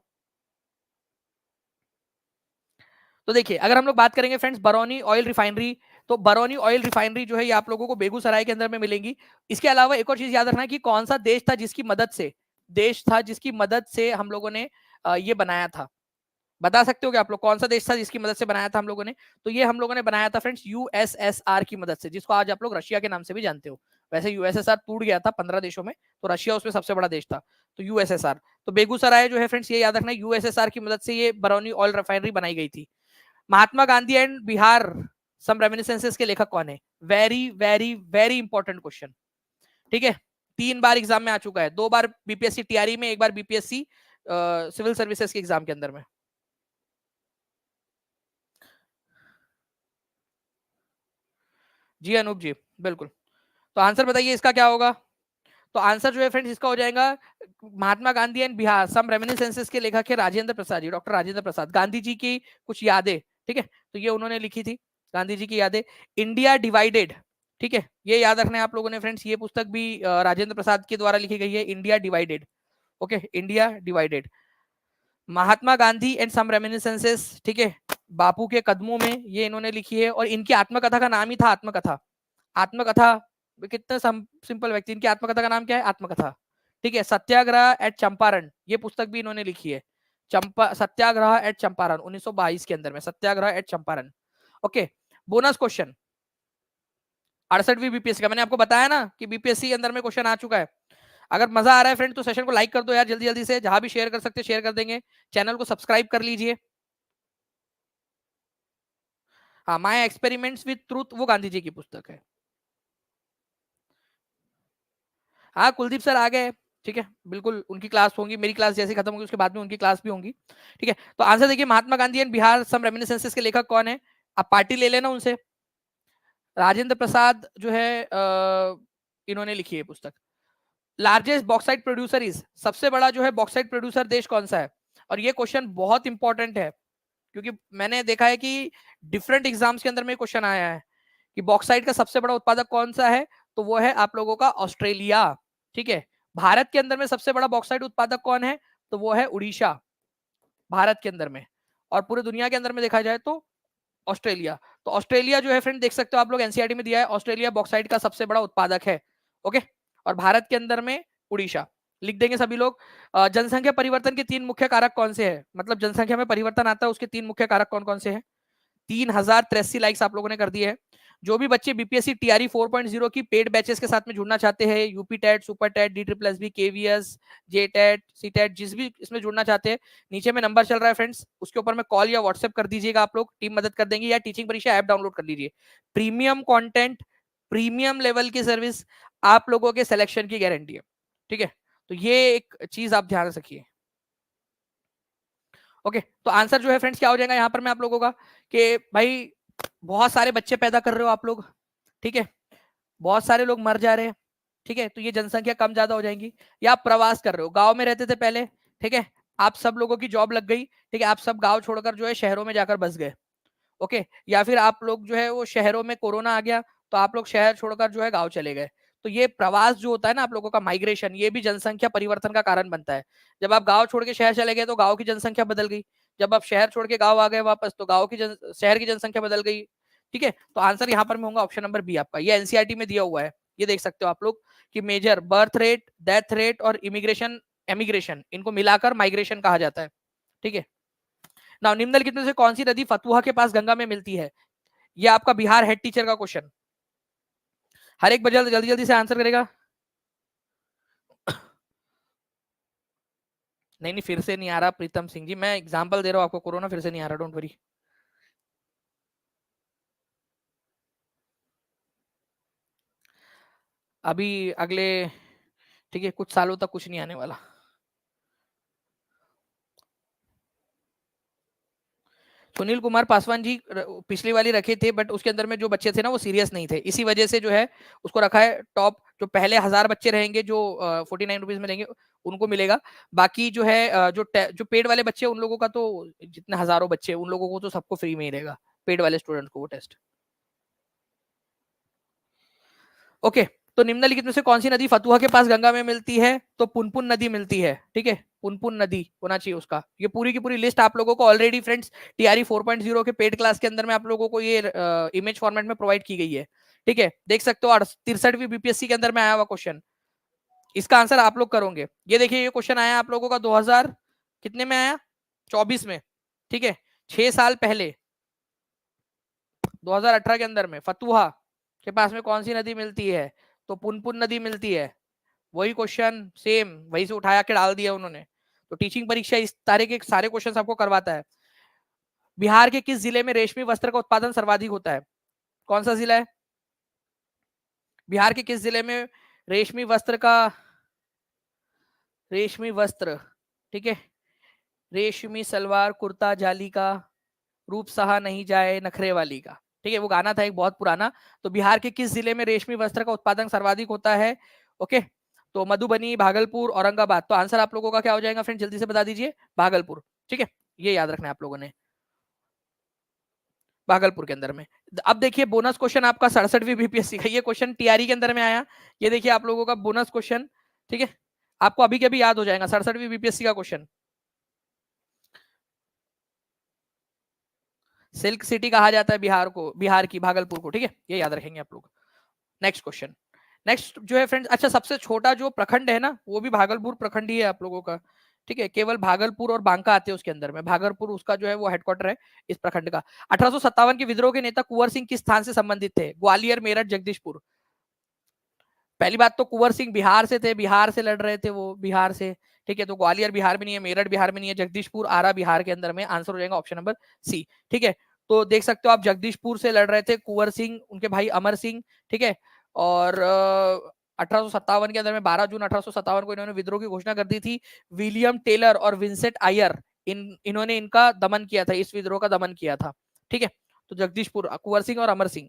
तो देखिए अगर हम लोग बात करेंगे फ्रेंड्स बरौनी ऑयल रिफाइनरी, तो बरौनी ऑयल रिफाइनरी जो है ये आप लोगों को बेगूसराय के अंदर में मिलेंगी। इसके अलावा एक और चीज याद रखना है कि कौन सा देश था जिसकी मदद से, देश था जिसकी मदद से हम लोगों ने ये बनाया था, बता सकते हो क्या आप लोग कौन सा देश था जिसकी मदद से बनाया था हम लोगों ने, तो ये हम लोगों ने बनाया था फ्रेंड्स यूएसएसआर की मदद से, जिसको आज आप लोग रशिया के नाम से भी जानते हो। वैसे यूएसएसआर टूट गया था 15 देशों में, तो रशिया उसमें सबसे बड़ा देश था, तो यूएसएसआर। तो बेगूसराय जो है फ्रेंड्स ये याद रखना, यूएसएसआर की मदद से ये बरौनी ऑयल रिफाइनरी बनाई गई थी। महात्मा Gandhi and Bihar some reminiscences के लेखक कौन है, very very very important question, ठीक है, 3 बार एग्जाम में आ चुका है, 2 बार बीपीएससी टीआरई में, 1 बार बीपीएससी सिविल सर्विसेज के एग्जाम के अंदर में। जी अनूप जी, बिल्कुल। तो आंसर बताइए इसका क्या होगा, तो आंसर जो है फ्रेंड्स इसका हो जाएगा महात्मा Gandhi and Bihar some reminiscences के लेखक है राजेंद्र प्रसाद जी, डॉक्टर राजेंद्र प्रसाद, गांधी जी की कुछ यादें, ठीक है, तो ये उन्होंने लिखी थी, गांधी जी की यादें। इंडिया डिवाइडेड, ठीक है, ये याद रखना है आप लोगों ने फ्रेंड्स, ये पुस्तक भी राजेंद्र प्रसाद के द्वारा लिखी गई है, India divided, okay, India divided. Mahatma Gandhi and some reminiscences, ठीक है, बापू के कदमों में, ये इन्होंने लिखी है, और इनकी आत्मकथा का नाम ही था आत्मकथा। आत्मकथा, कितना सिंपल व्यक्ति, इनकी आत्मकथा का नाम क्या है, आत्मकथा, ठीक है। सत्याग्रह एट चंपारण, ये पुस्तक भी इन्होंने लिखी है, सत्याग्रह एट चंपारण 1922 के अंदर में, Satyagraha at Champaran, okay. Bonus question 68वीं बीपीएससी का, मैंने आपको बताया ना कि बीपीएससी के अंदर में क्वेश्चन आ चुका है। अगर मजा आ रहा है फ्रेंड तो सेशन को लाइक कर दो यार, जल्दी जल्दी से, जहां भी शेयर कर सकते शेयर कर देंगे, चैनल को सब्सक्राइब कर लीजिए। हाँ, माय एक्सपेरिमेंट्स विद ट्रूथ वो गांधी जी की पुस्तक है। हाँ कुलदीप सर आ गए, ठीक है, बिल्कुल उनकी क्लास होंगी, मेरी क्लास जैसे खत्म होगी उसके बाद में उनकी क्लास भी होंगी, ठीक है। तो आंसर देखिए, महात्मा Gandhi and Bihar some reminiscences के लेखक कौन है, आप पार्टी ले लेना उनसे, राजेंद्र प्रसाद जो है इन्होंने लिखी है पुस्तक। लार्जेस्ट बॉक्साइट प्रोड्यूसर इज, सबसे बड़ा जो है बॉक्साइट प्रोड्यूसर देश कौन सा है, और ये क्वेश्चन बहुत इंपॉर्टेंट है, क्योंकि मैंने देखा है कि डिफरेंट एग्जाम्स के अंदर में क्वेश्चन आया है कि बॉक्साइट का सबसे बड़ा उत्पादक कौन सा है, तो वो है आप लोगों का ऑस्ट्रेलिया, ठीक है। भारत के अंदर में सबसे बड़ा बॉक्साइट उत्पादक कौन है, तो वो है उड़ीसा, भारत के अंदर में, और पूरे दुनिया के अंदर में देखा जाए तो ऑस्ट्रेलिया। तो ऑस्ट्रेलिया जो है फ्रेंड देख सकते हो आप लोग, एनसीईआरटी में दिया है, ऑस्ट्रेलिया बॉक्साइट का सबसे बड़ा उत्पादक है, ओके। और भारत के अंदर में उड़ीसा, लिख देंगे सभी लोग। जनसंख्या परिवर्तन के 3 मुख्य कारक कौन से हैं, मतलब जनसंख्या में परिवर्तन आता है उसके 3 मुख्य कारक कौन कौन से हैं। 3083 लाइक्स आप लोगों ने कर दिए है। जो भी बच्चे बीपीएससी टीआरई 4.0 की पेड बैचेस के साथ में जुड़ना चाहते हैं, UP TET, super TET, D triple S B, KVS, J TET, C TET, जिस भी इसमें जुड़ना चाहते हैं, नीचे में नंबर चल रहा है फ्रेंड्स, उसके ऊपर में कॉल या व्हाट्सएप कर दीजिएगा, आप लोग टीम मदद कर देंगे, या टीचिंग परीक्षा ऐप डाउनलोड कर लीजिए। प्रीमियम कंटेंट, प्रीमियम लेवल की सर्विस, आप लोगों के सिलेक्शन की गारंटी है। ठीक है, तो ये एक चीज आप ध्यान रखिए। ओके, तो आंसर जो है फ्रेंड्स क्या हो जाएगा यहाँ पर मैं आप लोगों का, कि भाई बहुत सारे बच्चे पैदा कर रहे हो आप लोग, ठीक है, बहुत सारे लोग मर जा रहे हैं, ठीक है, तो ये जनसंख्या कम ज्यादा हो जाएंगी। या आप प्रवास कर रहे हो, गांव में रहते थे पहले, ठीक है, आप सब लोगों की जॉब लग गई, ठीक है, आप सब गांव छोड़कर जो है शहरों में जाकर बस गए। ओके, या फिर आप लोग जो है वो शहरों में कोरोना आ गया, तो आप लोग शहर छोड़कर जो है गांव चले गए। तो ये प्रवास जो होता है ना आप लोगों का, माइग्रेशन, ये भी जनसंख्या परिवर्तन का कारण बनता है। जब आप गांव छोड़ के शहर चले गए तो गांव की जनसंख्या बदल गई, जब आप शहर छोड़ के गांव आ गए वापस तो गांव की शहर की जनसंख्या बदल गई। ठीक है, तो आंसर यहाँ पर मैं होगा ऑप्शन नंबर बी आपका, ये एनसीईआरटी में दिया हुआ है, ये देख सकते हो आप लोग कि major birth rate, death rate और इमिग्रेशन, एमिग्रेशन, इनको मिलाकर माइग्रेशन कहा जाता है। ठीक है, ना निम्नलिखित में से कौन सी नदी फतुहा के पास गंगा में मिलती है? ये आपका बिहार हेड टीचर का क्वेश्चन, हर एक बच्चा जल्दी जल्दी से आंसर करेगा। नहीं नहीं, फिर से नहीं आ रहा प्रीतम सिंह जी, मैं एग्जांपल दे रहा हूं आपको, कोरोना फिर से नहीं आ रहा, डोंट वरी। अभी अगले, ठीक है, कुछ सालों तक कुछ नहीं आने वाला। सुनील कुमार पासवान जी पिछली वाली रखे थे, बट उसके अंदर में जो बच्चे थे ना वो सीरियस नहीं थे, इसी वजह से जो है उसको रखा है टॉप। जो पहले 1000 बच्चे रहेंगे जो 49 रुपीज में लेंगे उनको मिलेगा। बाकी जो है जो पेड वाले बच्चे उन लोगों का तो, जितने हजारों बच्चे उन लोगों को तो सबको फ्री में ही रहेगा, पेड वाले स्टूडेंट को वो टेस्ट। ओके, तो निम्नलिखित में से कौन सी नदी फतुहा के पास गंगा में मिलती है? तो पुनपुन नदी मिलती है। ठीक है, पुनपुन नदी होना चाहिए उसका। ये पूरी की पूरी लिस्ट आप लोगों को ऑलरेडी फ्रेंड्स टीआरई 4.0 के पेड क्लास के अंदर में आप लोगों को ये इमेज फॉर्मेट में प्रोवाइड की गई है। ठीक है, देख सकते हो 63वीं बीपीएससी के अंदर में आया हुआ क्वेश्चन, इसका आंसर आप लोग करोगे। ये देखिए, ये क्वेश्चन आया आप लोगों का 2000 कितने में आया, 24 में। ठीक है, 6 साल पहले 2018 के अंदर में फतुहा के पास में कौन सी नदी मिलती है? तो पुनपुन नदी मिलती है। वही क्वेश्चन सेम वही से उठाया के डाल दिया उन्होंने। तो टीचिंग परीक्षा इस तरह के सारे क्वेश्चन आपको करवाता है। बिहार के किस जिले में रेशमी वस्त्र का उत्पादन सर्वाधिक होता है? कौन सा जिला है? बिहार के किस जिले में रेशमी वस्त्र का, रेशमी वस्त्र, ठीक है, रेशमी सलवार कुर्ता जाली का, रूप सहा नहीं जाए नखरे वाली का, ठीक है, वो गाना था एक बहुत पुराना। तो बिहार के किस जिले में रेशमी वस्त्र का उत्पादन सर्वाधिक होता है? ओके, तो मधुबनी, भागलपुर, औरंगाबाद। तो आंसर आप लोगों का क्या हो जाएगा फ्रेंड, जल्दी से बता दीजिए। भागलपुर। ठीक है, ये याद रखना है आप लोगों ने, भागलपुर के अंदर में। अब देखिए बोनस क्वेश्चन आपका 67वीं बीपीएससी का, ये क्वेश्चन टीआरई के अंदर में आया। ये देखिए आप लोगों का बोनस क्वेश्चन, ठीक है, आपको अभी के अभी याद हो जाएगा, 67वीं बीपीएससी का क्वेश्चन। सिल्क सिटी कहा जाता है बिहार को, बिहार की भागलपुर को। ठीक है, ये याद रखेंगे आप लोग। नेक्स्ट क्वेश्चन, नेक्स्ट जो है फ्रेंड्स, अच्छा सबसे छोटा जो प्रखंड है ना वो भी भागलपुर प्रखंड ही है आप लोगों का। ठीक है, केवल भागलपुर और बांका आते हैं उसके अंदर में, भागलपुर उसका जो है वो हेडक्वार्टर है इस प्रखंड का। 1857 के विद्रोह के नेता कुंवर सिंह किस स्थान से संबंधित थे? ग्वालियर, मेरठ, जगदीशपुर। पहली बात तो कुंवर सिंह बिहार से थे, बिहार से लड़ रहे थे वो, बिहार से। ठीक है, तो ग्वालियर बिहार में नहीं है, मेरठ बिहार में नहीं है, जगदीशपुर आरा बिहार के अंदर में, आंसर हो जाएगा ऑप्शन नंबर सी। ठीक है, तो देख सकते हो आप जगदीशपुर से लड़ रहे थे कुंवर सिंह, उनके भाई अमर सिंह। ठीक है, और 1857 के अंदर में 12 जून 1857 को इन्होंने विद्रोह की घोषणा कर दी थी। विलियम टेलर और विंसेंट आयर इन्होंने इनका दमन किया था, इस विद्रोह का दमन किया था। ठीक है, तो जगदीशपुर कुंवर सिंह और अमर सिंह।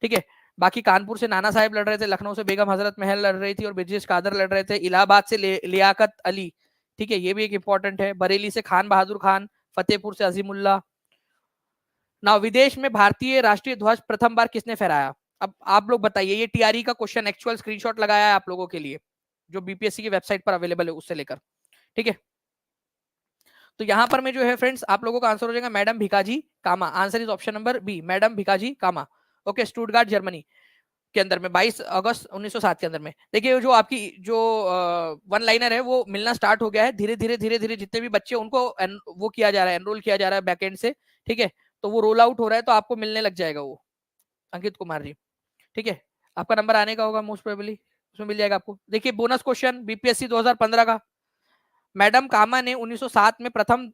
ठीक है, बाकी कानपुर से नाना साहेब लड़ रहे थे, लखनऊ से बेगम हजरत महल लड़ रही थी और ब्रिजेश कादर लड़ रहे थे, इलाहाबाद से लियाकत अली। ठीक है, ये भी एक इंपॉर्टेंट है, बरेली से खान बहादुर खान, फतेहपुर से अजीमुल्ला। ना विदेश में भारतीय राष्ट्रीय ध्वज प्रथम बार किसने फहराया? अब आप लोग बताइए, ये टीआरई का क्वेश्चन एक्चुअल स्क्रीनशॉट लगाया है आप लोगों के लिए, जो बीपीएससी की वेबसाइट पर अवेलेबल है उससे लेकर। ठीक है, तो यहां पर में जो है फ्रेंड्स आप लोगों का आंसर हो जाएगा madam Bhikaji Cama. Answer is option number B, madam Bhikaji Cama. Okay, Stuttgart Germany के अंदर में 22 अगस्त 1907 के अंदर में। देखिए जो आपकी जो वन लाइनर है वो मिलना स्टार्ट हो गया है, धीरे धीरे धीरे धीरे जितने भी बच्चे उनको वो किया जा रहा है, एनरोल किया जा रहा है बैकएंड से। ठीक है, तो वो रोल आउट हो रहा है, तो आपको मिलने लग जाएगा वो। अंकित कुमार जी, ठीक है, आपका नंबर आने का होगा मोस्ट प्रोबेबली, उसमें मिल जाएगा आपको। देखिए बोनस क्वेश्चन बीपीएससी 2015 का, मैडम कामा ने 1907 में प्रथम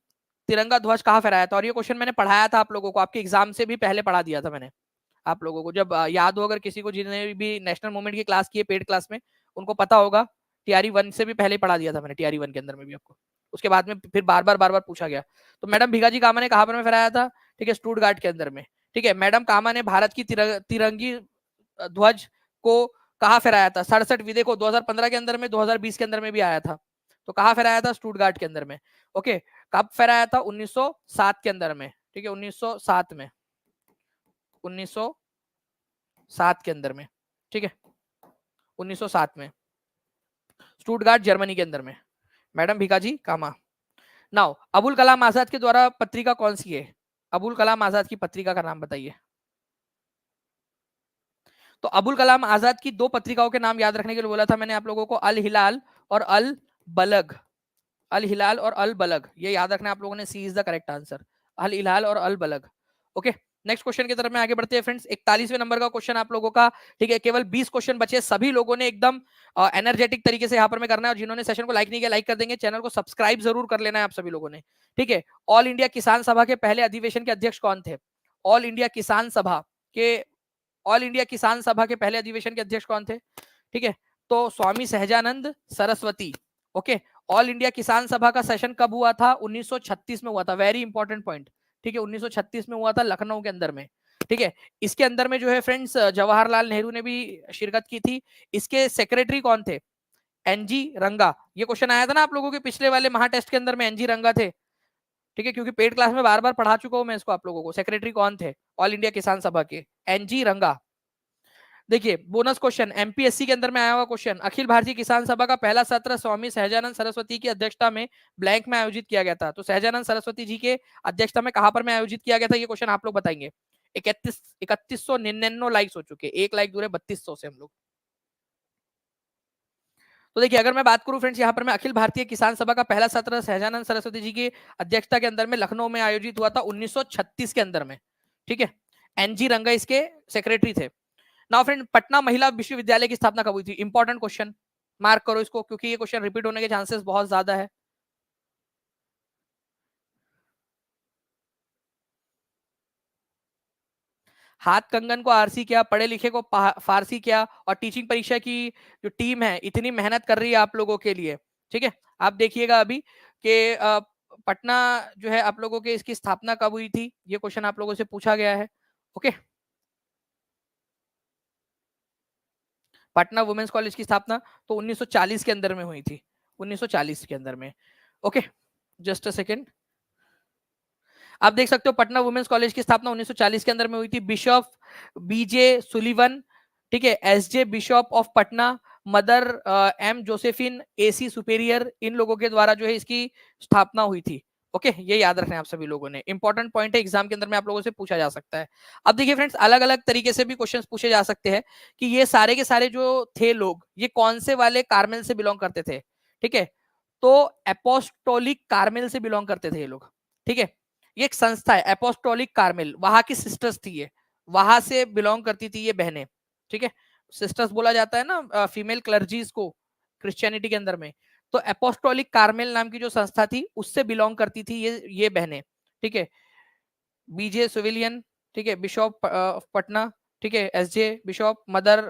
तिरंगा ध्वज कहाँ फहराया था? और ये क्वेश्चन मैंने पढ़ाया था आप लोगों को, आपके एग्जाम से भी पहले पढ़ा दिया था मैंने आप लोगों को, जब याद हो अगर किसी को, जिन्हें भी नेशनल मूवमेंट की क्लास की है पेड क्लास में, उनको पता होगा, टीआरई 1 से भी पहले पढ़ा दिया था मैंने, टीआरई 1 के अंदर में भी आपको, उसके बाद में फिर बार बार पूछा गया। तो मैडम भिगाजी कामा ने कहां पर में फहराया था? ठीक है, स्टूटगार्ट के अंदर में। ठीक है, मैडम कामा ने भारत की तिरंगी ध्वज को कहा फहराया था? 67 विदे को 2015 के अंदर में, 2020 के अंदर में भी आया था, तो कहा फहराया था? स्टूटगार्ट के अंदर में। ओके, कब फहराया था? 1907 के अंदर में। ठीक है, 1907 में, 1907 के अंदर में। ठीक है, 1907 में स्टूटगार्ट जर्मनी के अंदर में, मैडम भिकाजी कामा। नाउ अबुल कलाम आजाद के द्वारा पत्रिका कौन सी है? अबुल कलाम आजाद की पत्रिका का नाम बताइए। तो अबुल कलाम आजाद की दो पत्रिकाओं के नाम याद रखने के लिए बोला था मैंने आप लोगों को, अल हिलाल और अल बलग। अल हिलाल और अल बलग, ये याद रखना आप लोगों ने, सी इज द करेक्ट आंसर, अल हिलाल और अल बलग। ओके, नेक्स्ट क्वेश्चन की तरफ में आगे बढ़ते हैं फ्रेंड्स। 41वें नंबर का क्वेश्चन आप लोगों का, ठीक है, केवल 20 क्वेश्चन बचे, सभी लोगों ने एकदम एनर्जेटिक तरीके से यहाँ पर में करना है, और जिन्होंने सेशन को लाइक नहीं किया लाइक कर देंगे, चैनल को सब्सक्राइब जरूर कर लेना है आप सभी लोगों ने। ठीक है, ऑल इंडिया किसान सभा के पहले अधिवेशन के अध्यक्ष कौन थे? ऑल इंडिया किसान सभा के, ऑल इंडिया किसान सभा के पहले अधिवेशन के अध्यक्ष कौन थे? ठीक है, तो Swami Sahajanand Saraswati. Okay, all India Kisan Sabha का सेशन कब हुआ था? 1936 में हुआ था, वेरी इंपॉर्टेंट पॉइंट। ठीक है, 1936 में हुआ था लखनऊ के अंदर में। ठीक है, इसके अंदर में जो है फ्रेंड्स जवाहरलाल नेहरू ने भी शिरकत की थी। इसके सेक्रेटरी कौन थे? एनजी रंगा। ये क्वेश्चन आया था ना आप लोगों के पिछले वाले महा टेस्ट के अंदर में, एनजी रंगा थे। ठीक है, क्योंकि पेड क्लास में बार बार पढ़ा चुका हूं मैं इसको आप लोगों को। सेक्रेटरी कौन थे ऑल इंडिया किसान सभा के? एनजी रंगा। देखिए बोनस क्वेश्चन एमपीएससी के अंदर में आया हुआ क्वेश्चन, अखिल भारतीय किसान सभा का पहला सत्र स्वामी सहजानंद सरस्वती की अध्यक्षता में ब्लैंक में आयोजित किया गया था। तो सहजानंद सरस्वती जी के अध्यक्षता में कहां पर में आयोजित किया गया था? ये क्वेश्चन आप लोग बताएंगे। 3199 लाइक्स हो चुके, एक लाइक दूर है 3200 से हम लोग। तो देखिए अगर मैं बात करूं फ्रेंड्स, यहाँ पर मैं अखिल भारतीय किसान सभा का पहला सत्र सहजानंद सरस्वती जी की अध्यक्षता के अंदर में लखनऊ में आयोजित हुआ था 1936 के अंदर में। ठीक है, एनजी रंगा इसके सेक्रेटरी थे। नाउ फ्रेंड, पटना महिला विश्वविद्यालय की स्थापना कब हुई थी? इंपॉर्टेंट क्वेश्चन, मार्क करो इसको, क्योंकि ये क्वेश्चन रिपीट होने के चांसेस बहुत ज्यादा है। हाथ कंगन को आरसी क्या, पढ़े लिखे को फारसी क्या, और टीचिंग परीक्षा की जो टीम है इतनी मेहनत कर रही है आप लोगों के लिए। ठीक है, आप देखिएगा अभी कि पटना जो है आप लोगों के, इसकी स्थापना कब हुई थी? ये क्वेश्चन आप लोगों से पूछा गया है। ओके, पटना वुमेन्स कॉलेज की स्थापना तो 1940 के अंदर में हुई थी, 1940 के अंदर में। ओके, जस्ट अ सेकेंड, आप देख सकते हो पटना वुमेन्स कॉलेज की स्थापना 1940 के अंदर में हुई थी। बिशप बीजे सुलिवन, ठीक है, S J bishop of Patna, mother M Josephine, A C superior, इन लोगों के द्वारा जो है इसकी स्थापना हुई थी। ओके, ये याद रखना है आप सभी लोगों ने, इंपॉर्टेंट पॉइंट है, एग्जाम के अंदर में आप लोगों से पूछा जा सकता है। अब देखिए फ्रेंड्स, अलग अलग तरीके से भी क्वेश्चंस पूछे जा सकते हैं कि ये सारे के सारे जो थे लोग, ये कौन से वाले कार्मेल से बिलोंग करते थे? ठीक है, तो एपोस्टोलिक कार्मेल से बिलोंग करते थे ये लोग। ठीक है, ये एक संस्था है एपोस्टोलिक कार्मेल, वहां की सिस्टर्स थी ये, वहां से बिलोंग करती थी ये बहनें। ठीक है, सिस्टर्स बोला जाता है ना फीमेल क्लर्जीज को क्रिश्चियनिटी के अंदर में। तो एपोस्टोलिक कार्मेल नाम की जो संस्था थी उससे बिलोंग करती थी ये बहनें। ठीक है, बीजे सिविलियन, ठीक है, बिशॉप ऑफ पटना, ठीक है, एसजे बिशॉप, मदर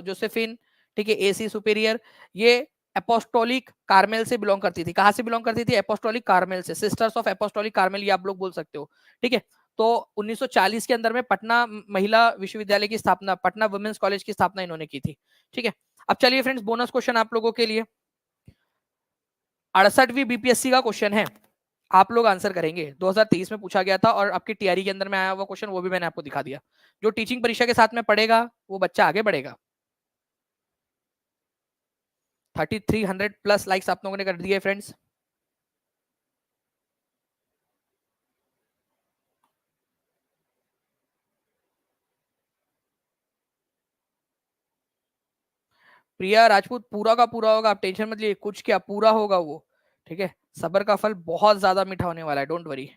जोसेफिन, ठीक है, एसी सुपीरियर, ये एपोस्टोलिक कार्मेल से बिलोंग करती थी। कहां से बिलोंग करती थी? एपोस्टोलिक कार्मेल से, सिस्टर्स ऑफ एपोस्टोलिक कार्मेल ये आप लोग बोल सकते हो। ठीक है, तो 1940 के अंदर में पटना महिला विश्वविद्यालय की स्थापना, पटना वुमेन्स कॉलेज की स्थापना इन्होंने की थी। ठीक है, अब चलिए फ्रेंड्स, बोनस क्वेश्चन आप लोगों के लिए, 68वीं बीपीएससी का क्वेश्चन है, आप लोग आंसर करेंगे। 2023 में पूछा गया था, और आपकी टीआरई के अंदर में आया हुआ क्वेश्चन वो भी मैंने आपको दिखा दिया। जो टीचिंग परीक्षा के साथ में पढ़ेगा वो बच्चा आगे बढ़ेगा। 3300 प्लस लाइक्स आप लोगों ने कर दिए फ्रेंड्स। प्रिया राजपूत, पूरा का पूरा होगा, आप टेंशन मत लिए, कुछ क्या पूरा होगा वो। ठीक है, सबर का फल बहुत ज्यादा मीठा होने वाला है, डोंट वरी।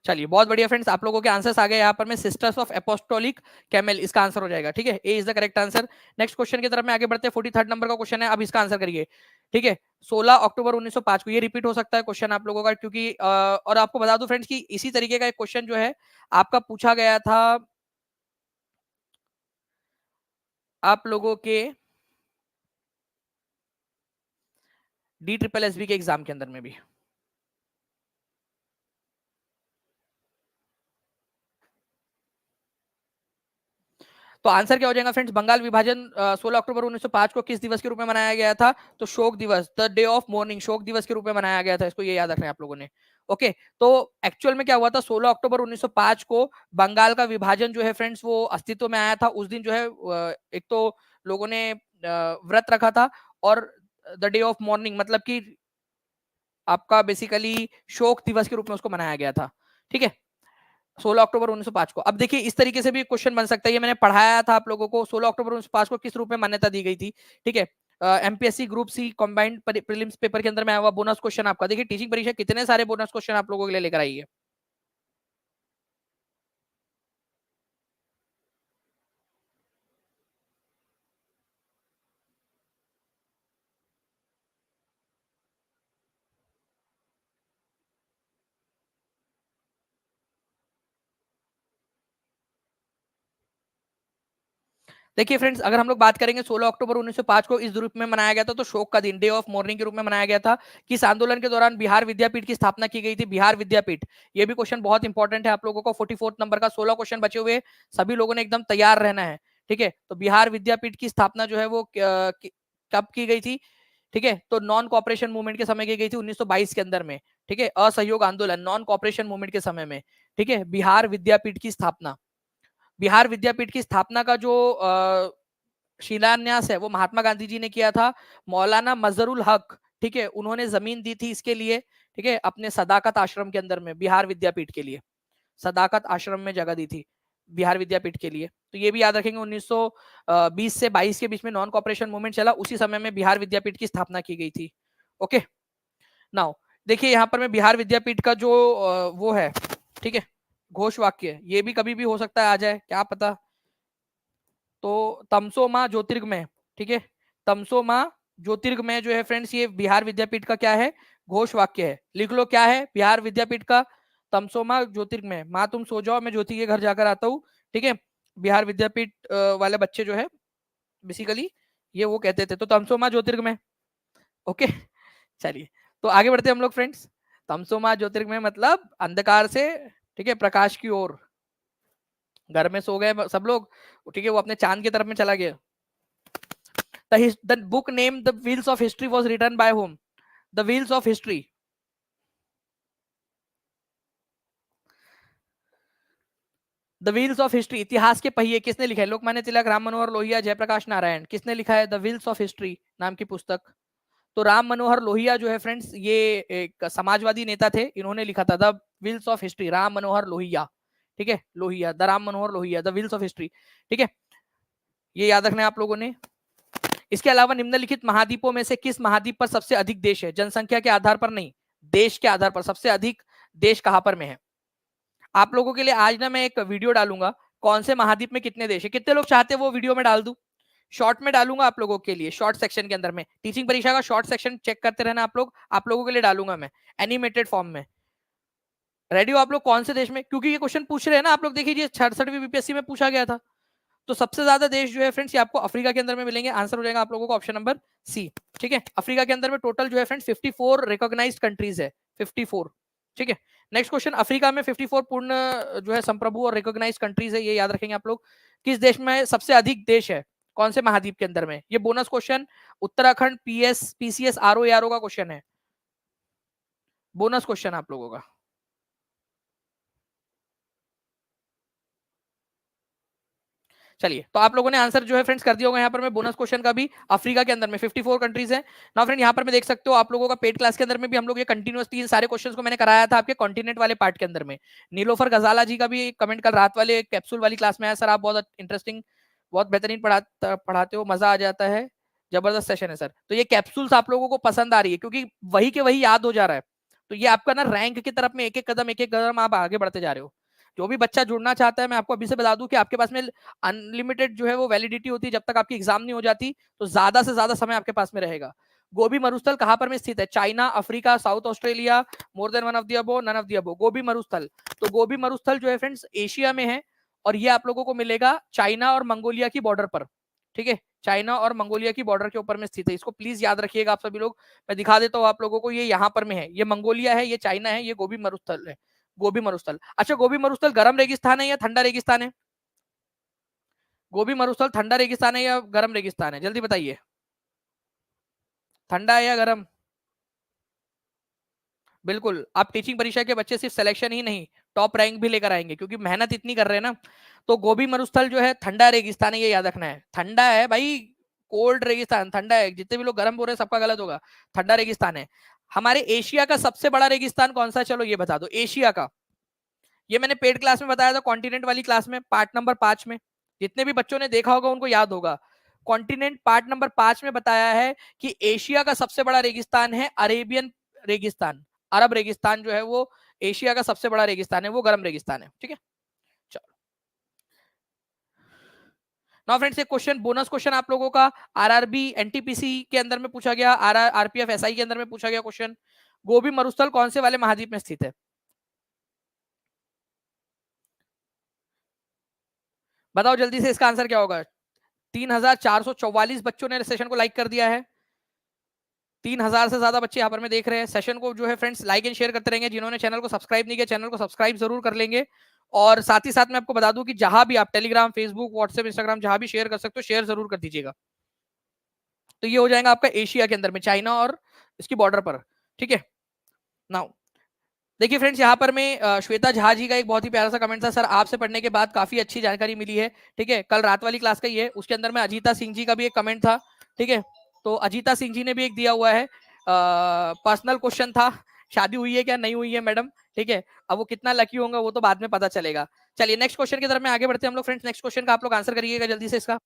चलिए बहुत बढ़िया फ्रेंड्स, आप लोगों के आंसर्स आ गए यहाँ पर में। सिस्टर्स ऑफ एपोस्टोलिक कैमल इसका आंसर हो जाएगा, ठीक है, A is the correct answer. Next question की तरफ में आगे बढ़ते हैं। 43rd नंबर का क्वेश्चन है, अब इसका आंसर करिए, ठीक है। 16 अक्टूबर 1905 को, ये रिपीट हो सकता है क्वेश्चन आप लोगों का, क्योंकि और आपको बता दूं फ्रेंड्स कि इसी तरीके का एक क्वेश्चन जो है आपका पूछा गया था आप लोगों के DSSB के एग्जाम के अंदर में भी। तो आंसर क्या हो जाएगा फ्रेंड्स, बंगाल विभाजन 16 अक्टूबर 1905 को किस दिवस के रूप में मनाया गया था? तो शोक दिवस, द डे ऑफ मोर्निंग, शोक दिवस के रूप में मनाया गया था। इसको ये याद रखना है आप लोगों ने। ओके, तो एक्चुअल में क्या हुआ था, 16 अक्टूबर 1905 को बंगाल का विभाजन जो है फ्रेंड्स वो अस्तित्व में आया था। उस दिन जो है एक तो लोगों ने व्रत रखा था, और द डे ऑफ मॉर्निंग मतलब कि आपका बेसिकली शोक दिवस के रूप में उसको मनाया गया था, ठीक है, 16 अक्टूबर 1905 को। अब देखिए इस तरीके से भी क्वेश्चन बन सकता है, ये मैंने पढ़ाया था आप लोगों को। 16 अक्टूबर 1905 को किस रूप में मान्यता दी गई थी, ठीक है। MPSC group C combined prelims paper के अंदर में आया हुआ बोनस क्वेश्चन आपका। देखिए टीचिंग परीक्षा कितने सारे बोनस क्वेश्चन आप लोगों के लिए लेकर आई है। देखिए फ्रेंड्स, अगर हम लोग बात करेंगे 16 अक्टूबर 1905 को इस रूप में मनाया गया था, तो शोक का दिन, डे ऑफ मॉर्निंग के रूप में मनाया गया था। किस आंदोलन के दौरान बिहार विद्यापीठ की स्थापना की गई थी? बिहार विद्यापीठ, ये भी क्वेश्चन बहुत इंपॉर्टेंट है आप लोगों को। 44 नंबर का 16 क्वेश्चन बचे हुए, सभी लोगों ने एकदम तैयार रहना है, ठीक है। तो बिहार विद्यापीठ की स्थापना जो है वो कब की गई थी, ठीक है? तो नॉन कॉपरेशन मूवमेंट के समय की गई थी 1922 के अंदर में, ठीक है। असहयोग आंदोलन, नॉन कॉपरेशन मूवमेंट के समय में, ठीक है। बिहार विद्यापीठ की स्थापना, बिहार विद्यापीठ की स्थापना का जो शिलान्यास है वो महात्मा गांधी जी ने किया था। मौलाना मजहरुल हक, ठीक है, उन्होंने जमीन दी थी इसके लिए, ठीक है, अपने सदाकत आश्रम के अंदर में बिहार विद्यापीठ के लिए, सदाकत आश्रम में जगह दी थी बिहार विद्यापीठ के लिए। तो ये भी याद रखेंगे, 1920 से 22 के बीच में नॉन कॉपरेशन मूवमेंट चला, उसी समय में बिहार विद्यापीठ की स्थापना की गई थी। ओके, नाउ देखिए यहाँ पर मैं बिहार विद्यापीठ का जो वो है, ठीक है, घोष वाक्य, ये भी कभी भी हो सकता है आ जाए, क्या पता। तो तमसो माँ ज्योतिर्गमय, ठीक है, तमसो माँ ज्योतिर्गमय जो है फ्रेंड्स, ये बिहार विद्यापीठ का क्या है, घोष वाक्य है। लिख लो क्या है बिहार विद्यापीठ का, तमसो माँ ज्योतिर्गमय, माँ तुम सो जाओ मैं ज्योति के घर जाकर आता हूँ, ठीक है। बिहार विद्यापीठ वाले बच्चे जो है बेसिकली ये वो कहते थे, तो तमसो माँ ज्योतिर्गमय। ओके, चलिए तो आगे बढ़ते हैं हम लोग फ्रेंड्स। तमसो माँ ज्योतिर्गमय मतलब अंधकार से, ठीक है, प्रकाश की ओर। घर में सो गए सब लोग, ठीक है, वो अपने चांद की तरफ में चला गया। The book named The Wheels of History was written by whom? The Wheels of History. The wheels of history, इतिहास के पहिए, किसने लिखा है? लोकमान्य तिलक, राम मनोहर लोहिया, जयप्रकाश नारायण, किसने लिखा है द व्हील्स ऑफ हिस्ट्री नाम की पुस्तक? तो राम मनोहर लोहिया जो है फ्रेंड्स, ये एक समाजवादी नेता थे, इन्होंने लिखा था the wheels of history, Ram Manohar Lohia, ठीक है, Lohia, the Ram Manohar Lohia, the wheels of history, ठीक है, ये याद रखना है आप लोगों ने। इसके अलावा निम्नलिखित महाद्वीपों में से किस महाद्वीप पर सबसे अधिक देश है? जनसंख्या के आधार पर नहीं, देश के आधार पर सबसे अधिक देश कहां पर में है? आप लोगों के लिए आज ना मैं एक वीडियो डालूंगा, कौन से महाद्वीप में कितने देश है। कितने लोग चाहते हैं वो वीडियो में डाल दूं? शॉर्ट में डालूंगा आप लोगों के लिए, शॉर्ट सेक्शन के अंदर में। टीचिंग परीक्षा का शॉर्ट सेक्शन चेक करते रहना आप लोग, आप लोगों के लिए डालूंगा मैं एनिमेटेड फॉर्म में। रेडी हो आप लोग? कौन से देश में, क्योंकि ये क्वेश्चन पूछ रहे हैं ना आप लोग, देखिए 66वीं बीपीएससी में पूछा गया था। तो सबसे ज्यादा देश जो है फ्रेंड्स ये आपको अफ्रीका के अंदर में मिलेंगे। आंसर हो जाएगा आप लोगों को ऑप्शन नंबर सी, ठीक है। अफ्रीका के अंदर में टोटल जो है फ्रेंड्स 54 रिकॉग्नाइज्ड कंट्रीज है, 54, ठीक है। नेक्स्ट क्वेश्चन, अफ्रीका में 54 पूर्ण जो है संप्रभु और रिकॉग्नाइज्ड कंट्रीज है, ये याद रखेंगे आप लोग। किस देश में सबसे अधिक देश है, कौन से महाद्वीप के अंदर में? ये bonus question Uttarakhand PS PCS RO RO का क्वेश्चन है, बोनस क्वेश्चन आप लोगों का। चलिए, तो आप लोगों ने आंसर जो है फ्रेंड्स कर दिया होगा यहाँ पर मैं बोनस क्वेश्चन का भी। अफ्रीका के अंदर में 54 कंट्रीज है ना फ्रेंड। यहाँ पर मैं देख सकते हो आप लोगों का पेड क्लास के अंदर में भी हम लोग ये कंटिन्यूअस 3 सारे क्वेश्चंस को मैंने कराया था आपके कॉन्टिनेंट वाले पार्ट के अंदर में। नीलोफर गजाला जी का भी कमेंट कल रात वाले कैप्सूल वाली क्लास में आया, सर आप बहुत इंटरेस्टिंग, बहुत बेहतरीन पढ़ाते हो, मजा आ जाता है, जबरदस्त सेशन है सर। तो ये कैप्सूल्स आप लोगों को पसंद आ रही है क्योंकि वही के वही याद हो जा रहा है, तो ये आपका ना रैंक की तरफ में एक एक कदम आप आगे बढ़ते जा रहे हो। जो भी बच्चा जुड़ना चाहता है, मैं आपको अभी से बता दूं कि आपके पास में अनलिमिटेड जो है वो वैलिडिटी होती है, जब तक आपकी एग्जाम नहीं हो जाती तो ज्यादा से ज्यादा समय आपके पास में रहेगा। गोबी मरुस्थल कहां पर में स्थित है? China, Africa, South Australia, more than one of the above, none of the above. Gobi मरुस्थल, तो गोबी मरुस्थल जो है फ्रेंड्स एशिया में है, और ये आप लोगों को मिलेगा चाइना और मंगोलिया की बॉर्डर पर। ठीक है, चाइना और मंगोलिया की बॉर्डर के ऊपर में स्थित है। इसको प्लीज याद रखिएगा आप सभी लोग। मैं दिखा देता हूँ आप लोगों को, ये यहाँ पर में है, ये मंगोलिया है, ये चाइना है, ये गोबी मरुस्थल है। गोबी मरुस्थल, अच्छा गोबी मरुस्थल गर्म रेगिस्तान है या ठंडा रेगिस्तान है? गोबी मरुस्थल ठंडा रेगिस्तान है या गर्म रेगिस्तान है? जल्दी बताइए, ठंडा है या गर्म? बिल्कुल, आप टीचिंग परीक्षा के बच्चे सिर्फ सिलेक्शन ही नहीं, टॉप रैंक भी लेकर आएंगे, क्योंकि मेहनत इतनी कर रहे हैं ना। तो गोबी मरुस्थल जो है ठंडा रेगिस्तान है, ये याद रखना है। ठंडा है भाई, कोल्ड रेगिस्तान ठंडा है। जितने भी लोग गर्म बोल रहे हैं सबका गलत होगा, ठंडा रेगिस्तान है। हमारे एशिया का सबसे बड़ा रेगिस्तान कौन सा है? चलो ये बता दो एशिया का। ये मैंने पेड क्लास में बताया था, कॉन्टिनेंट वाली क्लास में, पार्ट नंबर 5 में। जितने भी बच्चों ने देखा होगा उनको याद होगा। कॉन्टिनेंट पार्ट नंबर 5 में बताया है कि एशिया का सबसे बड़ा रेगिस्तान है अरेबियन रेगिस्तान। अरब रेगिस्तान जो है वो एशिया का सबसे बड़ा रेगिस्तान है, वो गर्म रेगिस्तान है। ठीक है, चलो। नाउ फ्रेंड्स, एक क्वेश्चन, बोनस क्वेश्चन आप लोगों का आरआरबी एनटीपीसी के अंदर में पूछा गया, आरपीएफ एसआई के अंदर में पूछा गया क्वेश्चन। गोबी मरुस्थल कौन से वाले महाद्वीप में स्थित है? बताओ जल्दी से, इसका आंसर क्या होगा? 3,444 बच्चों ने सेशन को लाइक कर दिया है। 3,000 से ज्यादा बच्चे यहाँ पर में देख रहे हैं सेशन को। जो है फ्रेंड्स लाइक एंड शेयर करते रहेंगे। जिन्होंने चैनल को सब्सक्राइब नहीं किया, चैनल को सब्सक्राइब जरूर कर लेंगे। और साथ ही साथ मैं आपको बता दूं कि जहां भी आप टेलीग्राम, फेसबुक, व्हाट्सएप, इंस्टाग्राम जहां भी शेयर कर सकते हो, शेयर जरूर कर दीजिएगा। तो ये हो जाएगा आपका एशिया के अंदर में, चाइना और इसकी बॉर्डर पर। ठीक है, नाउ देखिए फ्रेंड्स, यहाँ पर मैं श्वेता झा जी का एक बहुत ही प्यारा सा कमेंट था, सर आपसे पढ़ने के बाद काफी अच्छी जानकारी मिली है। ठीक है, कल रात वाली क्लास का ही है, उसके अंदर में अजीता सिंह जी का भी एक कमेंट था। ठीक है, तो अजीता सिंह जी ने भी एक दिया हुआ है, पर्सनल क्वेश्चन था, शादी हुई है क्या नहीं हुई है मैडम? ठीक है, अब वो कितना लकी होगा वो तो बाद में पता चलेगा। चलिए नेक्स्ट क्वेश्चन की तरफ में आगे बढ़ते हैं हम लोग फ्रेंड्स। नेक्स्ट क्वेश्चन का आप लोग आंसर करिएगा जल्दी से इसका।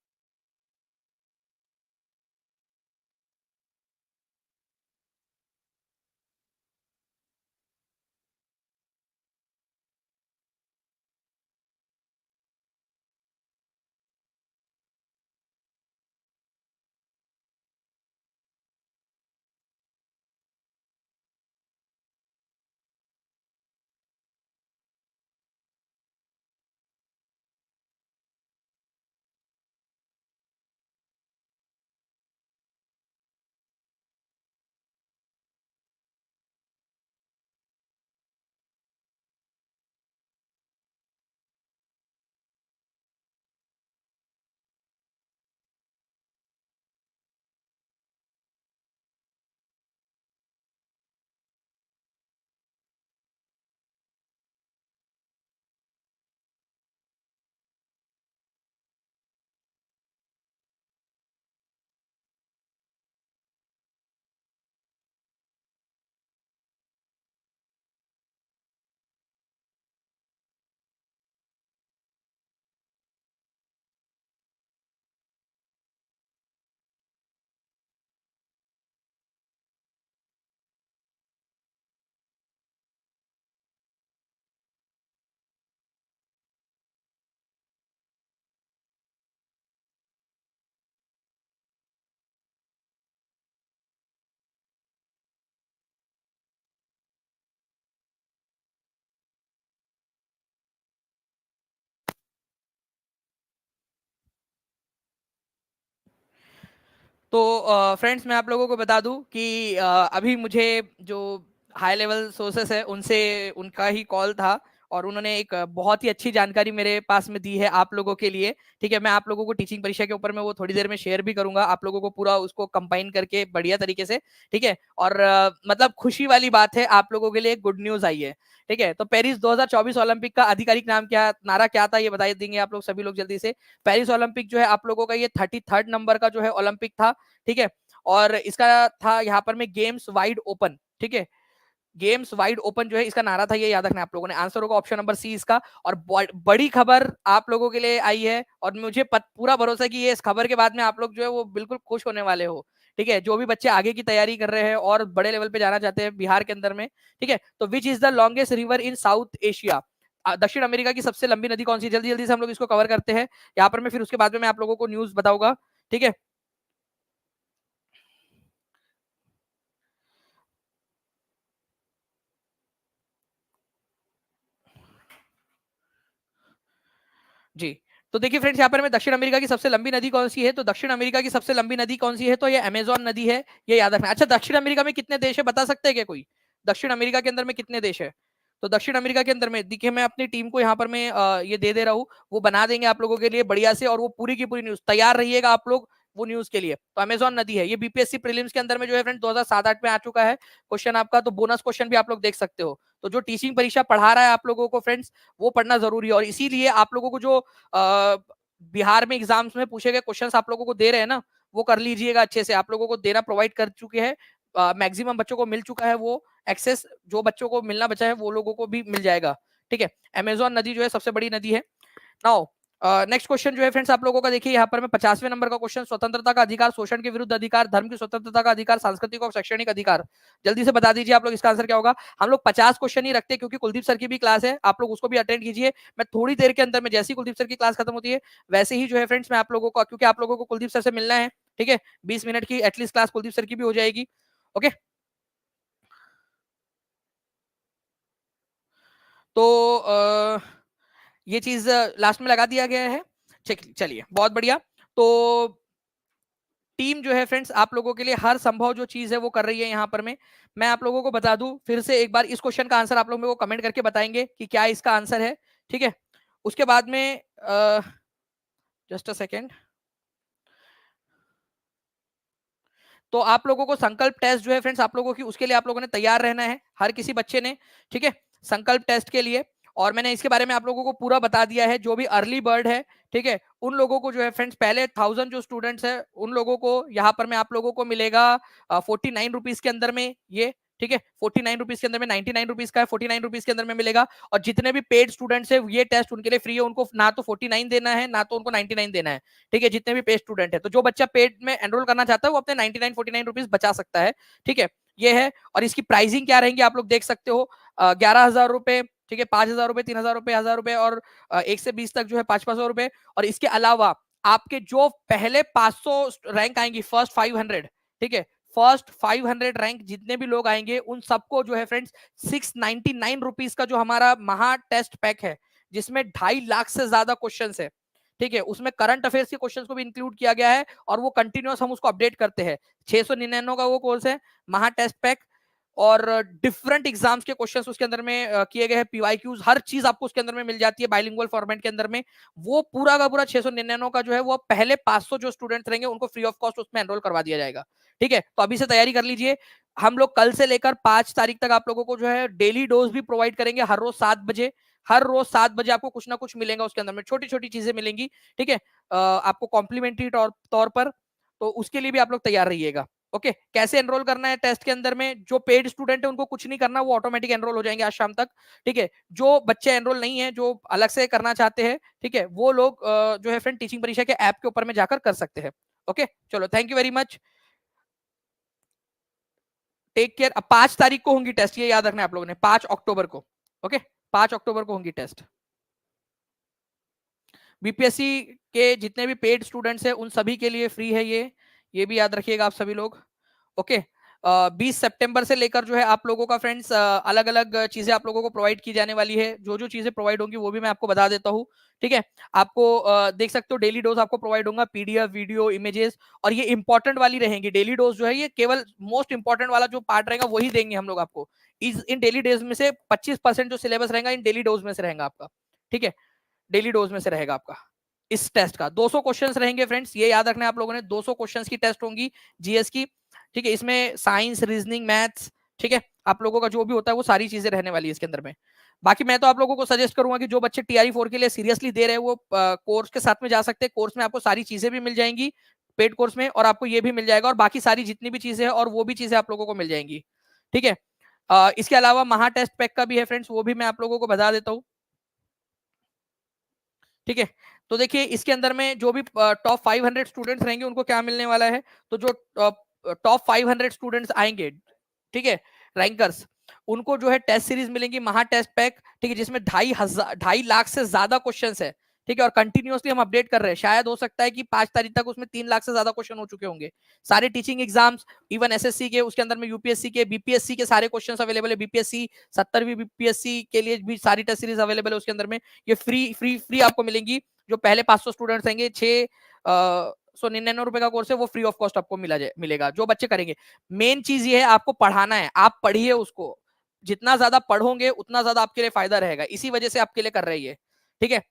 तो फ्रेंड्स मैं आप लोगों को बता दूं कि अभी मुझे जो हाई लेवल सोर्सेस है उनसे उनका ही कॉल था, और उन्होंने एक बहुत ही अच्छी जानकारी मेरे पास में दी है आप लोगों के लिए। ठीक है, मैं आप लोगों को टीचिंग परीक्षा के ऊपर में वो थोड़ी देर में शेयर भी करूंगा, आप लोगों को पूरा उसको कंबाइन करके बढ़िया तरीके से। ठीक है, और मतलब खुशी वाली बात है, आप लोगों के लिए एक गुड न्यूज आई है। ठीक है, तो पेरिस 2024 ओलंपिक का आधिकारिक नाम क्या, नारा क्या था, ये बता देंगे आप लोग सभी लोग जल्दी से। पेरिस ओलंपिक जो है आप लोगों का ये 33rd नंबर का जो है ओलंपिक था। ठीक है, और इसका था यहाँ पर में गेम्स वाइड ओपन। ठीक है, गेम्स वाइड ओपन जो है इसका नारा था, ये याद रखना आप लोगों ने। आंसर होगा ऑप्शन नंबर सी इसका। और बड़ी खबर आप लोगों के लिए आई है, और मुझे पूरा भरोसा है कि ये इस खबर के बाद में आप लोग जो है वो बिल्कुल खुश होने वाले हो। ठीक है, जो भी बच्चे आगे की तैयारी कर रहे हैं और बड़े लेवल पे जाना चाहते हैं बिहार के अंदर में, ठीक है, तो which is the longest river in south Asia, दक्षिण अमेरिका की सबसे लंबी नदी कौन सी? जल्दी जल्दी से हम लोग इसको कवर करते हैं यहाँ पर मैं, फिर उसके बाद में मैं आप लोगों को न्यूज बताऊंगा, ठीक है। जी, तो देखिए फ्रेंड्स, यहाँ पर मैं दक्षिण अमेरिका की सबसे लंबी नदी कौन सी है, तो दक्षिण अमेरिका की सबसे लंबी नदी कौन सी है, तो ये अमेजोन नदी है, ये याद रखना। अच्छा, दक्षिण अमेरिका में कितने देश है बता सकते हैं क्या कोई? दक्षिण अमेरिका के अंदर में कितने देश है? तो दक्षिण अमेरिका के अंदर में देखिए, मैं अपनी टीम को यहाँ पर मैं ये दे रहा हूँ, वो बना देंगे आप लोगों के लिए बढ़िया से, और वो पूरी की पूरी न्यूज तैयार रहिएगा आप लोग वो न्यूज के लिए। तो अमेजोन नदी है, ये बीपीएससी प्रीलिम्स के अंदर में जो है फ्रेंड 2007-8 में आ चुका है क्वेश्चन आपका, तो बोनस क्वेश्चन भी आप लोग देख सकते हो। तो जो टीचिंग परीक्षा पढ़ा रहा है आप लोगों को फ्रेंड्स, वो पढ़ना जरूरी है, और इसीलिए आप लोगों को जो बिहार में एग्जाम्स में पूछे गए क्वेश्चंस आप लोगों को दे रहे हैं ना, वो कर लीजिएगा अच्छे से, आप लोगों को देना प्रोवाइड कर चुके हैं, मैक्सिमम बच्चों को मिल चुका है वो एक्सेस, जो बच्चों को मिलना बचा है वो लोगों को भी मिल जाएगा, ठीक है। अमेजोन नदी जो है सबसे बड़ी नदी है। नाउ नेक्स्ट क्वेश्चन जो है फ्रेंड्स आप लोगों का, देखिए यहाँ पर मैं 50वें नंबर का क्वेश्चन, स्वतंत्रता का अधिकार, शोषण के विरुद्ध अधिकार, धर्म की स्वतंत्रता का अधिकार, सांस्कृतिक और शैक्षणिक अधिकार, जल्दी से बता दीजिए आप लोग इसका आंसर क्या होगा। हम लोग 50 क्वेश्चन ही रखते हैं क्योंकि कुलदीप सर की भी क्लास है, आप लोग उसको भी अटेंड कीजिए। मैं थोड़ी देर के अंदर में, जैसे ही कुलदीप सर की क्लास खत्म होती है वैसे ही जो है फ्रेंड्स मैं आप लोगों को, क्योंकि आप लोगों को कुलदीप सर से मिलना है, ठीक है, 20 मिनट की एटलीस्ट क्लास कुलदीप सर की भी हो जाएगी, ओके। तो ये चीज लास्ट में लगा दिया गया है, चलिए बहुत बढ़िया। तो टीम जो है फ्रेंड्स आप लोगों के लिए हर संभव जो चीज है वो कर रही है यहाँ पर मैं आप लोगों को बता दूं फिर से एक बार, इस क्वेश्चन का आंसर आप लोग मेरे को कमेंट करके बताएंगे कि क्या इसका आंसर है, ठीक है। उसके बाद में जस्ट अ सेकेंड, तो आप लोगों को संकल्प टेस्ट जो है फ्रेंड्स आप लोगों की, उसके लिए आप लोगों ने तैयार रहना है हर किसी बच्चे ने, ठीक है, संकल्प टेस्ट के लिए। और मैंने इसके बारे में आप लोगों को पूरा बता दिया है, जो भी अर्ली बर्ड है, ठीक है, उन लोगों को जो है फ्रेंड्स, पहले 1000 जो स्टूडेंट्स है उन लोगों को यहाँ पर मैं आप लोगों को मिलेगा 49 रुपीज के अंदर में ये, ठीक है, 49 रुपीज के अंदर में, 99 रुपीज का है, 49 रुपीज के अंदर में मिलेगा। और जितने भी पेड स्टूडेंट्स है ये टेस्ट उनके लिए फ्री है, उनको ना तो 49 देना है ना तो उनको 99 देना है, ठीक है, जितने भी पेड स्टूडेंट है। तो जो बच्चा पेड में एनरोल करना चाहता है वो अपने 99-49 रुपीज बचा सकता है, ठीक है, ये है। और इसकी प्राइसिंग क्या रहेंगी आप लोग देख सकते हो, 11,000 रुपए, ठीक है, 5,000 रुपए, 3,000 रुपए, 1,000 रुपए, और 1 से 20 तक जो है 500 रुपए। और इसके अलावा आपके जो पहले 500 रैंक आएंगी, फर्स्ट 500, ठीक है, फर्स्ट 500 रैंक जितने भी लोग आएंगे उन सबको जो है फ्रेंड्स 699 रुपीज का जो हमारा महा टेस्ट पैक है, जिसमें 2.5 लाख से ज्यादा क्वेश्चन है, ठीक है, उसमें करंट अफेयर्स के क्वेश्चंस को भी इंक्लूड किया गया है, और वो कंटिन्यूस हम उसको अपडेट करते हैं। 699 का वो कोर्स है महा टेस्ट पैक, और डिफरेंट एग्जाम्स के क्वेश्चंस उसके अंदर में किए गए हैं, पीवाईक्यूज, हर चीज आपको उसके अंदर में मिल जाती है बाइलिंगुअल फॉर्मेट के अंदर में। वो पूरा का पूरा 699 का जो है वो पहले 500 जो स्टूडेंट्स रहेंगे उनको फ्री ऑफ कॉस्ट उसमें एनरोल करवा दिया जाएगा, ठीक है। तो अभी से तैयारी कर लीजिए, हम लोग कल से लेकर 5 तारीख तक आप लोगों को जो है डेली डोज भी प्रोवाइड करेंगे, हर रोज 7 बजे, हर रोज 7 बजे आपको कुछ ना कुछ मिलेगा उसके अंदर में, छोटी छोटी चीजें मिलेंगी, ठीक है, आपको कॉम्प्लीमेंट्री तौर पर। तो उसके लिए भी आप लोग तैयार रहिएगा, ओके। कैसे एनरोल करना है टेस्ट के अंदर में, जो पेड स्टूडेंट है उनको कुछ नहीं करना, वो ऑटोमेटिक एनरोल हो जाएंगे आज शाम तक, ठीक है। जो बच्चे एनरोल नहीं है, जो अलग से करना चाहते हैं, ठीक है, वो लोग जो है फ्रेंड टीचिंग परीक्षा के ऐप के ऊपर में जाकर कर सकते हैं, ओके। चलो, thank you very much, take care. अब 5 तारीख को होंगी टेस्ट, ये याद रखना है आप लोगों ने, 5 अक्टूबर को, ओके, 5 अक्टूबर को होंगी टेस्ट। बीपीएससी के जितने भी पेड स्टूडेंट्स हैं उन सभी के लिए फ्री है ये भी याद रखिएगा आप सभी लोग, ओके। 20 सितंबर से लेकर जो है आप लोगों का फ्रेंड्स अलग अलग चीजें आप लोगों को प्रोवाइड की जाने वाली है, जो जो चीजें प्रोवाइड होंगी वो भी मैं आपको बता देता हूँ, ठीक है। आपको देख सकते हो डेली डोज आपको प्रोवाइड होगा, पीडीएफ, वीडियो, इमेजेस, और ये इंपॉर्टेंट वाली रहेंगी डेली डोज जो है, ये केवल मोस्ट इंपॉर्टेंट वाला जो पार्ट रहेगा वही देंगे हम लोग आपको। इन डेली डेज में से 25% जो सिलेबस रहेगा इन डेली डोज में से रहेगा आपका, ठीक है, डेली डोज में से रहेगा आपका। इस टेस्ट का 200 क्वेश्चंस रहेंगे फ्रेंड्स, ये याद रखना है आप लोगों ने, 200 क्वेश्चंस की टेस्ट होंगी जीएस की, ठीक है। इसमें साइंस, रीजनिंग, मैथ्स, ठीक है, आप लोगों का जो भी होता है वो सारी चीजें रहने वाली है इसके अंदर में। बाकी मैं तो आप लोगों को सजेस्ट करूंगा कि जो बच्चे टीआरई 4 के लिए सीरियसली दे रहे हैं वो कोर्स के साथ में जा सकते हैं, कोर्स में आपको सारी चीजें भी मिल जाएंगी पेड कोर्स में, और आपको ये भी मिल जाएगा, और बाकी सारी जितनी भी चीजें हैं और वो भी चीजें आप लोगों को मिल जाएंगी, ठीक है। इसके अलावा महा टेस्ट पैक का भी है फ्रेंड्स, वो भी मैं आप लोगों को बता देता हूँ, ठीक है। तो देखिए इसके अंदर में जो भी टॉप 500 स्टूडेंट्स रहेंगे उनको क्या मिलने वाला है, तो जो टॉप 500 स्टूडेंट्स आएंगे, ठीक है, रैंकर्स, उनको जो है टेस्ट सीरीज मिलेंगी, महा टेस्ट पैक, ठीक है, जिसमें 2.5 लाख से ज्यादा क्वेश्चन है, ठीक है, और कंटिन्यूअसली हम अपडेट कर रहे हैं। शायद हो सकता है कि 5 तारीख तक उसमें 3 लाख से ज्यादा क्वेश्चन हो चुके होंगे। सारे टीचिंग एग्जाम्स, इवन एसएससी के, उसके अंदर में यूपीएससी के, बीपीएससी के सारे क्वेश्चन अवेलेबल है। बीपीएससी 70वीं बीपीएससी के लिए भी सारी टेस्ट सीरीज अवेलेबल है उसके अंदर में। ये फ्री आपको मिलेंगी। जो पहले 500 स्टूडेंट्स रहेंगे, 699 रुपए का कोर्स है, वो फ्री ऑफ कॉस्ट आपको मिलेगा जो बच्चे करेंगे। मेन चीज ये है, आपको पढ़ाना है, आप पढ़िए उसको, जितना ज्यादा पढ़ोगे उतना ज्यादा आपके लिए फायदा रहेगा। इसी वजह से आपके लिए कर रही है, ठीक है।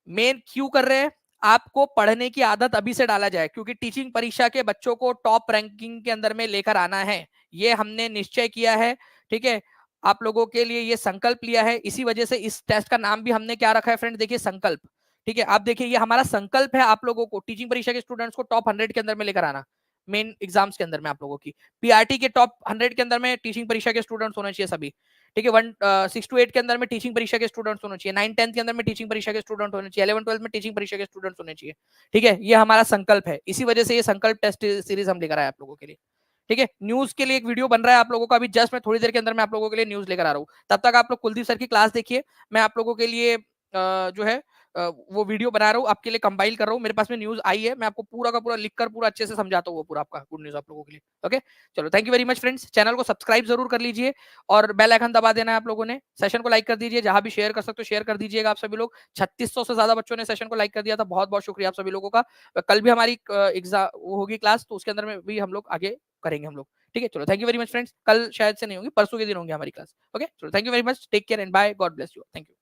मेन क्यों कर रहे हैं, आपको पढ़ने की आदत अभी से डाला जाए, क्योंकि टीचिंग परीक्षा के बच्चों को टॉप रैंकिंग के अंदर में लेकर आना है, ये हमने निश्चय किया है, ठीक है। आप लोगों के लिए ये संकल्प लिया है, इसी वजह से इस टेस्ट का नाम भी हमने क्या रखा है फ्रेंड, देखिए संकल्प, ठीक है। आप देखिए, ये हमारा संकल्प है आप लोगों को टीचिंग परीक्षा के स्टूडेंट्स को टॉप 100 के अंदर में लेकर आना। मेन एग्जाम्स के अंदर में आप लोगों की पीआरटी के टॉप 100 के अंदर में टीचिंग परीक्षा के स्टूडेंट्स होने चाहिए सभी, ठीक है। 6 to 8 के अंदर में टीचिंग परीक्षा के स्टूडेंट्स होने चाहिए, 9-10 के अंदर में टीचिंग परीक्षा के स्टूडेंट होने चाहिए, 11-12 में टीचिंग परीक्षा के स्टूडेंट्स होने चाहिए, ठीक है। ये हमारा संकल्प है, इसी वजह से ये संकल्प टेस्ट सीरीज हम लेकर आए आप लोगों के लिए, ठीक है। न्यूज के लिए एक वीडियो बन रहा है आप लोगों का, अभी जस्ट मैं थोड़ी देर के अंदर में आप लोगों के लिए न्यूज लेकर आ रहा हूँ। तब तक आप लोग कुलदीप सर की क्लास देखिए, मैं आप लोगों के लिए जो है वो वीडियो बना रहा हूँ, आपके लिए कंपाइल कर रहा हूँ, मेरे पास में न्यूज आई है, मैं आपको पूरा का पूरा लिखकर पूरा अच्छे से समझाता हूँ, वो पूरा आपका गुड न्यूज आप लोगों के लिए। ओके, चलो, thank you very much friends. Channel को सब्सक्राइब जरूर कर लीजिए और बेल आइकन दबा देना है आप लोगों ने। सेशन को लाइक कर दीजिए, जहां भी शेयर कर सकते हो शेयर कर दीजिएगा आप सभी लोग। 3600 से ज्यादा बच्चों ने सेशन को लाइक कर दिया था, बहुत बहुत शुक्रिया आप सभी लोगों का। कल भी हमारी एग्जाम वो होगी क्लास, तो उसके अंदर में भी हम लोग आगे करेंगे हम लोग, ठीक है। चलो, thank you very much friends. कल शायद से नहीं होगी, परसों के दिन होंगी हमारी क्लास। ओके, चलो, thank you very much, take care and bye, God bless you, thank you.